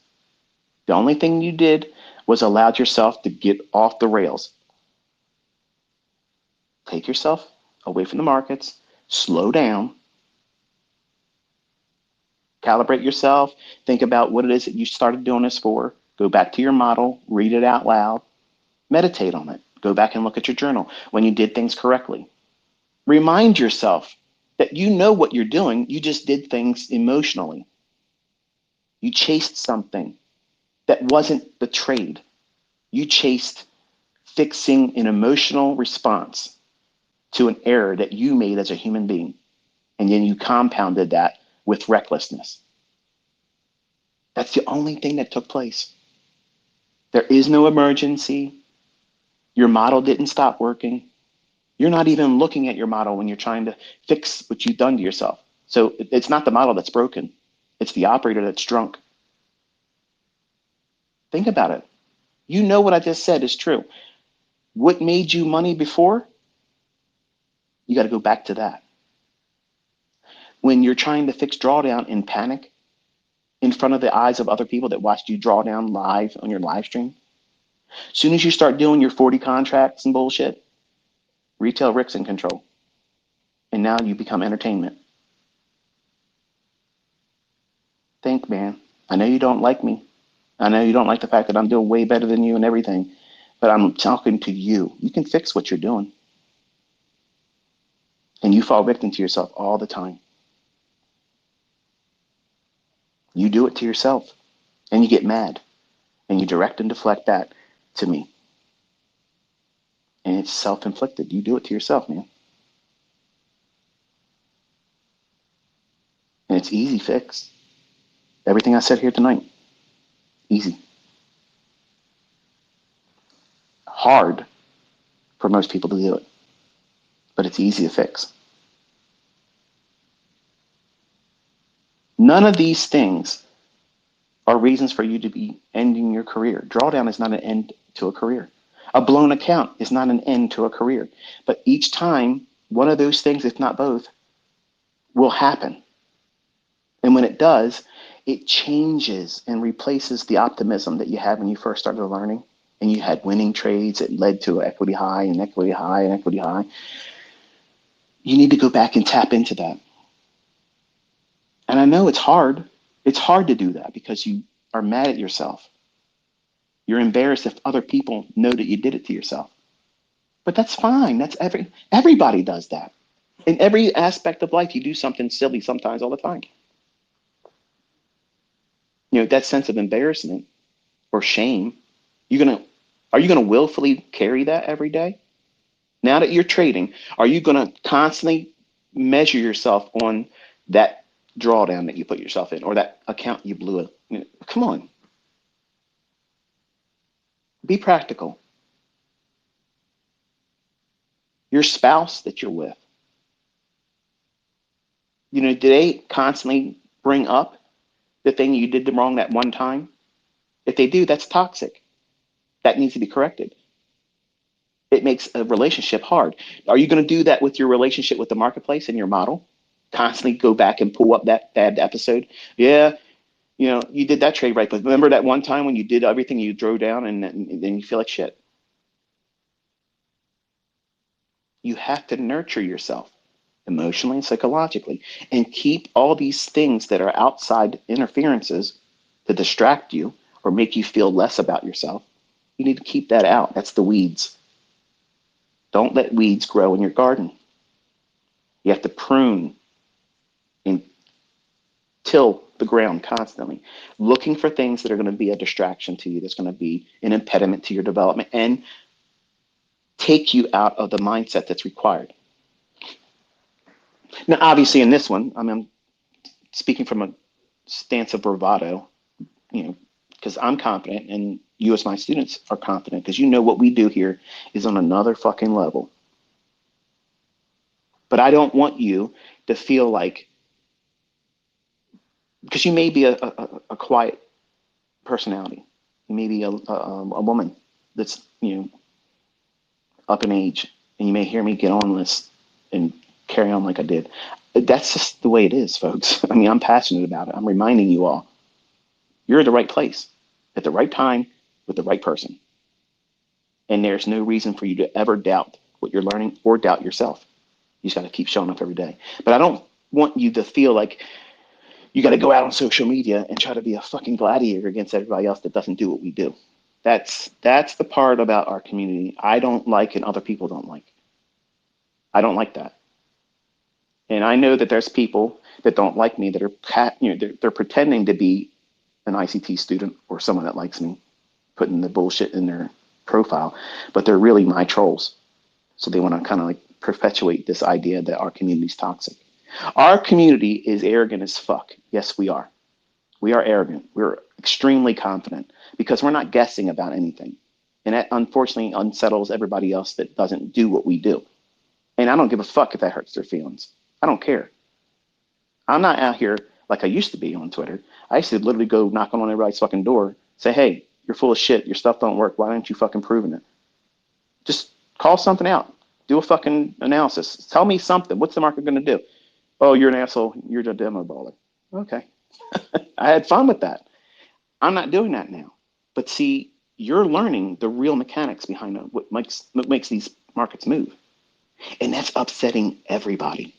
The only thing you did was allowed yourself to get off the rails. Take yourself away from the markets, slow down, calibrate yourself, think about what it is that you started doing this for, go back to your model, read it out loud, meditate on it, go back and look at your journal when you did things correctly. Remind yourself that you know what you're doing, you just did things emotionally. You chased something that wasn't the trade. You chased fixing an emotional response to an error that you made as a human being. And then you compounded that with recklessness. That's the only thing that took place. There is no emergency. Your model didn't stop working. You're not even looking at your model when you're trying to fix what you've done to yourself. So it's not the model that's broken. It's the operator that's drunk. Think about it. You know what I just said is true. What made you money before? You got to go back to that. When you're trying to fix drawdown in panic in front of the eyes of other people that watched you draw down live on your live stream, as soon as you start doing your 40 contracts and bullshit, retail Rick's in control. And now you become entertainment. Think, man. I know you don't like me. I know you don't like the fact that I'm doing way better than you and everything, but I'm talking to you. You can fix what you're doing. And you fall victim to yourself all the time. You do it to yourself and you get mad and you direct and deflect that to me. And it's self-inflicted. You do it to yourself, man. And it's easy fix. Everything I said here tonight, easy. Hard for most people to do it, but it's easy to fix. None of these things are reasons for you to be ending your career. Drawdown is not an end to a career. A blown account is not an end to a career. But each time, one of those things, if not both, will happen. And when it does, it changes and replaces the optimism that you had when you first started learning and you had winning trades that led to equity high and equity high and equity high. You need to go back and tap into that. And I know it's hard. It's hard to do that because you are mad at yourself. You're embarrassed if other people know that you did it to yourself. But that's fine. That's everybody does that. In every aspect of life, you do something silly sometimes all the time. You know, that sense of embarrassment or shame, are you gonna willfully carry that every day? Now that you're trading, are you gonna constantly measure yourself on that drawdown that you put yourself in or that account you blew it? You know, come on. Be practical. Your spouse that you're with, Do they constantly bring up the thing you did wrong that one time? If they do, that's toxic. That needs to be corrected. It makes a relationship hard. Are you going to do that with your relationship with the marketplace and your model? Constantly go back and pull up that bad episode? Yeah, you did that trade right, but remember that one time when you did everything, you drove down, and then you feel like shit. You have to nurture yourself emotionally and psychologically and keep all these things that are outside interferences to distract you or make you feel less about yourself. You need to keep that out. That's the weeds. Don't let weeds grow in your garden. You have to prune and till the ground constantly, looking for things that are going to be a distraction to you, that's going to be an impediment to your development and take you out of the mindset that's required. Now, obviously, in this one, I'm speaking from a stance of bravado, because I'm confident and you as my students are confident because what we do here is on another fucking level. But I don't want you to feel like, because you may be a quiet personality, you may be a woman that's up in age, and you may hear me get on this and carry on like I did. That's just the way it is, folks. I mean, I'm passionate about it. I'm reminding you all, you're at the right place at the right time with the right person. And there's no reason for you to ever doubt what you're learning or doubt yourself. You just got to keep showing up every day. But I don't want you to feel like you got to go out on social media and try to be a fucking gladiator against everybody else that doesn't do what we do. That's the part about our community I don't like and other people don't like. I don't like that. And I know that there's people that don't like me that are they're pretending to be an ICT student or someone that likes me, putting the bullshit in their profile, but they're really my trolls. So they want to kind of like perpetuate this idea that our community is toxic. Our community is arrogant as fuck. Yes, we are. We are arrogant. We're extremely confident because we're not guessing about anything. And that unfortunately unsettles everybody else that doesn't do what we do. And I don't give a fuck if that hurts their feelings. I don't care. I'm not out here like I used to be on Twitter. I used to literally go knock on everybody's fucking door, say, hey, you're full of shit. Your stuff don't work. Why aren't you fucking proving it? Just call something out. Do a fucking analysis. Tell me something. What's the market going to do? Oh, you're an asshole. You're a demo baller. Okay. I had fun with that. I'm not doing that now. But see, you're learning the real mechanics behind what makes these markets move. And that's upsetting everybody.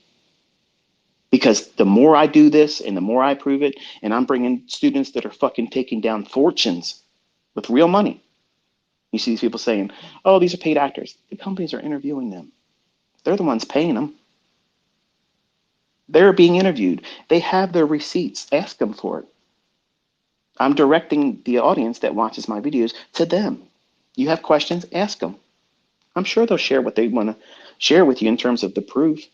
Because the more I do this and the more I prove it, and I'm bringing students that are fucking taking down fortunes with real money. You see these people saying, oh, these are paid actors. The companies are interviewing them. They're the ones paying them. They're being interviewed. They have their receipts. Ask them for it. I'm directing the audience that watches my videos to them. You have questions, ask them. I'm sure they'll share what they want to share with you in terms of the proof.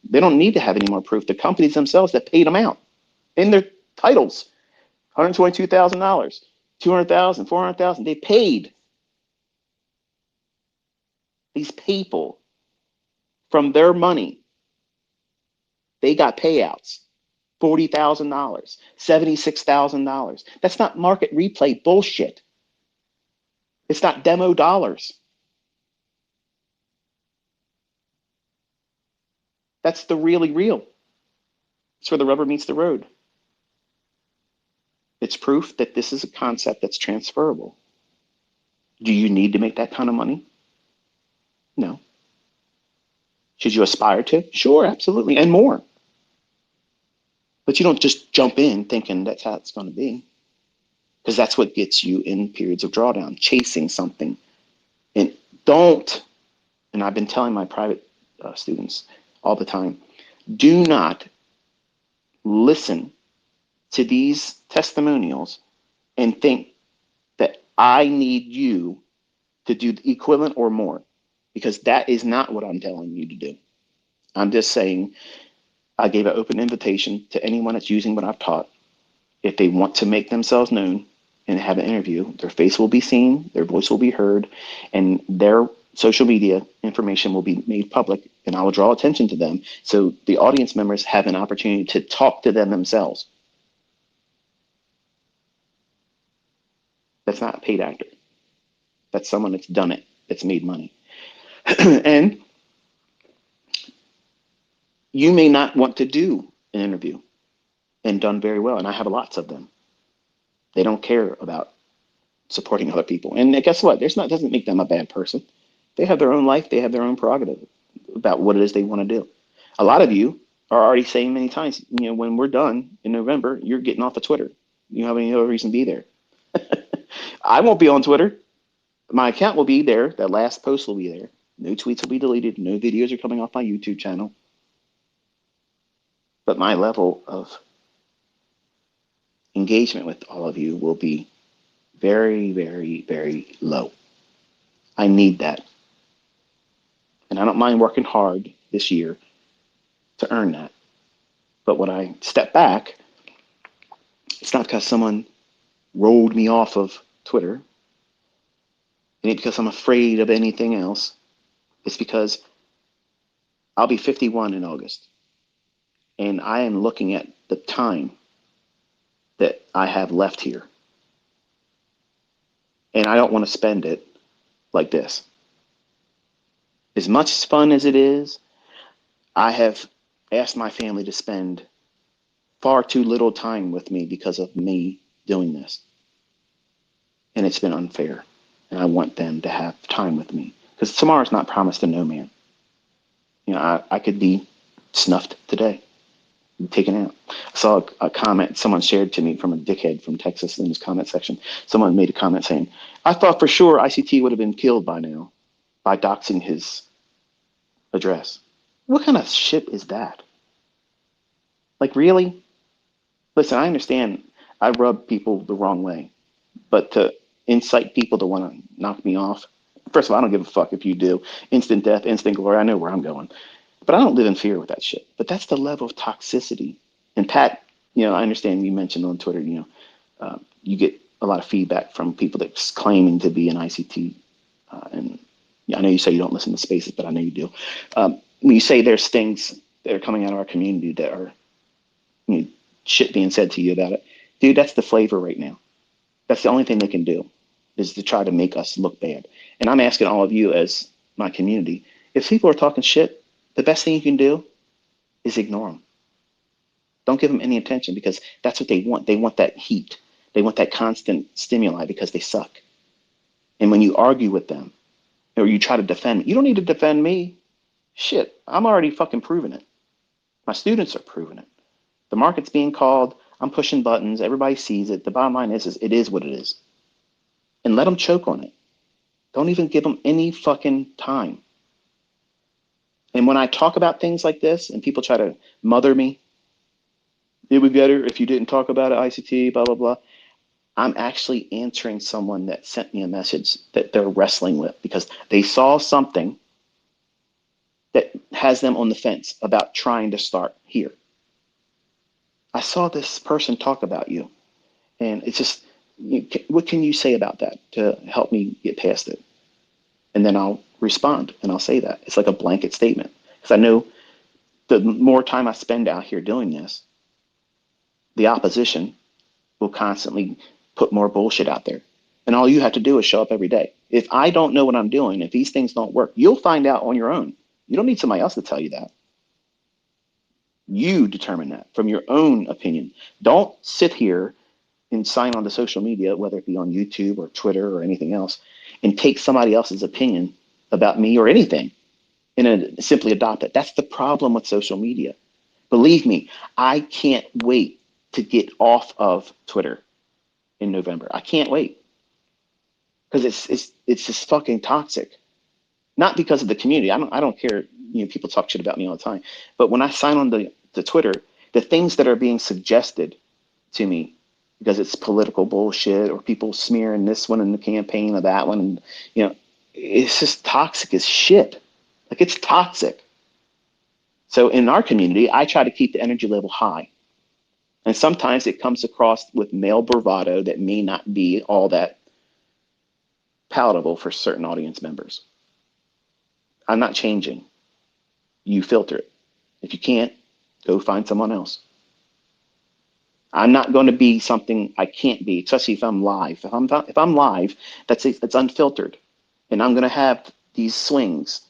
They don't need to have any more proof. The companies themselves that paid them out in their titles, $122,000, 200,000, 400,000. They paid these people from their money. They got payouts, $40,000, $76,000. That's not market replay bullshit. It's not demo dollars. That's the really real. It's where the rubber meets the road. It's proof that this is a concept that's transferable. Do you need to make that kind of money? No. Should you aspire to? Sure, absolutely, and more. But you don't just jump in thinking that's how it's going to be, because that's what gets you in periods of drawdown, chasing something. And don't, and I've been telling my private students all the time, do not listen to these testimonials and think that I need you to do the equivalent or more, because that is not what I'm telling you to do. I'm just saying I gave an open invitation to anyone that's using what I've taught. If they want to make themselves known and have an interview, their face will be seen, their voice will be heard, and their social media information will be made public and I will draw attention to them so the audience members have an opportunity to talk to them themselves. That's not a paid actor. That's someone that's done it, that's made money. And you may not want to do an interview and done very well, and I have lots of them. They don't care about supporting other people. And guess what? There's not doesn't make them a bad person. They have their own life, they have their own prerogative about what it is they want to do. A lot of you are already saying many times, when we're done in November, you're getting off of Twitter. You don't have any other reason to be there. I won't be on Twitter. My account will be there. That last post will be there. No tweets will be deleted. No videos are coming off my YouTube channel. But my level of engagement with all of you will be very, very, very low. I need that. And I don't mind working hard this year to earn that. But when I step back, it's not because someone rolled me off of Twitter. It ain't because I'm afraid of anything else. It's because I'll be 51 in August. And I am looking at the time that I have left here. And I don't want to spend it like this. As much fun as it is, I have asked my family to spend far too little time with me because of me doing this. And it's been unfair. And I want them to have time with me. Because tomorrow's not promised to no man. I could be snuffed today, taken out. I saw a comment someone shared to me from a dickhead from Texas in his comment section. Someone made a comment saying, I thought for sure ICT would have been killed by now by doxing his address. What kind of shit is that? Like, really? Listen, I understand I rub people the wrong way, but to incite people to want to knock me off, first of all, I don't give a fuck if you do. Instant death, instant glory, I know where I'm going. But I don't live in fear with that shit. But that's the level of toxicity. And Pat, I understand you mentioned on Twitter, you get a lot of feedback from people that's claiming to be an ICT. And I know you say you don't listen to Spaces, but I know you do. When you say there's things that are coming out of our community that are shit being said to you about it, dude, that's the flavor right now. That's the only thing they can do, is to try to make us look bad. And I'm asking all of you as my community, if people are talking shit, the best thing you can do is ignore them. Don't give them any attention, because that's what they want. They want that heat. They want that constant stimuli because they suck. And when you argue with them or you try to defend, you don't need to defend me. Shit, I'm already fucking proving it. My students are proving it. The market's being called. I'm pushing buttons. Everybody sees it. The bottom line is it is what it is. And let them choke on it. Don't even give them any fucking time. And when I talk about things like this and people try to mother me, it would be better if you didn't talk about it, ICT, blah, blah, blah. I'm actually answering someone that sent me a message that they're wrestling with because they saw something that has them on the fence about trying to start here. I saw this person talk about you, and it's just, what can you say about that to help me get past it? And then I'll respond and I'll say that. It's like a blanket statement, because I know the more time I spend out here doing this, the opposition will constantly put more bullshit out there. And all you have to do is show up every day. If I don't know what I'm doing, if these things don't work, you'll find out on your own. You don't need somebody else to tell you that. You determine that from your own opinion. Don't sit here and sign on to social media, whether it be on YouTube or Twitter or anything else, and take somebody else's opinion about me or anything and simply adopt it. That's the problem with social media. Believe me, I can't wait to get off of Twitter in November. I can't wait, because it's just fucking toxic. Not because of the community. I don't care. People talk shit about me all the time. But when I sign on to Twitter, the things that are being suggested to me, because it's political bullshit or people smearing this one in the campaign or that one, and it's just toxic as shit. Like, it's toxic. So in our community, I try to keep the energy level high. And sometimes it comes across with male bravado that may not be all that palatable for certain audience members. I'm not changing. You filter it. If you can't, go find someone else. I'm not going to be something I can't be, especially if I'm live. If I'm live, that's unfiltered, and I'm going to have these swings.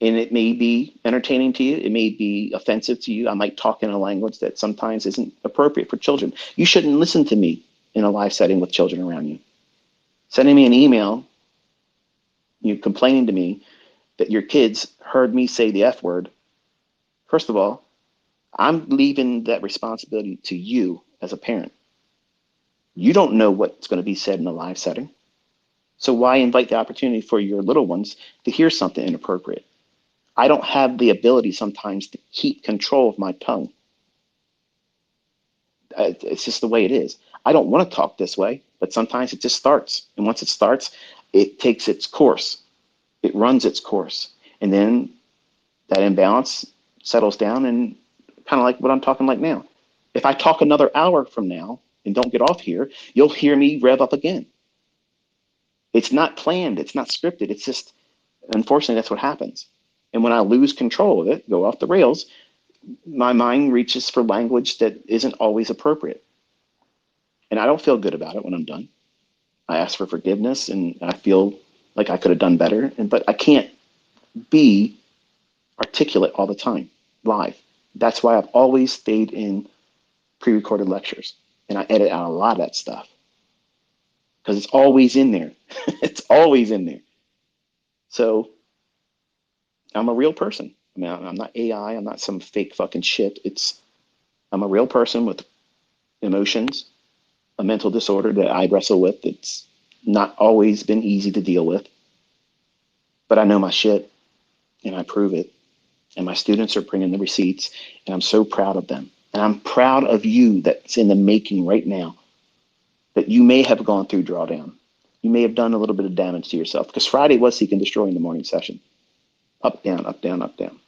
And it may be entertaining to you. It may be offensive to you. I might talk in a language that sometimes isn't appropriate for children. You shouldn't listen to me in a live setting with children around you. Sending me an email, you complaining to me that your kids heard me say the F word. First of all, I'm leaving that responsibility to you as a parent. You don't know what's going to be said in a live setting. So why invite the opportunity for your little ones to hear something inappropriate? I don't have the ability sometimes to keep control of my tongue. It's just the way it is. I don't want to talk this way, but sometimes it just starts. And once it starts, it takes its course. It runs its course. And then that imbalance settles down, and kind of like what I'm talking like now. If I talk another hour from now and don't get off here, you'll hear me rev up again. It's not planned. It's not scripted. It's just, unfortunately, that's what happens. And when I lose control of it, go off the rails, my mind reaches for language that isn't always appropriate. And I don't feel good about it when I'm done. I ask for forgiveness and I feel like I could have done better. But I can't be articulate all the time live. That's why I've always stayed in pre-recorded lectures, and I edit out a lot of that stuff because it's always in there. It's always in there. So I'm a real person. I mean, I'm not AI. I'm not some fake fucking shit. I'm a real person with emotions, a mental disorder that I wrestle with. It's not always been easy to deal with, but I know my shit and I prove it. And my students are bringing the receipts, and I'm so proud of them. And I'm proud of you that's in the making right now, that you may have gone through drawdown. You may have done a little bit of damage to yourself, because Friday was seek and destroy in the morning session. Up, down, up, down, up, down.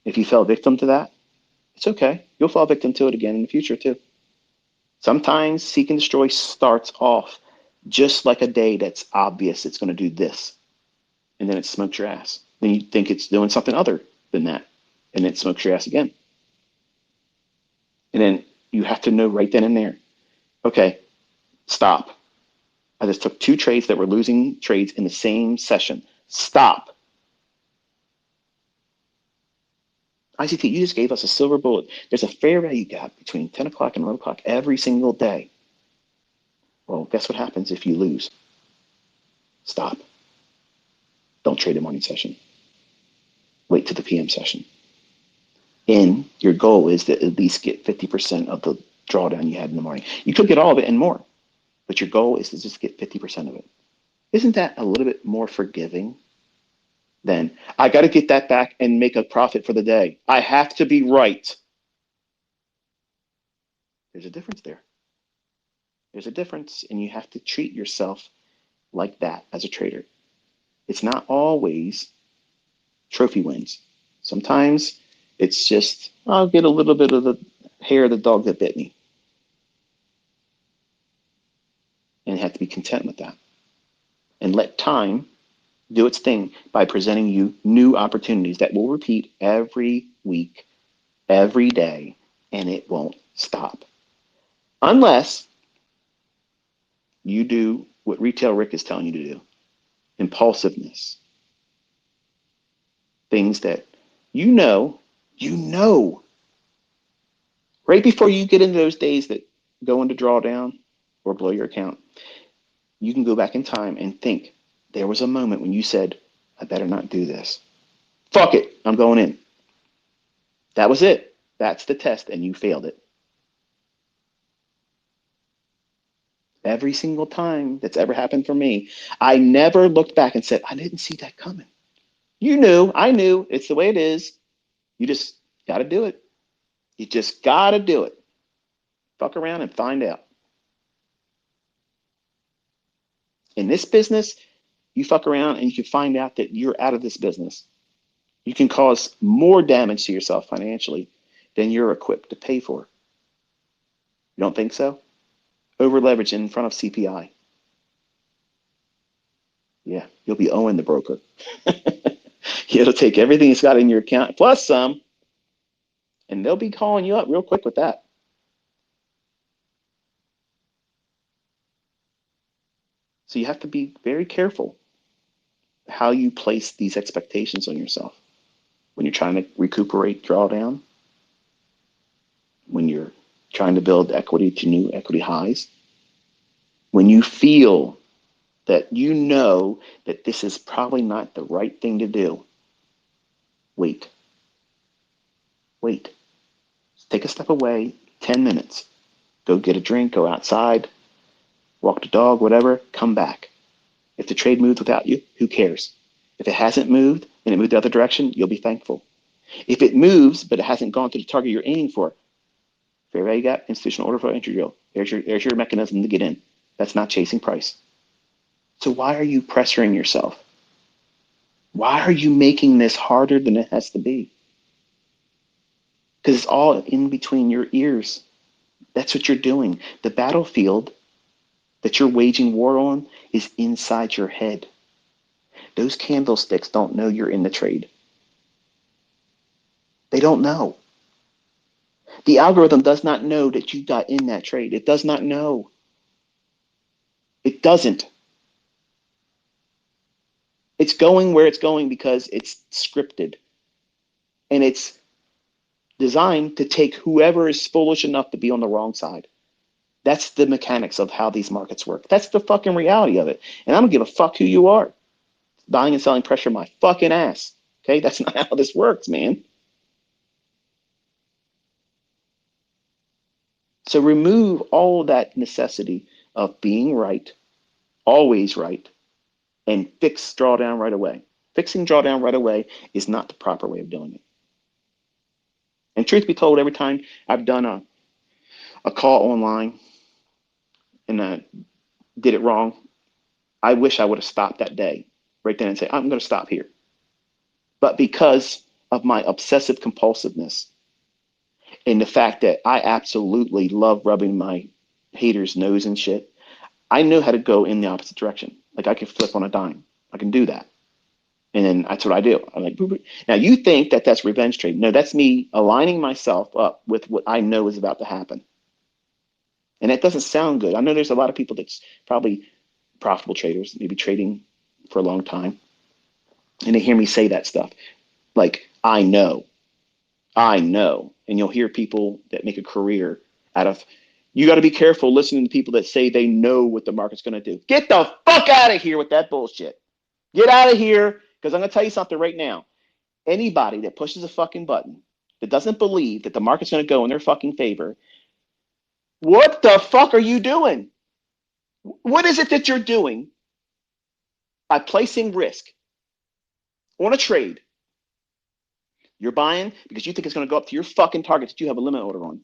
If you fell victim to that, it's okay. You'll fall victim to it again in the future too. Sometimes seek and destroy starts off just like a day that's obvious it's going to do this, and then it smokes your ass. Then you think it's doing something other than that, and it smokes your ass again. And then you have to know right then and there, okay, stop. I just took two trades that were losing trades in the same session. Stop. ICT, you just gave us a silver bullet. There's a fair value gap between 10 o'clock and 11 o'clock every single day. Well, guess what happens if you lose? Stop. Don't trade the morning session. Wait to the PM session. And your goal is to at least get 50% of the drawdown you had in the morning. You could get all of it and more, but your goal is to just get 50% of it. Isn't that a little bit more forgiving than, I got to get that back and make a profit for the day? I have to be right. There's a difference there. There's a difference, and you have to treat yourself like that as a trader. It's not always trophy wins. Sometimes it's just, I'll get a little bit of the hair of the dog that bit me. And have to be content with that. And let time do its thing by presenting you new opportunities that will repeat every week, every day, and it won't stop. Unless you do what Retail Rick is telling you to do. Impulsiveness. Things that you know, right before you get into those days that go into drawdown or blow your account, you can go back in time and think, there was a moment when you said, I better not do this. Fuck it, I'm going in. That was it. That's the test, and you failed it. Every single time that's ever happened for me, I never looked back and said, I didn't see that coming. You knew, I knew, it's the way it is. You just got to do it. You just got to do it. Fuck around and find out. In this business, you fuck around and you can find out that you're out of this business. You can cause more damage to yourself financially than you're equipped to pay for. You don't think so? Over leveraging in front of CPI. Yeah, you'll be owing the broker. It'll take everything it's got in your account plus some, and they'll be calling you up real quick with that. So you have to be very careful how you place these expectations on yourself when you're trying to recuperate drawdown, when you're trying to build equity to new equity highs, when you feel that you know that this is probably not the right thing to do. Wait. Take a step away, 10 minutes. Go get a drink, go outside, walk the dog, whatever, come back. If the trade moved without you, who cares? If it hasn't moved and it moved the other direction, you'll be thankful. If it moves, but it hasn't gone to the target you're aiming for, fair value gap, institutional order flow, entry drill. There's your mechanism to get in. That's not chasing price. So why are you pressuring yourself? Why are you making this harder than it has to be? Because it's all in between your ears. That's what you're doing. The battlefield that you're waging war on is inside your head. Those candlesticks don't know you're in the trade. They don't know. The algorithm does not know that you got in that trade. It does not know. It doesn't. It's going where it's going because it's scripted. And it's designed to take whoever is foolish enough to be on the wrong side. That's the mechanics of how these markets work. That's the fucking reality of it. And I don't give a fuck who you are. Buying and selling pressure my fucking ass. Okay, that's not how this works, man. So remove all that necessity of being right, always right, and fix drawdown right away. Fixing drawdown right away is not the proper way of doing it. And truth be told, every time I've done a call online and did it wrong, I wish I would have stopped that day right then and say, I'm going to stop here. But because of my obsessive compulsiveness and the fact that I absolutely love rubbing my haters' nose and shit, I know how to go in the opposite direction. Like I can flip on a dime. I can do that. And then that's what I do. I'm like, now you think that that's revenge trade. No, that's me aligning myself up with what I know is about to happen. And that doesn't sound good. I know there's a lot of people that's probably profitable traders, maybe trading for a long time. And they hear me say that stuff. Like, I know. And you'll hear people that make a career out of, you got to be careful listening to people that say they know what the market's going to do. Get the fuck out of here with that bullshit. Get out of here, because I'm going to tell you something right now. Anybody that pushes a fucking button that doesn't believe that the market's going to go in their fucking favor, what the fuck are you doing? What is it that you're doing by placing risk on a trade? You're buying because you think it's going to go up to your fucking target that you have a limit order on.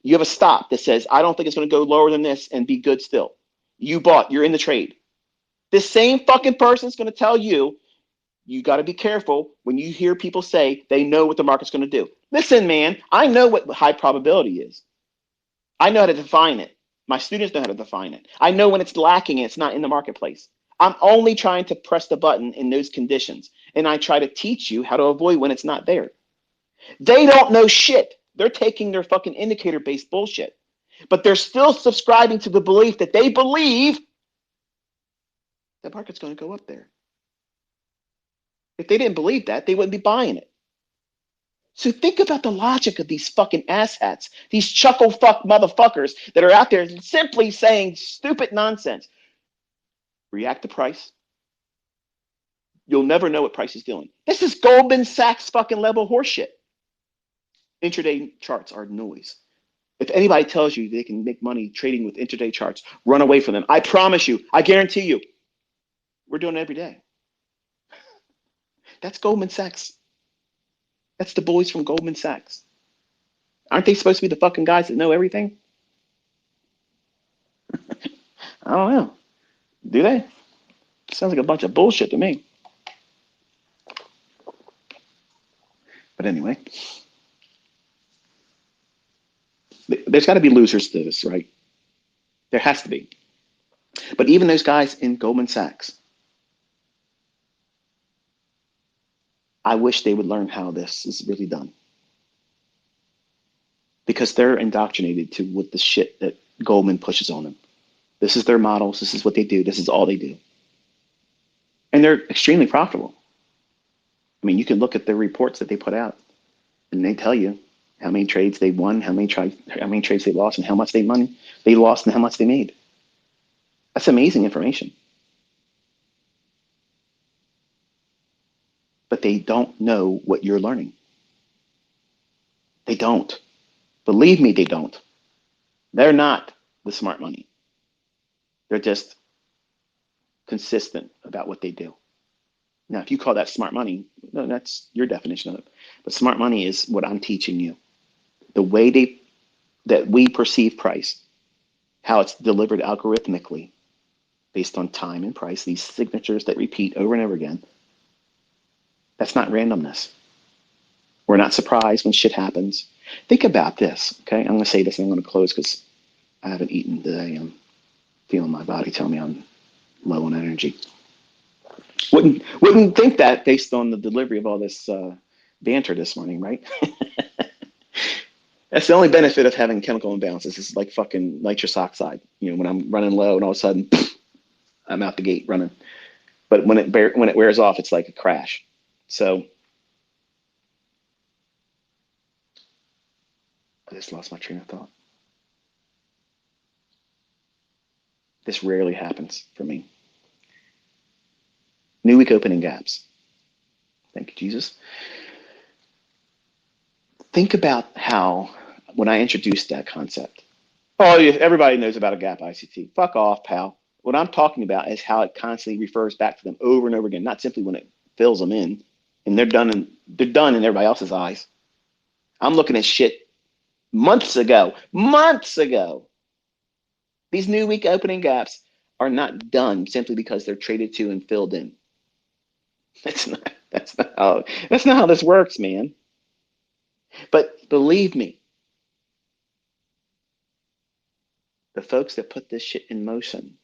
You have a stop that says, I don't think it's going to go lower than this and be good still. You bought, you're in the trade. This same fucking person is going to tell you, you got to be careful when you hear people say they know what the market's going to do. Listen, man, I know what high probability is. I know how to define it. My students know how to define it. I know when it's lacking and it's not in the marketplace. I'm only trying to press the button in those conditions. And I try to teach you how to avoid when it's not there. They don't know shit. They're taking their fucking indicator-based bullshit. But they're still subscribing to the belief that they believe the market's going to go up there. If they didn't believe that, they wouldn't be buying it. So think about the logic of these fucking asshats, these chuckle fuck motherfuckers that are out there simply saying stupid nonsense. React to price. You'll never know what price is doing. This is Goldman Sachs fucking level horseshit. Intraday charts are noise. If anybody tells you they can make money trading with intraday charts, run away from them. I promise you, I guarantee you, we're doing it every day. That's Goldman Sachs. That's the boys from Goldman Sachs. Aren't they supposed to be the fucking guys that know everything? I don't know. Do they? Sounds like a bunch of bullshit to me. But anyway, there's got to be losers to this, right? There has to be. But even those guys in Goldman Sachs, I wish they would learn how this is really done, because they're indoctrinated to what the shit that Goldman pushes on them. This is their models. This is what they do. This is all they do. And they're extremely profitable. I mean, you can look at the reports that they put out, and they tell you how many trades they won, how many trades they lost, and how much they lost and how much they made. That's amazing information. But they don't know what you're learning. They don't. Believe me, they don't. They're not the smart money. They're just consistent about what they do. Now, if you call that smart money, no, that's your definition of it. But smart money is what I'm teaching you. The way that we perceive price, how it's delivered algorithmically based on time and price, these signatures that repeat over and over again. That's not randomness. We're not surprised when shit happens. Think about this, okay? I'm going to say this and I'm going to close because I haven't eaten today. I'm feeling my body tell me I'm low on energy. Wouldn't think that based on the delivery of all this banter this morning, right? That's the only benefit of having chemical imbalances. It's like fucking nitrous oxide. You know, when I'm running low and all of a sudden I'm out the gate running. But when it wears off, it's like a crash. So I just lost my train of thought. This rarely happens for me. New week opening gaps. Thank you, Jesus. Think about how, when I introduced that concept, oh, everybody knows about a gap ICT. Fuck off, pal. What I'm talking about is how it constantly refers back to them over and over again, not simply when it fills them in and they're done in everybody else's eyes. I'm looking at shit months ago. These new week opening gaps are not done simply because they're traded to and filled in. That's not how this works, man. But believe me, the folks that put this shit in motion,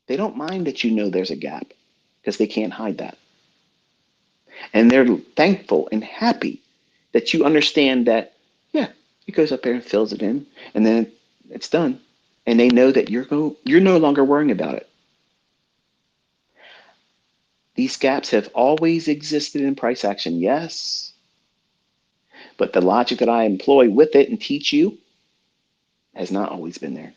they don't mind that you know there's a gap because they can't hide that. And they're thankful and happy that you understand that, yeah, it goes up there and fills it in, and then it's done. And they know that you're no longer worrying about it. These gaps have always existed in price action, yes. But the logic that I employ with it and teach you has not always been there.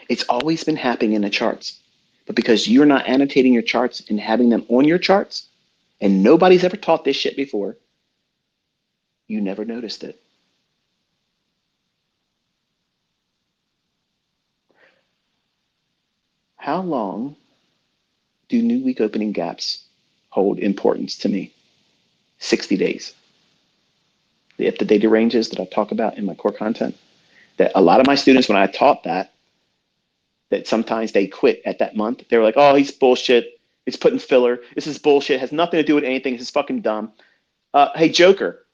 It's always been happening in the charts. But because you're not annotating your charts and having them on your charts, and nobody's ever taught this shit before, you never noticed it. How long do new week opening gaps hold importance to me? 60 days. If the data ranges that I talk about in my core content, that a lot of my students, when I taught that sometimes they quit at that month. They were like, oh, he's bullshit. He's putting filler. This is bullshit. It has nothing to do with anything. This is fucking dumb. Hey, Joker.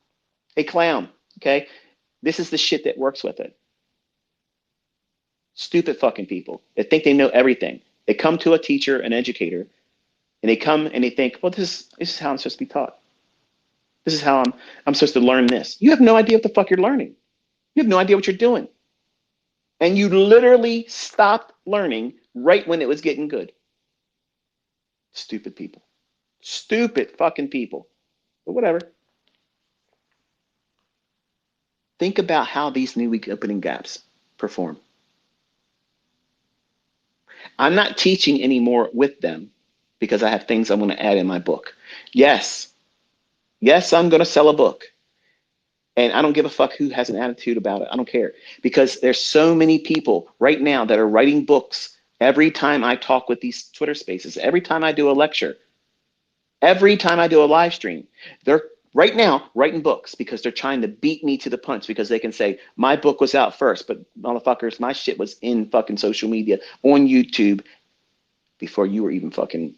Hey, clown. Okay. This is the shit that works with it. Stupid fucking people that think they know everything. They come to a teacher, an educator, and they come and they think, well, this is how I'm supposed to be taught. This is how I'm supposed to learn this. You have no idea what the fuck you're learning. You have no idea what you're doing. And you literally stopped learning right when it was getting good. Stupid people. Stupid fucking people. But whatever. Think about how these new week opening gaps perform. I'm not teaching anymore with them because I have things I'm going to add in my book. Yes, I'm going to sell a book. And I don't give a fuck who has an attitude about it. I don't care. Because there's so many people right now that are writing books every time I talk with these Twitter spaces, every time I do a lecture, every time I do a live stream. They're right now writing books because they're trying to beat me to the punch because they can say, my book was out first, but motherfuckers, my shit was in fucking social media, on YouTube, before you were even fucking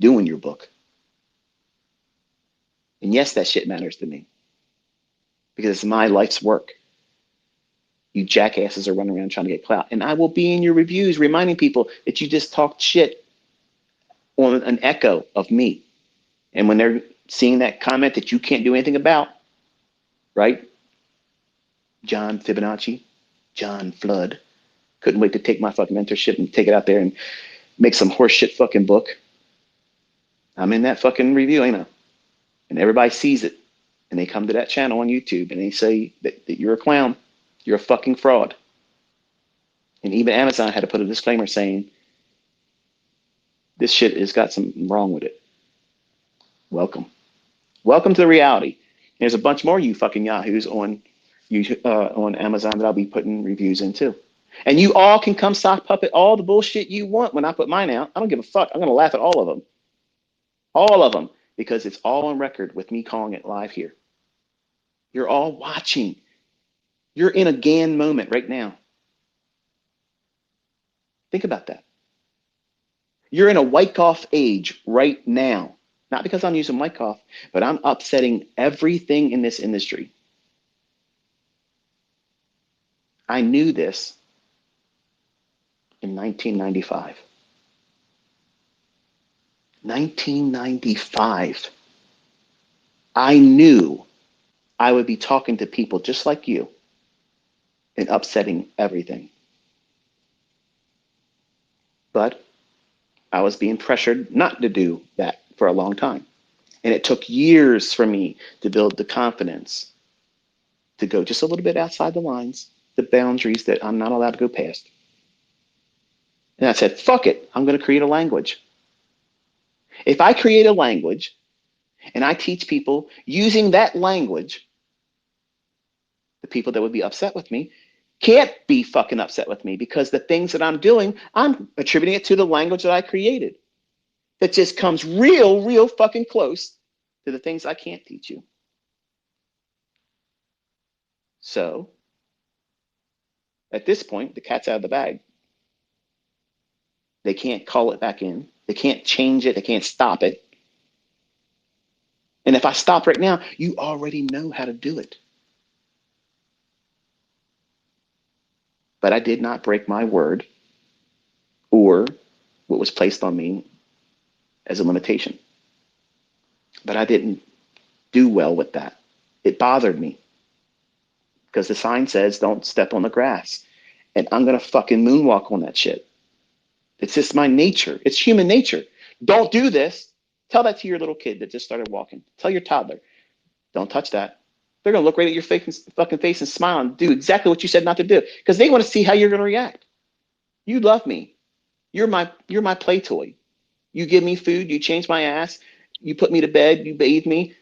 doing your book. And yes, that shit matters to me because it's my life's work. You jackasses are running around trying to get clout. And I will be in your reviews reminding people that you just talked shit on an echo of me. And when they're seeing that comment that you can't do anything about, right? John Fibonacci, John Flood, couldn't wait to take my fucking mentorship and take it out there and make some horseshit fucking book. I'm in that fucking review, ain't I? And everybody sees it. And they come to that channel on YouTube and they say that you're a clown. You're a fucking fraud. And even Amazon had to put a disclaimer saying, this shit has got something wrong with it. Welcome. Welcome to the reality. There's a bunch more you fucking yahoos on Amazon that I'll be putting reviews into. And you all can come sock puppet all the bullshit you want when I put mine out. I don't give a fuck. I'm going to laugh at all of them. All of them. Because it's all on record with me calling it live here. You're all watching. You're in a GAN moment right now. Think about that. You're in a Wyckoff age right now. Not because I'm using Wyckoff, but I'm upsetting everything in this industry. I knew this in 1995. 1995. I knew I would be talking to people just like you and upsetting everything. But I was being pressured not to do that for a long time. And it took years for me to build the confidence to go just a little bit outside the lines, the boundaries that I'm not allowed to go past. And I said, fuck it, I'm going to create a language. If I create a language and I teach people using that language, the people that would be upset with me can't be fucking upset with me because the things that I'm doing, I'm attributing it to the language that I created. That just comes real fucking close to the things I can't teach you. So at this point, the cat's out of the bag. They can't call it back in. They can't change it. They can't stop it. And if I stop right now, you already know how to do it. But I did not break my word or what was placed on me as a limitation. But I didn't do well with that. It bothered me because the sign says don't step on the grass. And I'm going to fucking moonwalk on that shit. It's just my nature. It's human nature. Don't do this. Tell that to your little kid that just started walking. Tell your toddler, don't touch that. They're going to look right at your fucking face and smile and do exactly what you said not to do because they want to see how you're going to react. You love me. You're my play toy. You give me food. You change my ass. You put me to bed. You bathe me.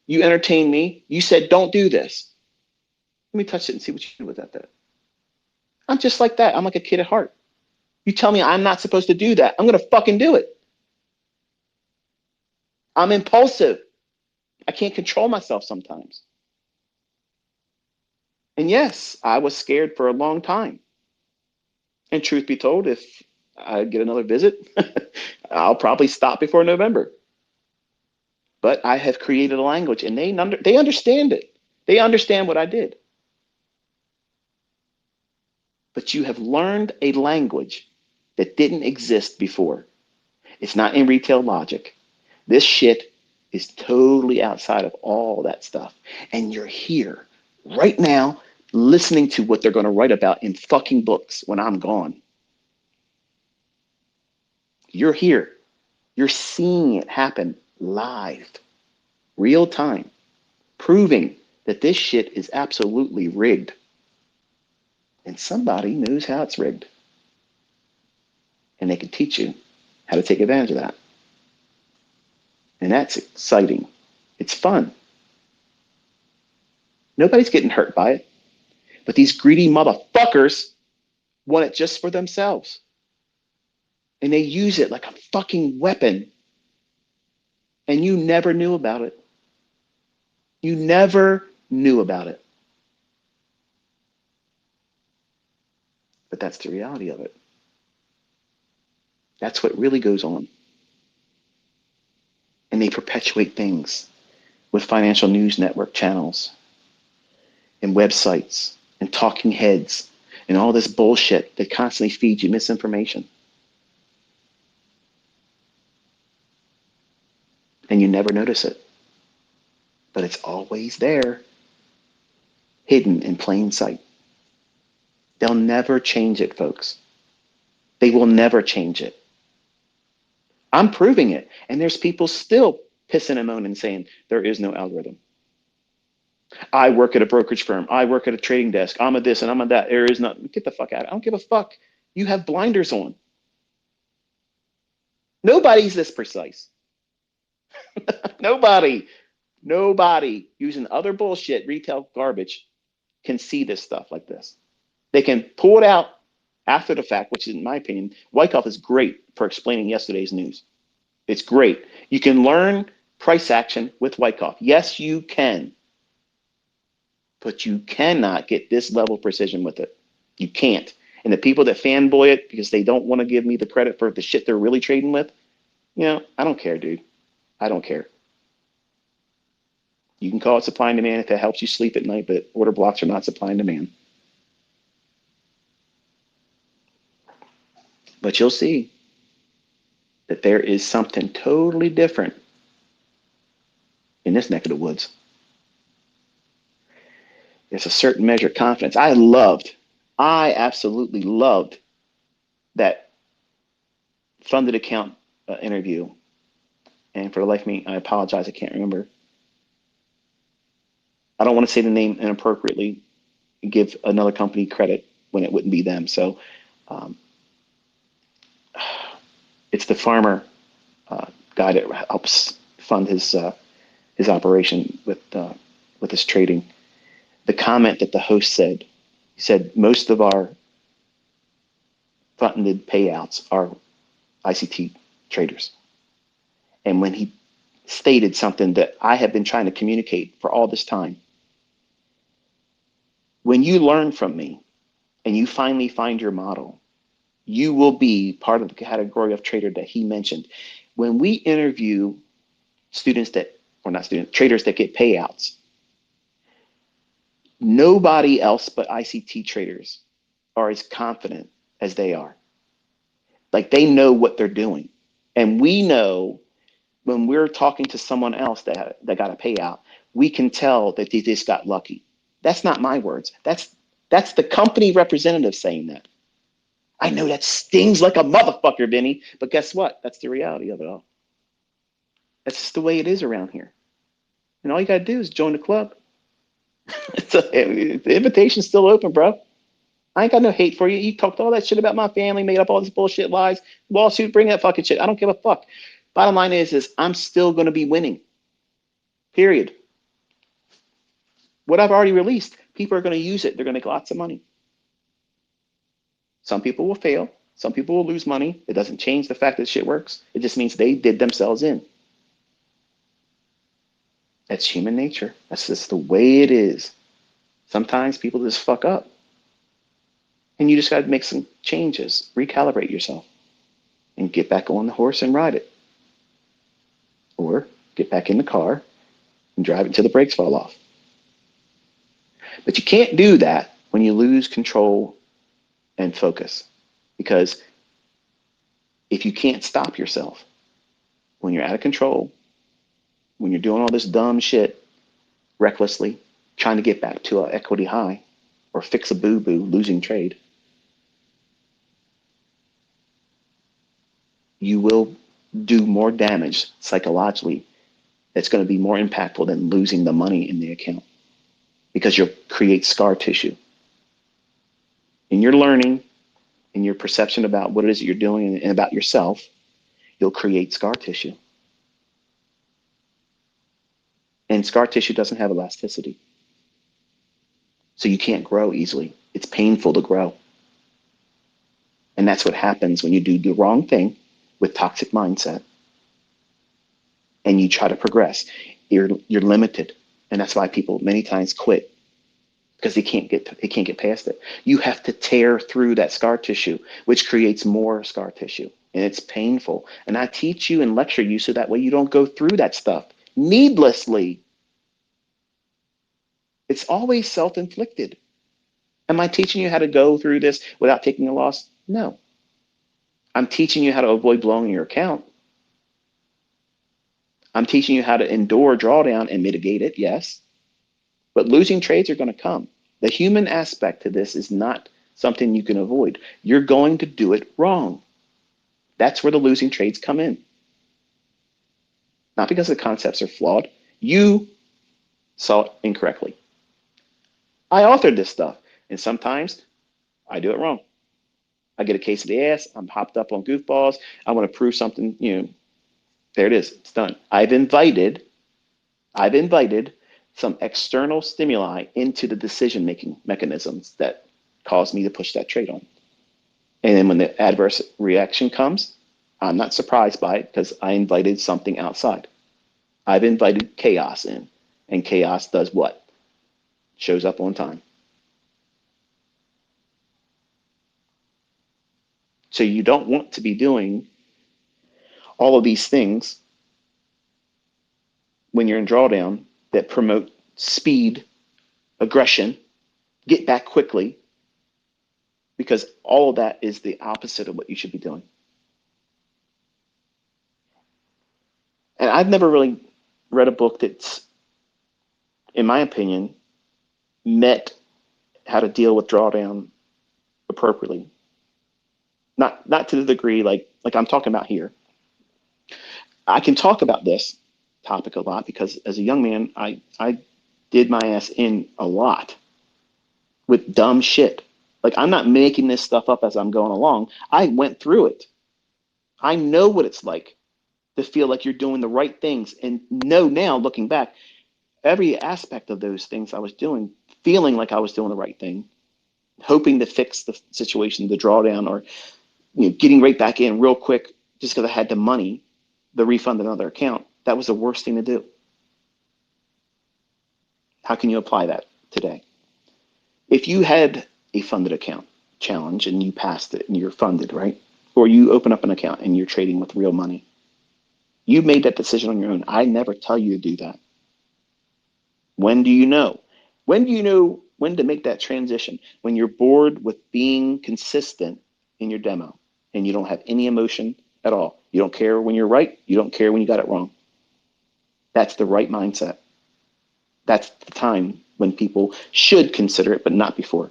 You entertain me. You said, don't do this. Let me touch it and see what you do with that. I'm just like that. I'm like a kid at heart. You tell me I'm not supposed to do that. I'm going to fucking do it. I'm impulsive. I can't control myself sometimes. And yes, I was scared for a long time. And truth be told, if I get another visit, I'll probably stop before November. But I have created a language and they understand it. They understand what I did. But you have learned a language that didn't exist before. It's not in retail logic. This shit is totally outside of all that stuff. And you're here right now listening to what they're going to write about in fucking books when I'm gone. You're here. You're seeing it happen live, real time, proving that this shit is absolutely rigged. And somebody knows how it's rigged. And they can teach you how to take advantage of that. And that's exciting. It's fun. Nobody's getting hurt by it. But these greedy motherfuckers want it just for themselves. And they use it like a fucking weapon. And you never knew about it. You never knew about it. But that's the reality of it. That's what really goes on. And they perpetuate things with financial news network channels and websites and talking heads and all this bullshit that constantly feeds you misinformation. And you never never notice it, but it's always there, hidden in plain sight. They'll never change it, folks. They will never change it. I'm proving it. And there's people still pissing and moaning saying there is no algorithm. I work at a brokerage firm. I work at a trading desk. I'm a this and I'm a that. There is not. Get the fuck out. I don't give a fuck. You have blinders on. Nobody's this precise. Nobody. Nobody using other bullshit, retail garbage, can see this stuff like this. They can pull it out after the fact, which is, in my opinion, Wyckoff is great for explaining yesterday's news. It's great. You can learn price action with Wyckoff. Yes, you can. But you cannot get this level of precision with it. You can't. And the people that fanboy it because they don't want to give me the credit for the shit they're really trading with, I don't care, dude. I don't care. You can call it supply and demand if that helps you sleep at night, but order blocks are not supply and demand. But you'll see that there is something totally different in this neck of the woods. There's a certain measure of confidence. I absolutely loved that funded account interview. And for the life of me, I apologize, I can't remember. I don't want to say the name inappropriately and give another company credit when it wouldn't be them. So it's the farmer guy that helps fund his operation with his trading. The comment that the host said, he said, most of our funded payouts are ICT traders. And when he stated something that I have been trying to communicate for all this time, when you learn from me and you finally find your model, you will be part of the category of trader that he mentioned. When we interview traders that get payouts, nobody else but ICT traders are as confident as they are. Like, they know what they're doing. And we know when we're talking to someone else that got a payout, we can tell that they just got lucky. That's not my words. That's the company representative saying that. I know that stings like a motherfucker, Vinny, but guess what? That's the reality of it all. That's just the way it is around here. And all you got to do is join the club. The invitation's still open, bro. I ain't got no hate for you. You talked all that shit about my family, made up all this bullshit lies, lawsuit, bring that fucking shit. I don't give a fuck. Bottom line is I'm still going to be winning. Period. What I've already released, people are going to use it. They're going to make lots of money. Some people will fail. Some people will lose money. It doesn't change the fact that shit works. It just means they did themselves in. That's human nature. That's just the way it is. Sometimes people just fuck up. And you just got to make some changes, recalibrate yourself, and get back on the horse and ride it. Or get back in the car and drive it until the brakes fall off. But you can't do that when you lose control and focus. Because if you can't stop yourself when you're out of control, when you're doing all this dumb shit recklessly, trying to get back to an equity high or fix a boo-boo, losing trade, you will do more damage psychologically that's going to be more impactful than losing the money in the account, because you'll create scar tissue. In your learning, in your perception about what it is that you're doing and about yourself, you'll create scar tissue. And scar tissue doesn't have elasticity. So you can't grow easily. It's painful to grow. And that's what happens when you do the wrong thing with toxic mindset and you try to progress. You're limited. And that's why people many times quit, because they can't get past it. You have to tear through that scar tissue, which creates more scar tissue. And it's painful. And I teach you and lecture you so that way you don't go through that stuff needlessly. It's always self-inflicted. Am I teaching you how to go through this without taking a loss? No. I'm teaching you how to avoid blowing your account. I'm teaching you how to endure drawdown and mitigate it, yes. But losing trades are going to come. The human aspect to this is not something you can avoid. You're going to do it wrong. That's where the losing trades come in. Not because the concepts are flawed. You saw it incorrectly. I authored this stuff, and sometimes I do it wrong. I get a case of the ass. I'm hopped up on goofballs. I want to prove something. There it is. It's done. I've invited some external stimuli into the decision-making mechanisms that cause me to push that trade on. And then when the adverse reaction comes, I'm not surprised by it because I invited something outside. I've invited chaos in, and chaos does what? Shows up on time. So you don't want to be doing all of these things when you're in drawdown that promote speed, aggression, get back quickly, because all of that is the opposite of what you should be doing. And I've never really read a book that's, in my opinion, met how to deal with drawdown appropriately. Not to the degree like I'm talking about here. I can talk about this topic a lot because as a young man, I did my ass in a lot with dumb shit. Like I'm not making this stuff up as I'm going along. I went through it. I know what it's like to feel like you're doing the right things and know now looking back, every aspect of those things I was doing, feeling like I was doing the right thing, hoping to fix the situation, the drawdown, or getting right back in real quick just because I had the money, the refund another account. That was the worst thing to do. How can you apply that today? If you had a funded account challenge and you passed it and you're funded, right? Or you open up an account and you're trading with real money. You made that decision on your own. I never tell you to do that. When do you know? When do you know when to make that transition? When you're bored with being consistent in your demo and you don't have any emotion at all. You don't care when you're right. You don't care when you got it wrong. That's the right mindset. That's the time when people should consider it, but not before.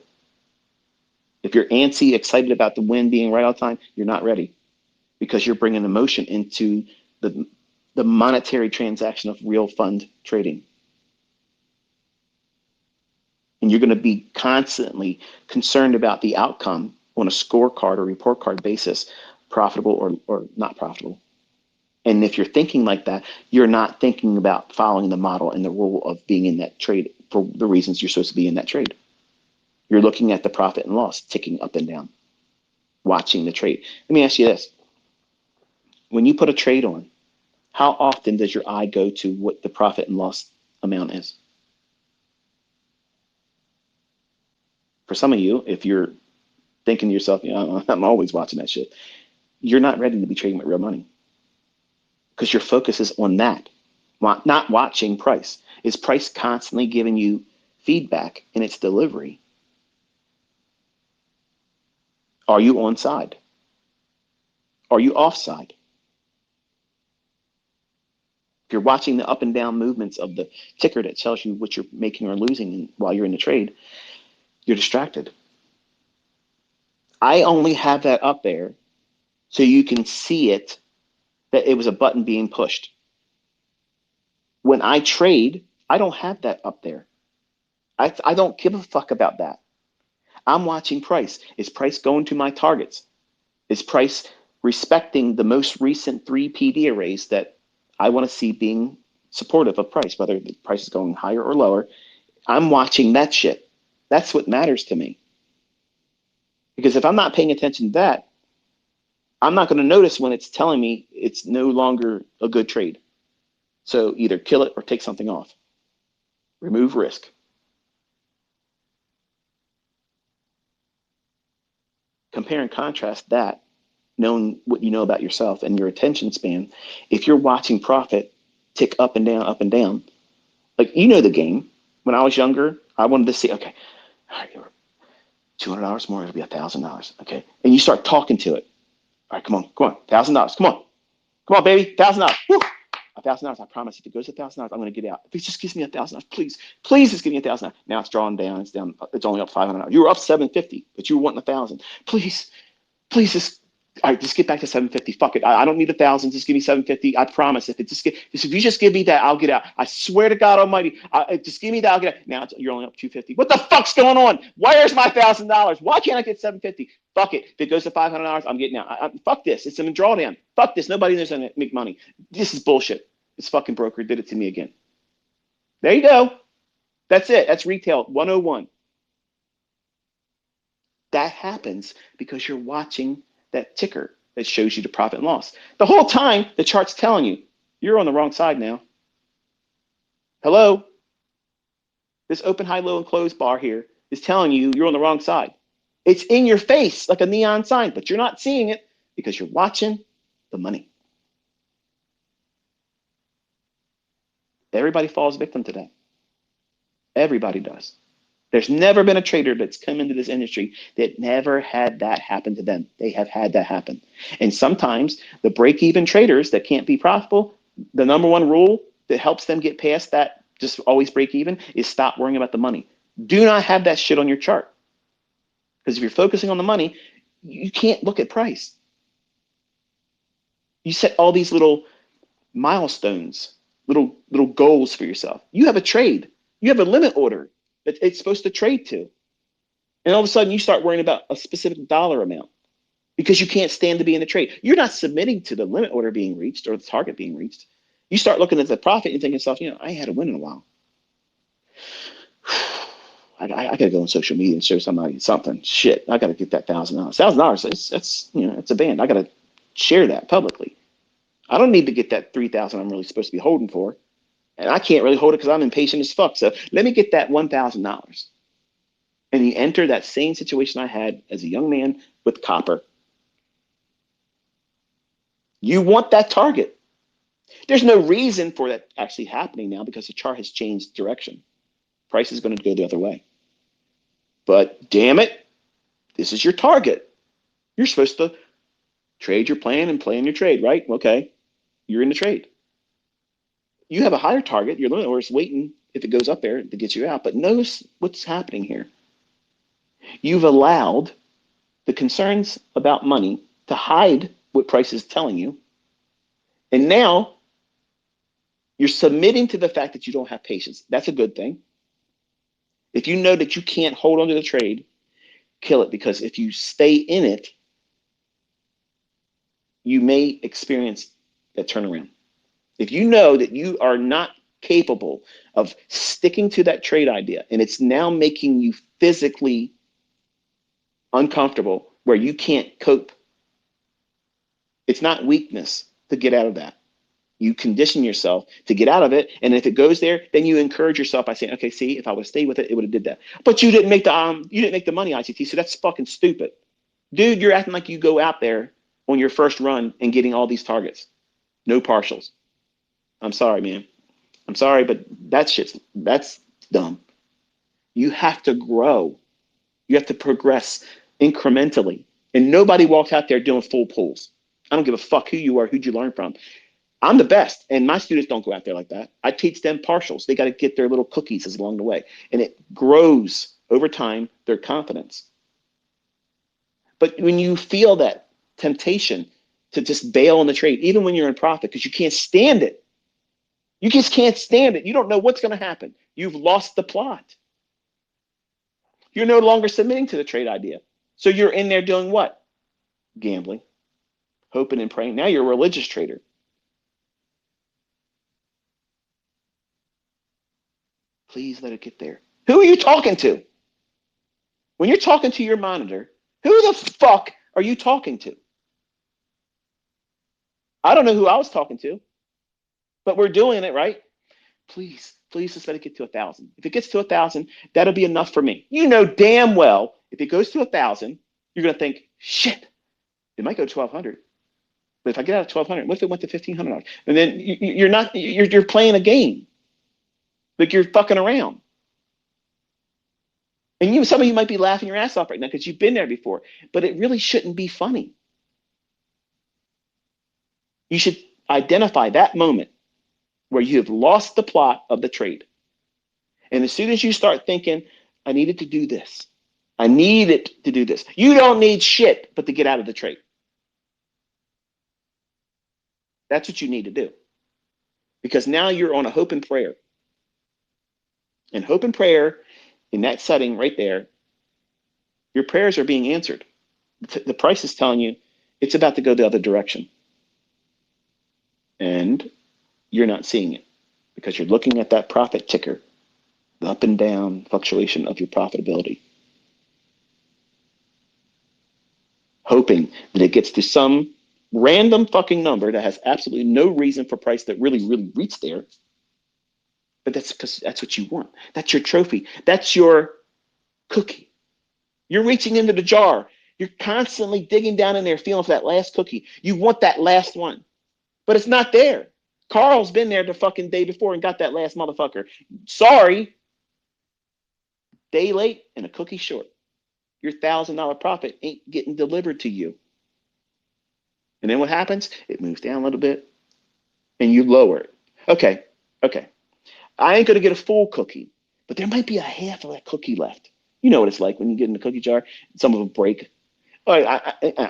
If you're antsy, excited about the win being right all the time, you're not ready because you're bringing emotion into the monetary transaction of real fund trading. And you're going to be constantly concerned about the outcome on a scorecard or report card basis, profitable or not profitable. And if you're thinking like that, you're not thinking about following the model and the rule of being in that trade for the reasons you're supposed to be in that trade. You're looking at the profit and loss ticking up and down, watching the trade. Let me ask you this. When you put a trade on, how often does your eye go to what the profit and loss amount is? For some of you, if you're thinking to yourself, I'm always watching that shit, you're not ready to be trading with real money because your focus is on that, not watching price. Is price constantly giving you feedback in its delivery? Are you on side? Are you off side? If you're watching the up and down movements of the ticker that tells you what you're making or losing while you're in the trade, you're distracted. I only have that up there so you can see it, that it was a button being pushed. When I trade, I don't have that up there. I don't give a fuck about that. I'm watching price. Is price going to my targets? Is price respecting the most recent 3 PD arrays that I want to see being supportive of price, whether the price is going higher or lower? I'm watching that shit. That's what matters to me. Because if I'm not paying attention to that, I'm not going to notice when it's telling me it's no longer a good trade. So either kill it or take something off. Remove risk. Compare and contrast that, knowing what you know about yourself and your attention span. If you're watching profit tick up and down, like the game. When I was younger, I wanted to see, okay, all right, $200 more, it'll be $1,000. Okay. And you start talking to it. All right, come on, $1,000. Come on, baby, $1,000. Woo! $1,000. I promise if it goes to $1,000, I'm going to get out. If it just gives me $1,000, please just give me $1,000. Now it's drawing down. It's down. It's only up $500. You were up 750, but you were wanting 1,000. Please just, all right, just get back to 750. Fuck it. I don't need 1,000. Just give me 750. I promise. If you just give me that, I'll get out. I swear to God Almighty. Just give me that. I'll get out. Now you're only up 250. What the fuck's going on? Where's my $1,000? Why can't I get 750? Fuck it. If it goes to $500, I'm getting out. Fuck this. It's a drawdown. Fuck this. Nobody knows how to make money. This is bullshit. This fucking broker did it to me again. There you go. That's it. That's retail 101. That happens because you're watching that ticker that shows you the profit and loss. The whole time, the chart's telling you, you're on the wrong side now. Hello? This open, high, low, and close bar here is telling you you're on the wrong side. It's in your face like a neon sign, but you're not seeing it because you're watching the money. Everybody falls victim to that. Everybody does. There's never been a trader that's come into this industry that never had that happen to them. They have had that happen. And sometimes the break-even traders that can't be profitable, the number one rule that helps them get past that, just always break even, is stop worrying about the money. Do not have that shit on your chart. Because if you're focusing on the money, you can't look at price. You set all these little milestones, little goals for yourself. You have a trade. You have a limit order that it's supposed to trade to. And all of a sudden you start worrying about a specific dollar amount because you can't stand to be in the trade. You're not submitting to the limit order being reached or the target being reached. You start looking at the profit and thinking to yourself, I ain't had a win in a while. I got to go on social media and show somebody something. Shit, I got to get that $1,000. $1,000, that's it's a band. I got to share that publicly. I don't need to get that 3,000 I'm really supposed to be holding for. And I can't really hold it because I'm impatient as fuck. So let me get that $1,000. And you enter that same situation I had as a young man with copper. You want that target. There's no reason for that actually happening now because the chart has changed direction. Price is going to go the other way. But damn it, this is your target. You're supposed to trade your plan and plan your trade, right? Okay, you're in the trade. You have a higher target. Your limit order is waiting if it goes up there to get you out. But notice what's happening here. You've allowed the concerns about money to hide what price is telling you. And now you're submitting to the fact that you don't have patience. That's a good thing. If you know that you can't hold on to the trade, kill it, because if you stay in it, you may experience that turnaround. If you know that you are not capable of sticking to that trade idea and it's now making you physically uncomfortable where you can't cope, it's not weakness to get out of that. You condition yourself to get out of it, and if it goes there, then you encourage yourself by saying, "Okay, see, if I would have stayed with it, it would have did that." But you didn't make the money, ICT, so that's fucking stupid, dude. You're acting like you go out there on your first run and getting all these targets, no partials. I'm sorry, man. I'm sorry, but that's dumb. You have to grow. You have to progress incrementally, and nobody walks out there doing full pulls. I don't give a fuck who you are, who'd you learn from. I'm the best, and my students don't go out there like that. I teach them partials. They got to get their little cookies along the way, and it grows over time their confidence. But when you feel that temptation to just bail on the trade, even when you're in profit, because you can't stand it, you just can't stand it. You don't know what's going to happen. You've lost the plot. You're no longer submitting to the trade idea. So you're in there doing what? Gambling, hoping and praying. Now you're a religious trader. Please let it get there. Who are you talking to? When you're talking to your monitor, who the fuck are you talking to? I don't know who I was talking to, but we're doing it, right? Please just let it get to 1,000. If it gets to 1,000, that'll be enough for me. You know damn well if it goes to 1,000, you're gonna think, shit, it might go to 1,200. But if I get out of 1,200, what if it went to 1,500? And then you're playing a game, like you're fucking around. And some of you might be laughing your ass off right now because you've been there before, but it really shouldn't be funny. You should identify that moment where you have lost the plot of the trade. And as soon as you start thinking, I needed to do this, I needed to do this, you don't need shit but to get out of the trade. That's what you need to do. Because now you're on a hope and prayer. And hope and prayer, in that setting right there, your prayers are being answered. The price is telling you it's about to go the other direction. And you're not seeing it because you're looking at that profit ticker, the up and down fluctuation of your profitability, hoping that it gets to some random fucking number that has absolutely no reason for price that really reached there. But that's because that's what you want. That's your trophy. That's your cookie. You're reaching into the jar. You're constantly digging down in there, feeling for that last cookie. You want that last one, but it's not there. Carl's been there the fucking day before and got that last motherfucker. Sorry. Day late and a cookie short. Your $1,000 profit ain't getting delivered to you. And then what happens? It moves down a little bit and you lower it. Okay. I ain't going to get a full cookie, but there might be a half of that cookie left. You know what it's like when you get in the cookie jar, some of them break. There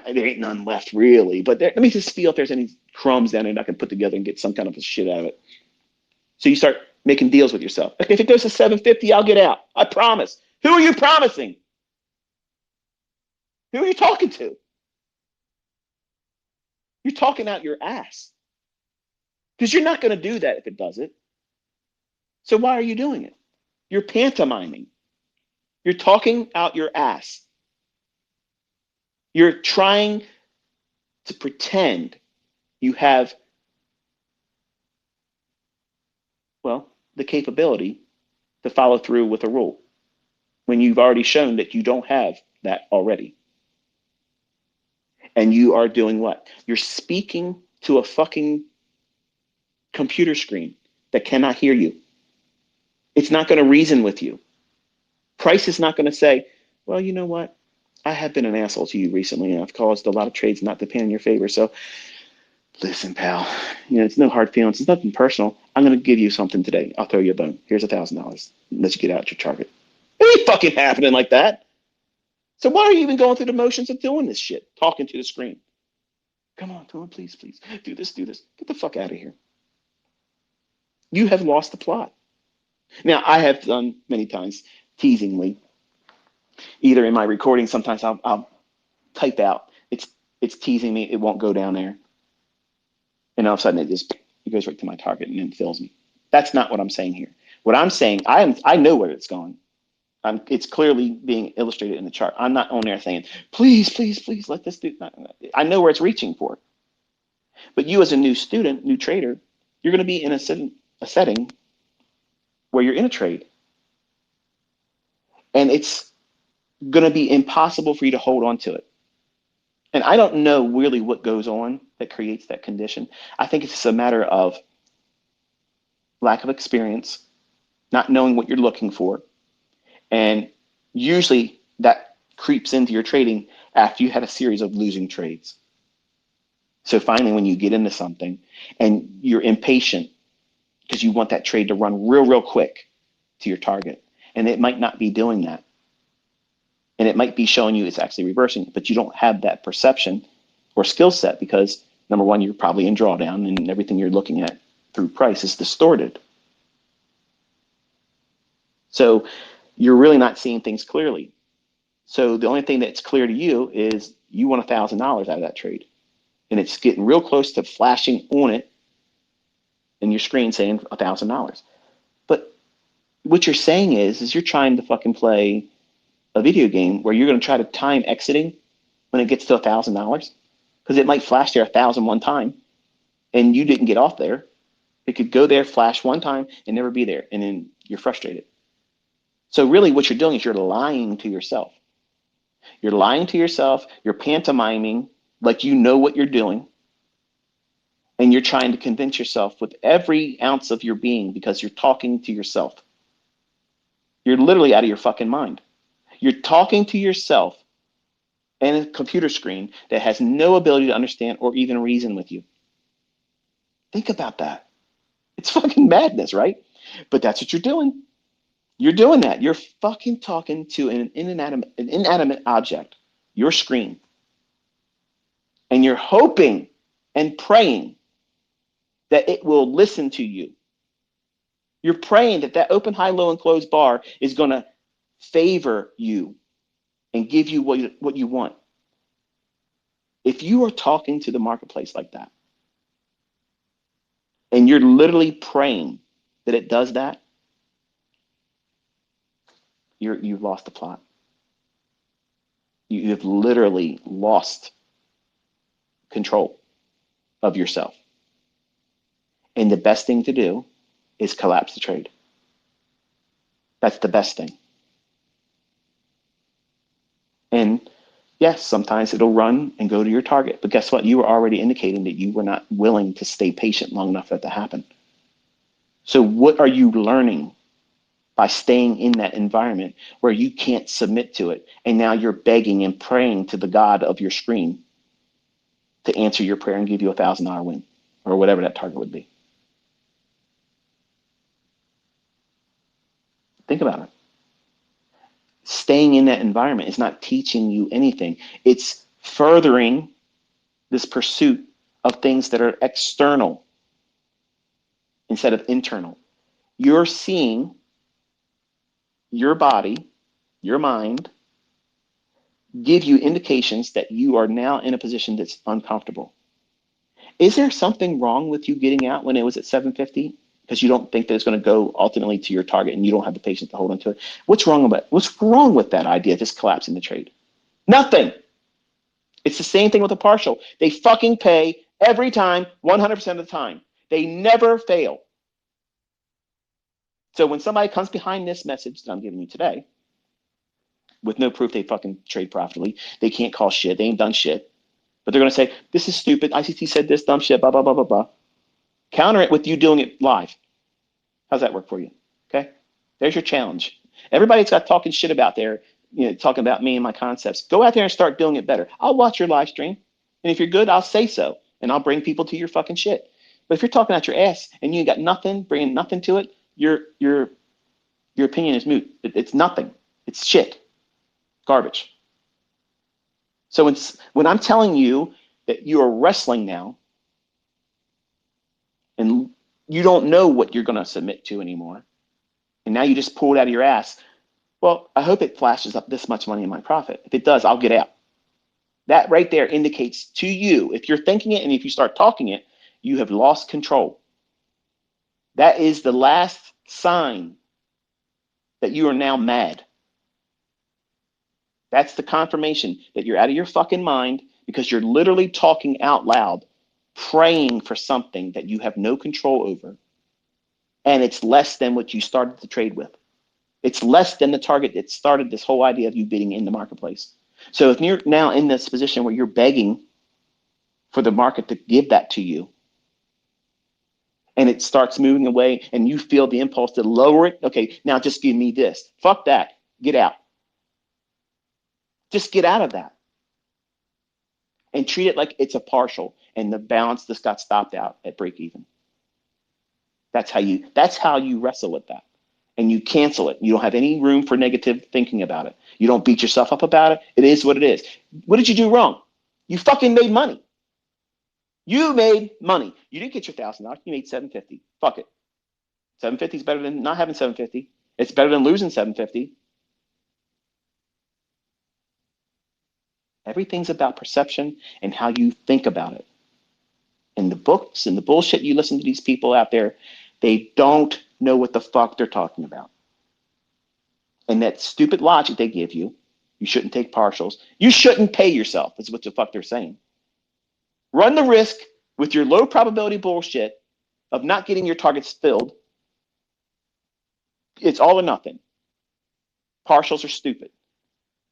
ain't none left really, but let me just feel if there's any crumbs down there that I can put together and get some kind of a shit out of it. So you start making deals with yourself. Like if it goes to $7.50, I'll get out. I promise. Who are you promising? Who are you talking to? You're talking out your ass. Because you're not going to do that if it does it. So why are you doing it? You're pantomiming. You're talking out your ass. You're trying to pretend you have, well, the capability to follow through with a rule when you've already shown that you don't have that already. And you are doing what? You're speaking to a fucking computer screen that cannot hear you. It's not going to reason with you. Price is not going to say, well, you know what? I have been an asshole to you recently, and I've caused a lot of trades not to pay in your favor. So listen, pal, it's no hard feelings. It's nothing personal. I'm going to give you something today. I'll throw you a bone. Here's $1,000. Let's get out your target. It ain't fucking happening like that. So why are you even going through the motions of doing this shit? Talking to the screen. Come on, please. Do this. Get the fuck out of here. You have lost the plot. Now, I have done many times, teasingly, either in my recording, sometimes I'll type out, it's teasing me, it won't go down there. And all of a sudden it goes right to my target and then fills me. That's not what I'm saying here. What I'm saying, I know where it's going. It's clearly being illustrated in the chart. I'm not on there saying, please, let this do. I know where it's reaching for. But you as a new student, new trader, you're going to be in a setting where you're in a trade. And it's going to be impossible for you to hold on to it. And I don't know really what goes on that creates that condition. I think it's just a matter of lack of experience, not knowing what you're looking for. And usually that creeps into your trading after you had a series of losing trades. So finally, when you get into something and you're impatient because you want that trade to run real quick to your target, and it might not be doing that. And it might be showing you it's actually reversing, but you don't have that perception or skill set because, number one, you're probably in drawdown and everything you're looking at through price is distorted. So you're really not seeing things clearly. So the only thing that's clear to you is you want $1,000 out of that trade. And it's getting real close to flashing on it in your screen saying $1,000. But what you're saying is you're trying to fucking play a video game where you're going to try to time exiting when it gets to $1,000 because it might flash there 1,000 one time and you didn't get off there. It could go there, flash one time and never be there. And then you're frustrated. So really what you're doing is you're lying to yourself. You're lying to yourself. You're pantomiming like you know what you're doing. And you're trying to convince yourself with every ounce of your being because you're talking to yourself. You're literally out of your fucking mind. You're talking to yourself and a computer screen that has no ability to understand or even reason with you. Think about that. It's fucking madness, right? But that's what you're doing. You're doing that. You're fucking talking to an inanimate object, your screen, and you're hoping and praying that it will listen to you. You're praying that that open, high, low, and closed bar is going to favor you and give you what you want. If you are talking to the marketplace like that, and you're literally praying that it does that, you've lost the plot. You have literally lost control of yourself. And the best thing to do is collapse the trade. That's the best thing. And yes, sometimes it'll run and go to your target. But guess what? You were already indicating that you were not willing to stay patient long enough for that to happen. So what are you learning by staying in that environment where you can't submit to it? And now you're begging and praying to the God of your screen to answer your prayer and give you $1,000 win or whatever that target would be. Think about it. Staying in that environment is not teaching you anything. It's furthering this pursuit of things that are external instead of internal. You're seeing your body, your mind, give you indications that you are now in a position that's uncomfortable. Is there something wrong with you getting out when it was at 750? Because you don't think that it's going to go ultimately to your target and you don't have the patience to hold on to it. What's wrong with that idea, just collapsing the trade? Nothing. It's the same thing with a partial. They fucking pay every time, 100% of the time. They never fail. So when somebody comes behind this message that I'm giving you today, with no proof they fucking trade profitably, they can't call shit, they ain't done shit, but they're going to say, this is stupid, ICT said this dumb shit, blah, blah, blah, blah, blah. Counter it with you doing it live. How's that work for you? Okay? There's your challenge. Everybody's got talking shit about there, talking about me and my concepts. Go out there and start doing it better. I'll watch your live stream. And if you're good, I'll say so. And I'll bring people to your fucking shit. But if you're talking out your ass and you got nothing, bringing nothing to it, your opinion is moot. It's nothing. It's shit. Garbage. So when I'm telling you that you are wrestling now and you don't know what you're going to submit to anymore, and now you just pull it out of your ass, well, I hope it flashes up this much money in my profit. If it does, I'll get out. That right there indicates to you, if you're thinking it and if you start talking it, you have lost control. That is the last sign that you are now mad. That's the confirmation that you're out of your fucking mind because you're literally talking out loud, praying for something that you have no control over. And it's less than what you started the trade with. It's less than the target that started this whole idea of you bidding in the marketplace. So if you're now in this position where you're begging for the market to give that to you, and it starts moving away and you feel the impulse to lower it, okay, now just give me this. Fuck that. Get out. Just get out of that. And treat it like it's a partial and the balance just got stopped out at break even. That's how you wrestle with that. And you cancel it. You don't have any room for negative thinking about it. You don't beat yourself up about it. It is what it is. What did you do wrong? You fucking made money. You made money. You didn't get your $1,000. You made $750. Fuck it. 750 is better than not having 750. It's better than losing 750. Everything's about perception and how you think about it. And the books and the bullshit you listen to these people out there, they don't know what the fuck they're talking about. And that stupid logic they give you, you shouldn't take partials. You shouldn't pay yourself, is what the fuck they're saying. Run the risk with your low probability bullshit of not getting your targets filled. It's all or nothing. Partials are stupid.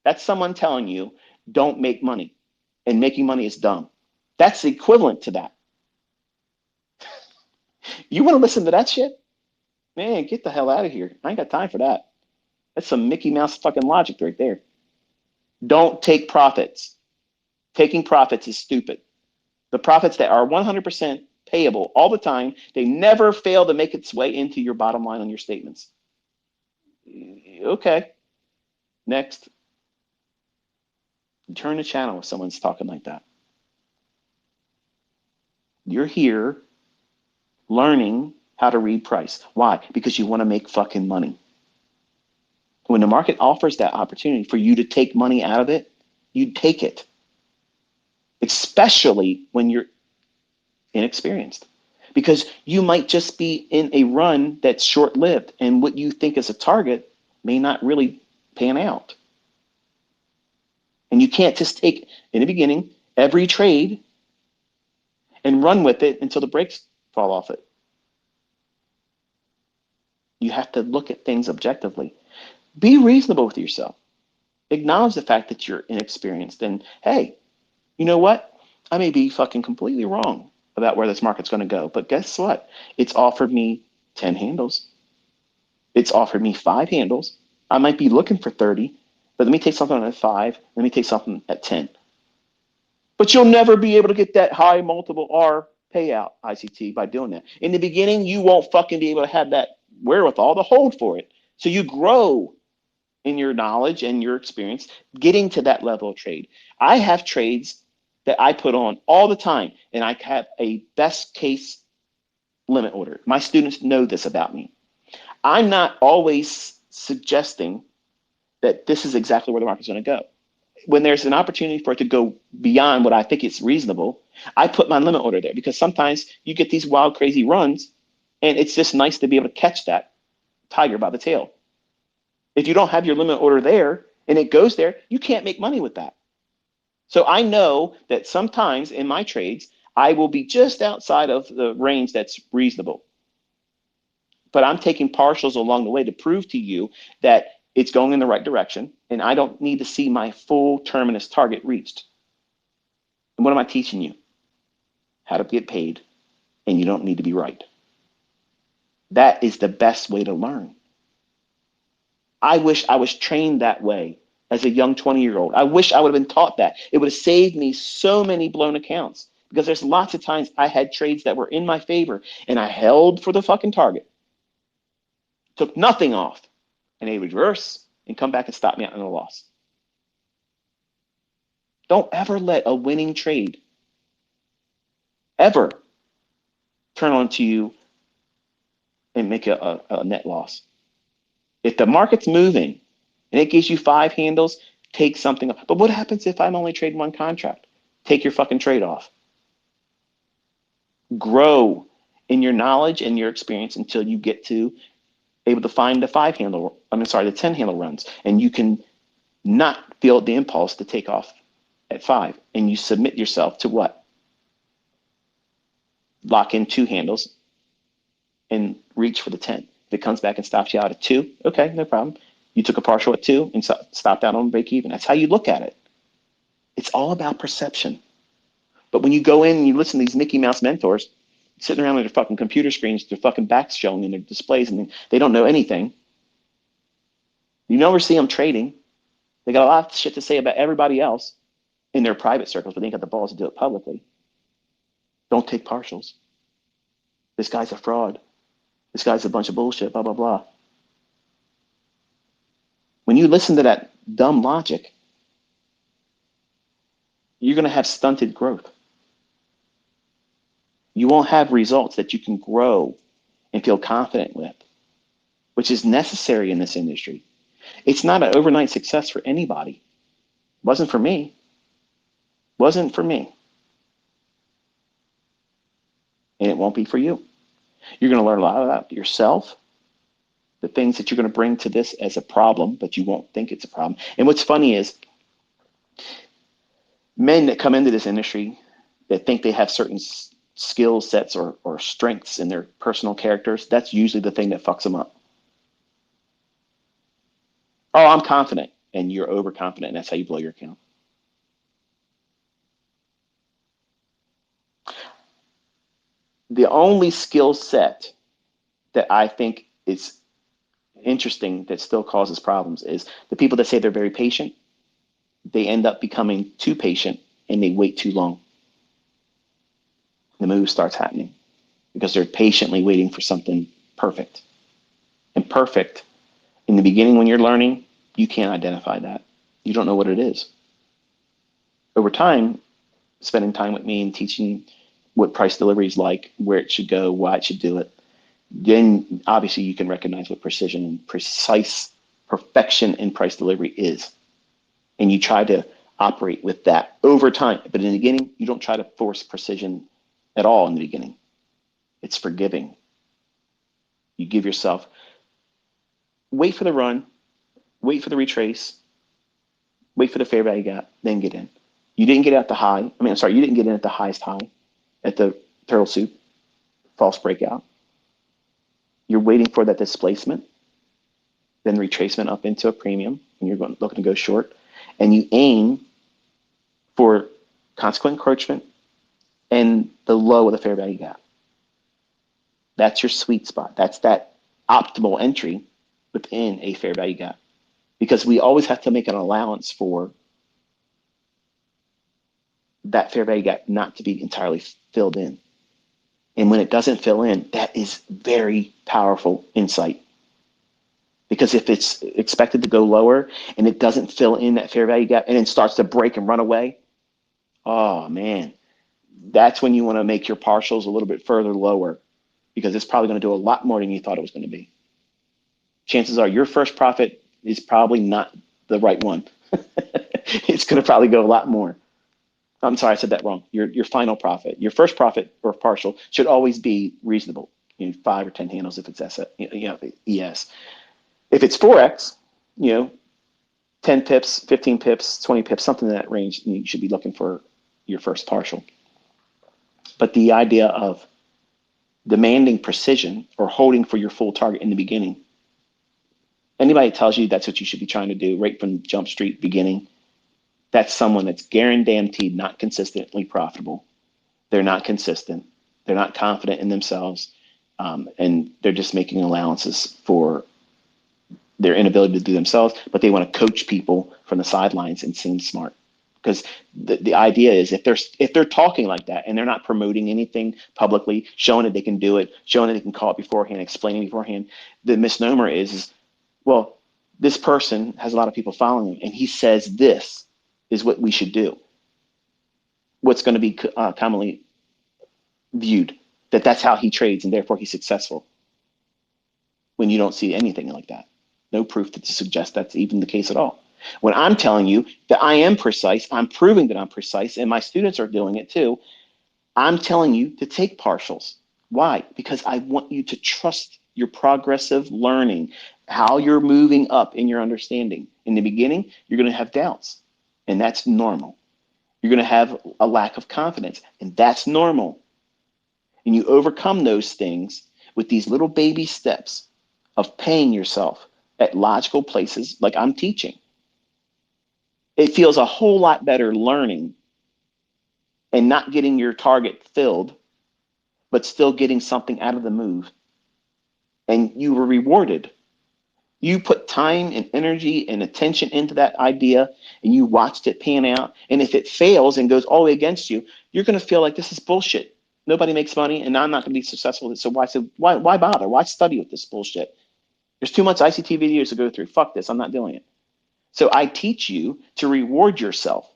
That's someone telling you don't make money and making money is dumb. That's equivalent to that. You want to listen to that shit? Man, get the hell out of here. I ain't got time for that. That's some Mickey Mouse fucking logic right there. Don't take profits. Taking profits is stupid. The profits that are 100% payable all the time. They never fail to make its way into your bottom line on your statements. Okay, next. Turn the channel if someone's talking like that. You're here learning how to read price. Why? Because you want to make fucking money. When the market offers that opportunity for you to take money out of it, you take it, especially when you're inexperienced, because you might just be in a run that's short-lived, and what you think is a target may not really pan out. And you can't just take, in the beginning, every trade and run with it until the brakes fall off it. You have to look at things objectively. Be reasonable with yourself. Acknowledge the fact that you're inexperienced, and hey, you know what? I may be fucking completely wrong about where this market's going to go, but guess what? It's offered me 10 handles. It's offered me 5 handles. I might be looking for 30, but let me take something at 5. Let me take something at 10. But you'll never be able to get that high multiple R payout, ICT, by doing that. In the beginning, you won't fucking be able to have that wherewithal to hold for it. So you grow in your knowledge and your experience getting to that level of trade. I have trades that I put on all the time, and I have a best case limit order. My students know this about me. I'm not always suggesting that this is exactly where the market's going to go. When there's an opportunity for it to go beyond what I think is reasonable, I put my limit order there, because sometimes you get these wild, crazy runs, and it's just nice to be able to catch that tiger by the tail. If you don't have your limit order there and it goes there, you can't make money with that. So I know that sometimes in my trades, I will be just outside of the range that's reasonable. But I'm taking partials along the way to prove to you that it's going in the right direction, and I don't need to see my full terminus target reached. And what am I teaching you? How to get paid, and you don't need to be right. That is the best way to learn. I wish I was trained that way as a young 20-year-old. I wish I would have been taught that. It would have saved me so many blown accounts, because there's lots of times I had trades that were in my favor and I held for the fucking target, took nothing off, and they reverse and come back and stop me out in a loss. Don't ever let a winning trade ever turn onto you and make a net loss. If the market's moving and it gives you 5 handles, take something off. But what happens if I'm only trading 1 contract? Take your fucking trade off. Grow in your knowledge and your experience until you get to able to find the 5 handle, the 10 handle runs, and you can not feel the impulse to take off at 5, and you submit yourself to what? Lock in 2 handles and reach for the 10. If it comes back and stops you out at 2, okay, no problem. You took a partial at 2 and stopped out on break even. That's how you look at it. It's all about perception. But when you go in and you listen to these Mickey Mouse mentors sitting around with their fucking computer screens, their fucking backs showing in their displays, and they don't know anything, you never see them trading. They got a lot of shit to say about everybody else in their private circles, but they ain't got the balls to do it publicly. Don't take partials. This guy's a fraud. This guy's a bunch of bullshit, blah, blah, blah. When you listen to that dumb logic, you're going to have stunted growth. You won't have results that you can grow and feel confident with, which is necessary in this industry. It's not an overnight success for anybody. Wasn't for me. Wasn't for me. And it won't be for you. You're going to learn a lot about yourself, the things that you're going to bring to this as a problem, but you won't think it's a problem. And what's funny is men that come into this industry that think they have certain skill sets or strengths in their personal characters, that's usually the thing that fucks them up. Oh, I'm confident, and you're overconfident, and that's how you blow your account. The only skill set that I think is interesting that still causes problems is the people that say they're very patient. They end up becoming too patient, and they wait too long. The move starts happening. because they're patiently waiting for something perfect. And perfect, in the beginning when you're learning, you can't identify that. You don't know what it is. Over time, spending time with me and teaching what price delivery is like, where it should go, why it should do it, then obviously you can recognize what precision and precise perfection in price delivery is. And you try to operate with that over time. But in the beginning, you don't try to force precision at all in the beginning. It's forgiving. You give yourself, wait for the run, wait for the retrace, wait for the fair value gap, then get in. You didn't get at the high. You didn't get in at the highest high at the turtle soup, false breakout. You're waiting for that displacement, then retracement up into a premium, and you're looking to go short. And you aim for consequent encroachment and the low of the fair value gap. That's your sweet spot. That's that optimal entry within a fair value gap. Because we always have to make an allowance for that fair value gap not to be entirely filled in. And when it doesn't fill in, that is very powerful insight. Because if it's expected to go lower and it doesn't fill in that fair value gap and then starts to break and run away, oh man, that's when you want to make your partials a little bit further lower, because it's probably going to do a lot more than you thought it was going to be. Chances are your first profit is probably not the right one. It's going to probably go a lot more. I'm sorry, I said that wrong. Your final profit, your first profit or partial should always be reasonable. 5 or 10 handles if it's ES. If it's Forex, 10 pips, 15 pips, 20 pips, something in that range, you should be looking for your first partial. But the idea of demanding precision or holding for your full target in the beginning, anybody tells you that's what you should be trying to do right from Jump Street beginning, that's someone that's guaranteed not consistently profitable. They're not consistent. They're not confident in themselves. And they're just making allowances for their inability to do themselves, but they want to coach people from the sidelines and seem smart. Because the idea is if they're talking like that and they're not promoting anything publicly, showing that they can do it, showing that they can call it beforehand, explaining beforehand, the misnomer is, well, this person has a lot of people following him and he says this is what we should do. What's going to be commonly viewed, that's how he trades and therefore he's successful, when you don't see anything like that. No proof to suggest that's even the case at all. When I'm telling you that I am precise, I'm proving that I'm precise, and my students are doing it too, I'm telling you to take partials. Why? Because I want you to trust your progressive learning, how you're moving up in your understanding. In the beginning, you're going to have doubts, and that's normal. You're going to have a lack of confidence, and that's normal. And you overcome those things with these little baby steps of paying yourself at logical places like I'm teaching. It feels a whole lot better learning and not getting your target filled, but still getting something out of the move. And you were rewarded. You put time and energy and attention into that idea and you watched it pan out. And if it fails and goes all the way against you, you're going to feel like this is bullshit. Nobody makes money and I'm not going to be successful. So why bother? Why study with this bullshit? There's too much ICT videos to go through. Fuck this. I'm not doing it. So I teach you to reward yourself.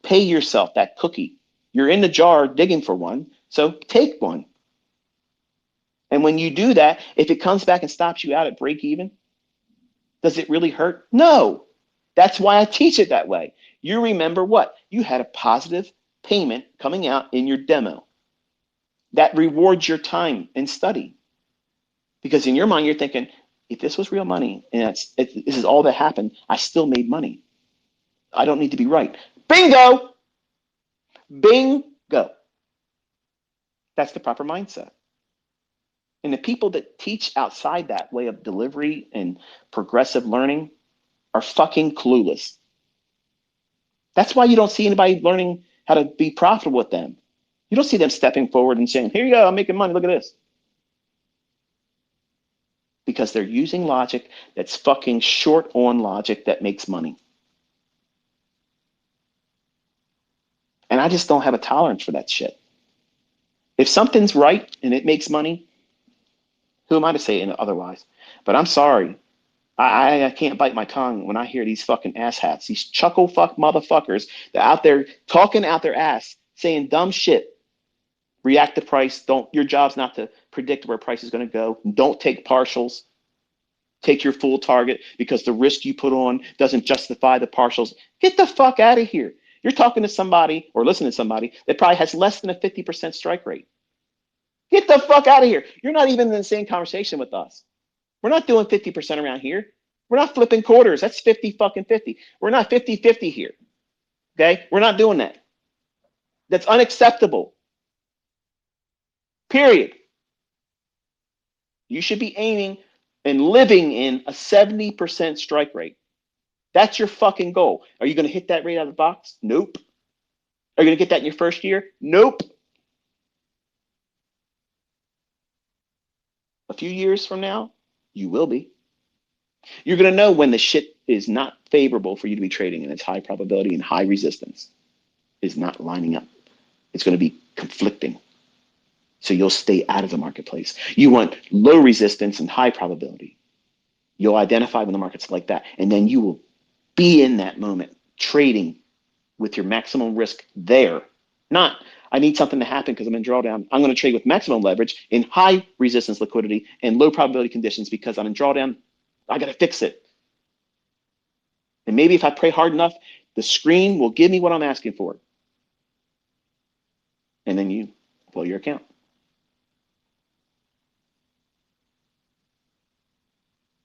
Pay yourself that cookie. You're in the jar digging for one, so take one. And when you do that, if it comes back and stops you out at break even, does it really hurt? No. That's why I teach it that way. You remember what? You had a positive payment coming out in your demo. That rewards your time and study. Because in your mind, you're thinking, if this was real money and this is all that happened, I still made money. I don't need to be right. Bingo! Bingo! That's the proper mindset. And the people that teach outside that way of delivery and progressive learning are fucking clueless. That's why you don't see anybody learning how to be profitable with them. You don't see them stepping forward and saying, here you go, I'm making money, look at this. Because they're using logic that's fucking short on logic that makes money. And I just don't have a tolerance for that shit. If something's right and it makes money, who am I to say otherwise? But I'm sorry. I can't bite my tongue when I hear these fucking asshats, these chuckle fuck motherfuckers that out there talking out their ass, saying dumb shit. React to price. Don't. Your job's not to predict where price is going to go. Don't take partials. Take your full target because the risk you put on doesn't justify the partials. Get the fuck out of here. You're talking to somebody or listening to somebody that probably has less than a 50% strike rate. Get the fuck out of here. You're not even in the same conversation with us. We're not doing 50% around here. We're not flipping quarters. That's 50 fucking 50. We're not 50-50 here. Okay? We're not doing that. That's unacceptable. Period. You should be aiming and living in a 70% strike rate. That's your fucking goal. Are you going to hit that rate out of the box? Nope. Are you going to get that in your first year? Nope. A few years from now, you will be. You're going to know when the shit is not favorable for you to be trading and it's high probability and high resistance is not lining up. It's going to be conflicting. So you'll stay out of the marketplace. You want low resistance and high probability. You'll identify when the market's like that. And then you will be in that moment trading with your maximum risk there. Not, I need something to happen because I'm in drawdown. I'm going to trade with maximum leverage in high resistance liquidity and low probability conditions because I'm in drawdown. I got to fix it. And maybe if I pray hard enough, the screen will give me what I'm asking for. And then you blow your account.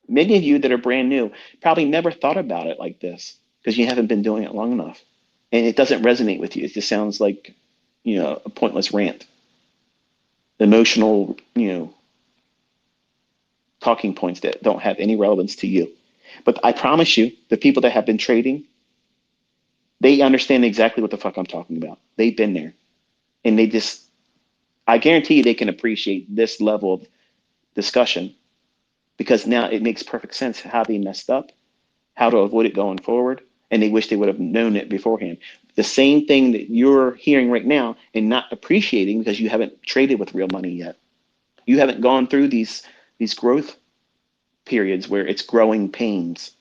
Many of you that are brand new probably never thought about it like this because you haven't been doing it long enough. And it doesn't resonate with you. It just sounds like, a pointless rant. Emotional, talking points that don't have any relevance to you. But I promise you, the people that have been trading, they understand exactly what the fuck I'm talking about. They've been there. And I guarantee you they can appreciate this level of discussion because now it makes perfect sense how they messed up, how to avoid it going forward, and they wish they would have known it beforehand. The same thing that you're hearing right now and not appreciating because you haven't traded with real money yet. You haven't gone through these growth periods where it's growing pains.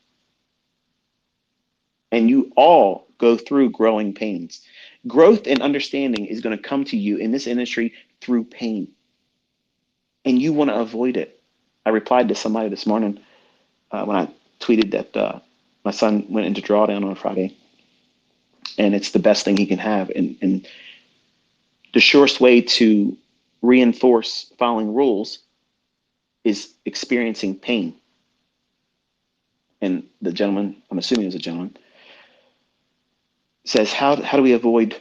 And you all go through growing pains. Growth and understanding is going to come to you in this industry through pain. And you want to avoid it. I replied to somebody this morning when I tweeted that my son went into drawdown on Friday. And it's the best thing he can have. And the surest way to reinforce following rules is experiencing pain. And the gentleman, I'm assuming it was a gentleman, says, how do we avoid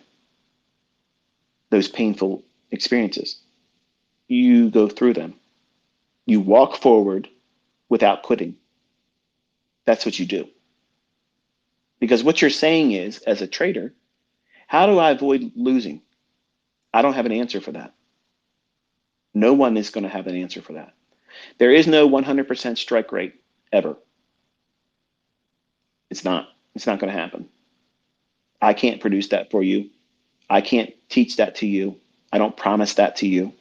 those painful experiences? You go through them. You walk forward without quitting. That's what you do. Because what you're saying is, as a trader, how do I avoid losing? I don't have an answer for that. No one is going to have an answer for that. There is no 100% strike rate ever. It's not going to happen. I can't produce that for you. I can't teach that to you. I don't promise that to you.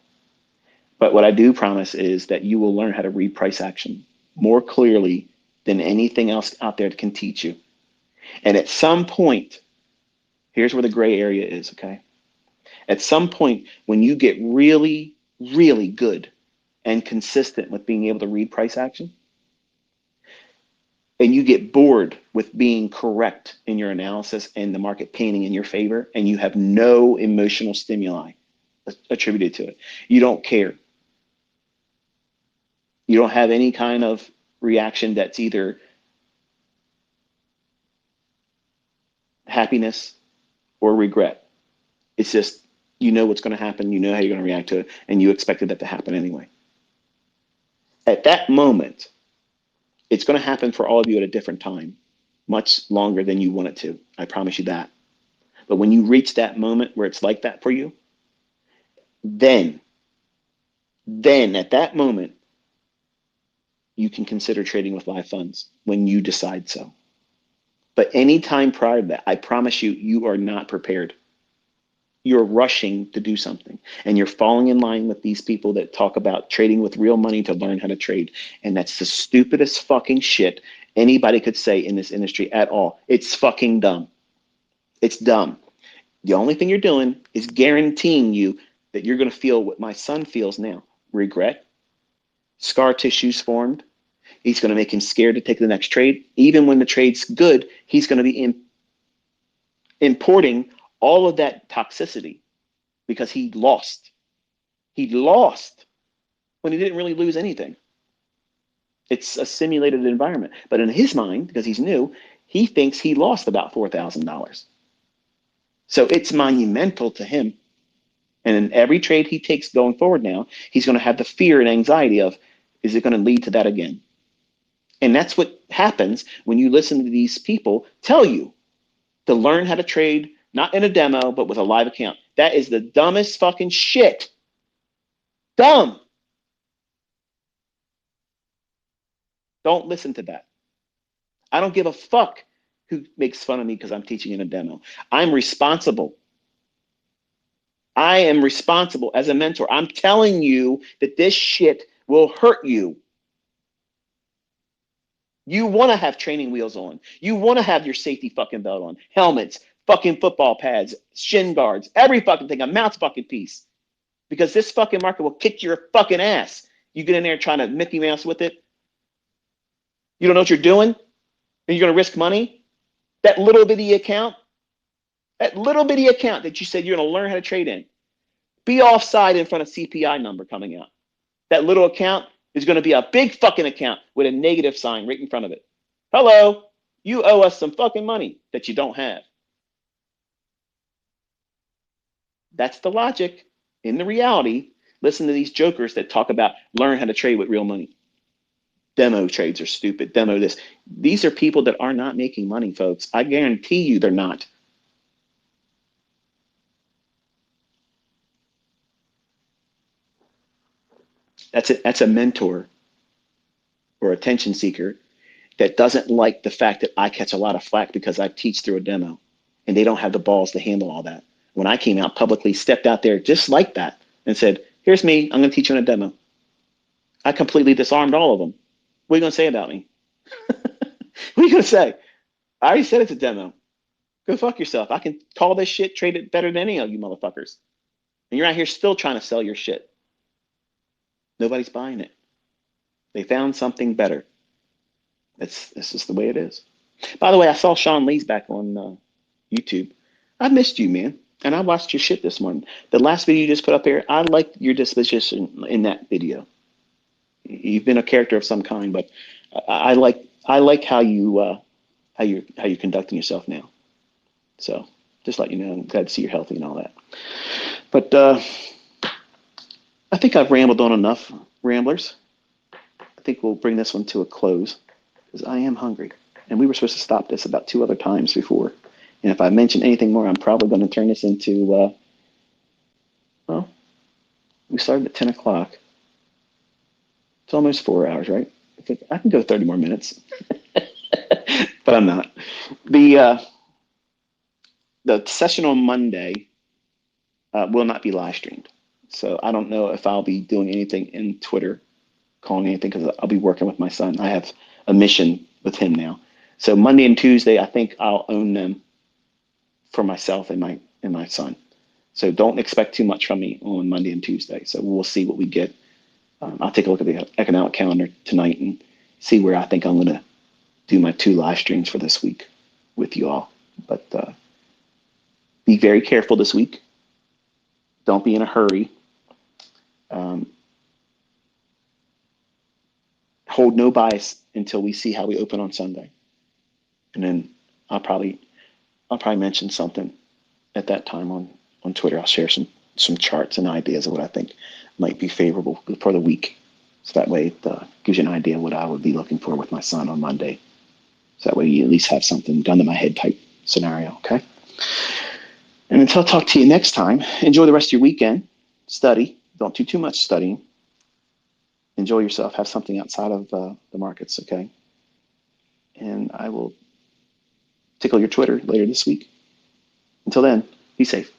But what I do promise is that you will learn how to read price action more clearly than anything else out there can teach you. And at some point, here's where the gray area is, okay? At some point, when you get really, really good and consistent with being able to read price action, and you get bored with being correct in your analysis and the market painting in your favor, and you have no emotional stimuli attributed to it. You don't care. You don't have any kind of reaction that's either happiness or regret. It's just, you know what's going to happen, you know how you're going to react to it, and you expected that to happen anyway. At that moment, it's going to happen for all of you at a different time, much longer than you want it to. I promise you that. But when you reach that moment where it's like that for you, then at that moment, you can consider trading with live funds when you decide so. But any time prior to that, I promise you, you are not prepared. you're rushing to do something, and you're falling in line with these people that talk about trading with real money to learn how to trade. And that's the stupidest fucking shit anybody could say in this industry at all. It's fucking dumb. It's dumb. The only thing you're doing is guaranteeing you that you're going to feel what my son feels now: regret, scar tissues formed. He's going to make him scared to take the next trade. Even when the trade's good, he's going to be importing all of that toxicity because he lost. He lost when he didn't really lose anything. It's a simulated environment. But in his mind, because he's new, he thinks he lost about $4,000. So it's monumental to him. And in every trade he takes going forward now, he's going to have the fear and anxiety of, is it going to lead to that again? And that's what happens when you listen to these people tell you to learn how to trade, not in a demo, but with a live account. That is the dumbest fucking shit. Dumb. Don't listen to that. I don't give a fuck who makes fun of me because I'm teaching in a demo. I'm responsible. I am responsible as a mentor. I'm telling you that this shit will hurt you. You want to have training wheels on. You want to have your safety fucking belt on, helmets, fucking football pads, shin guards, every fucking thing, a mouse fucking piece. Because this fucking market will kick your fucking ass. You get in there trying to Mickey Mouse with it. You don't know what you're doing, and you're going to risk money. That little bitty account that you said you're going to learn how to trade in, be offside in front of CPI number coming out. That little account is going to be a big fucking account with a negative sign right in front of it. Hello, you owe us some fucking money that you don't have. That's the logic. In the reality, listen to these jokers that talk about learn how to trade with real money. Demo trades are stupid. Demo this. These are people that are not making money, folks. I guarantee you they're not. That's it. That's a mentor or attention seeker that doesn't like the fact that I catch a lot of flack because I teach through a demo, and they don't have the balls to handle all that. When I came out publicly, stepped out there just like that and said, here's me, I'm going to teach you in a demo. I completely disarmed all of them. What are you going to say about me? What are you going to say? I already said it's a demo. Go fuck yourself. I can call this shit, trade it better than any of you motherfuckers. And you're out here still trying to sell your shit. Nobody's buying it. They found something better. This is the way it is. By the way, I saw Sean Lee's back on YouTube. I missed you, man. And I watched your shit this morning. The last video you just put up here, I liked your disposition in that video. You've been a character of some kind, but I like how you're conducting yourself now. So just let you know, I'm glad to see you're healthy and all that. But I think I've rambled on enough, ramblers. I think we'll bring this one to a close because I am hungry. And we were supposed to stop this about 2 other times before. And if I mention anything more, I'm probably going to turn this into, well, we started at 10 o'clock. It's almost 4 hours, right? I can go 30 more minutes, but I'm not. The session on Monday will not be live streamed. So I don't know if I'll be doing anything in Twitter, calling anything, because I'll be working with my son. I have a mission with him now. So Monday and Tuesday, I think I'll own them for myself and my son. So don't expect too much from me on Monday and Tuesday. So we'll see what we get. I'll take a look at the economic calendar tonight and see where I think I'm going to do my 2 live streams for this week with you all. But be very careful this week. Don't be in a hurry. Hold no bias until we see how we open on Sunday. And then I'll probably mention something at that time on Twitter. I'll share some charts and ideas of what I think might be favorable for the week. So that way it gives you an idea of what I would be looking for with my son on Monday. So that way you at least have something gun to my head type scenario, okay? And until I talk to you next time, enjoy the rest of your weekend. Study. Don't do too much studying. Enjoy yourself. Have something outside of the markets, okay? And I will tickle your Twitter later this week. Until then, be safe.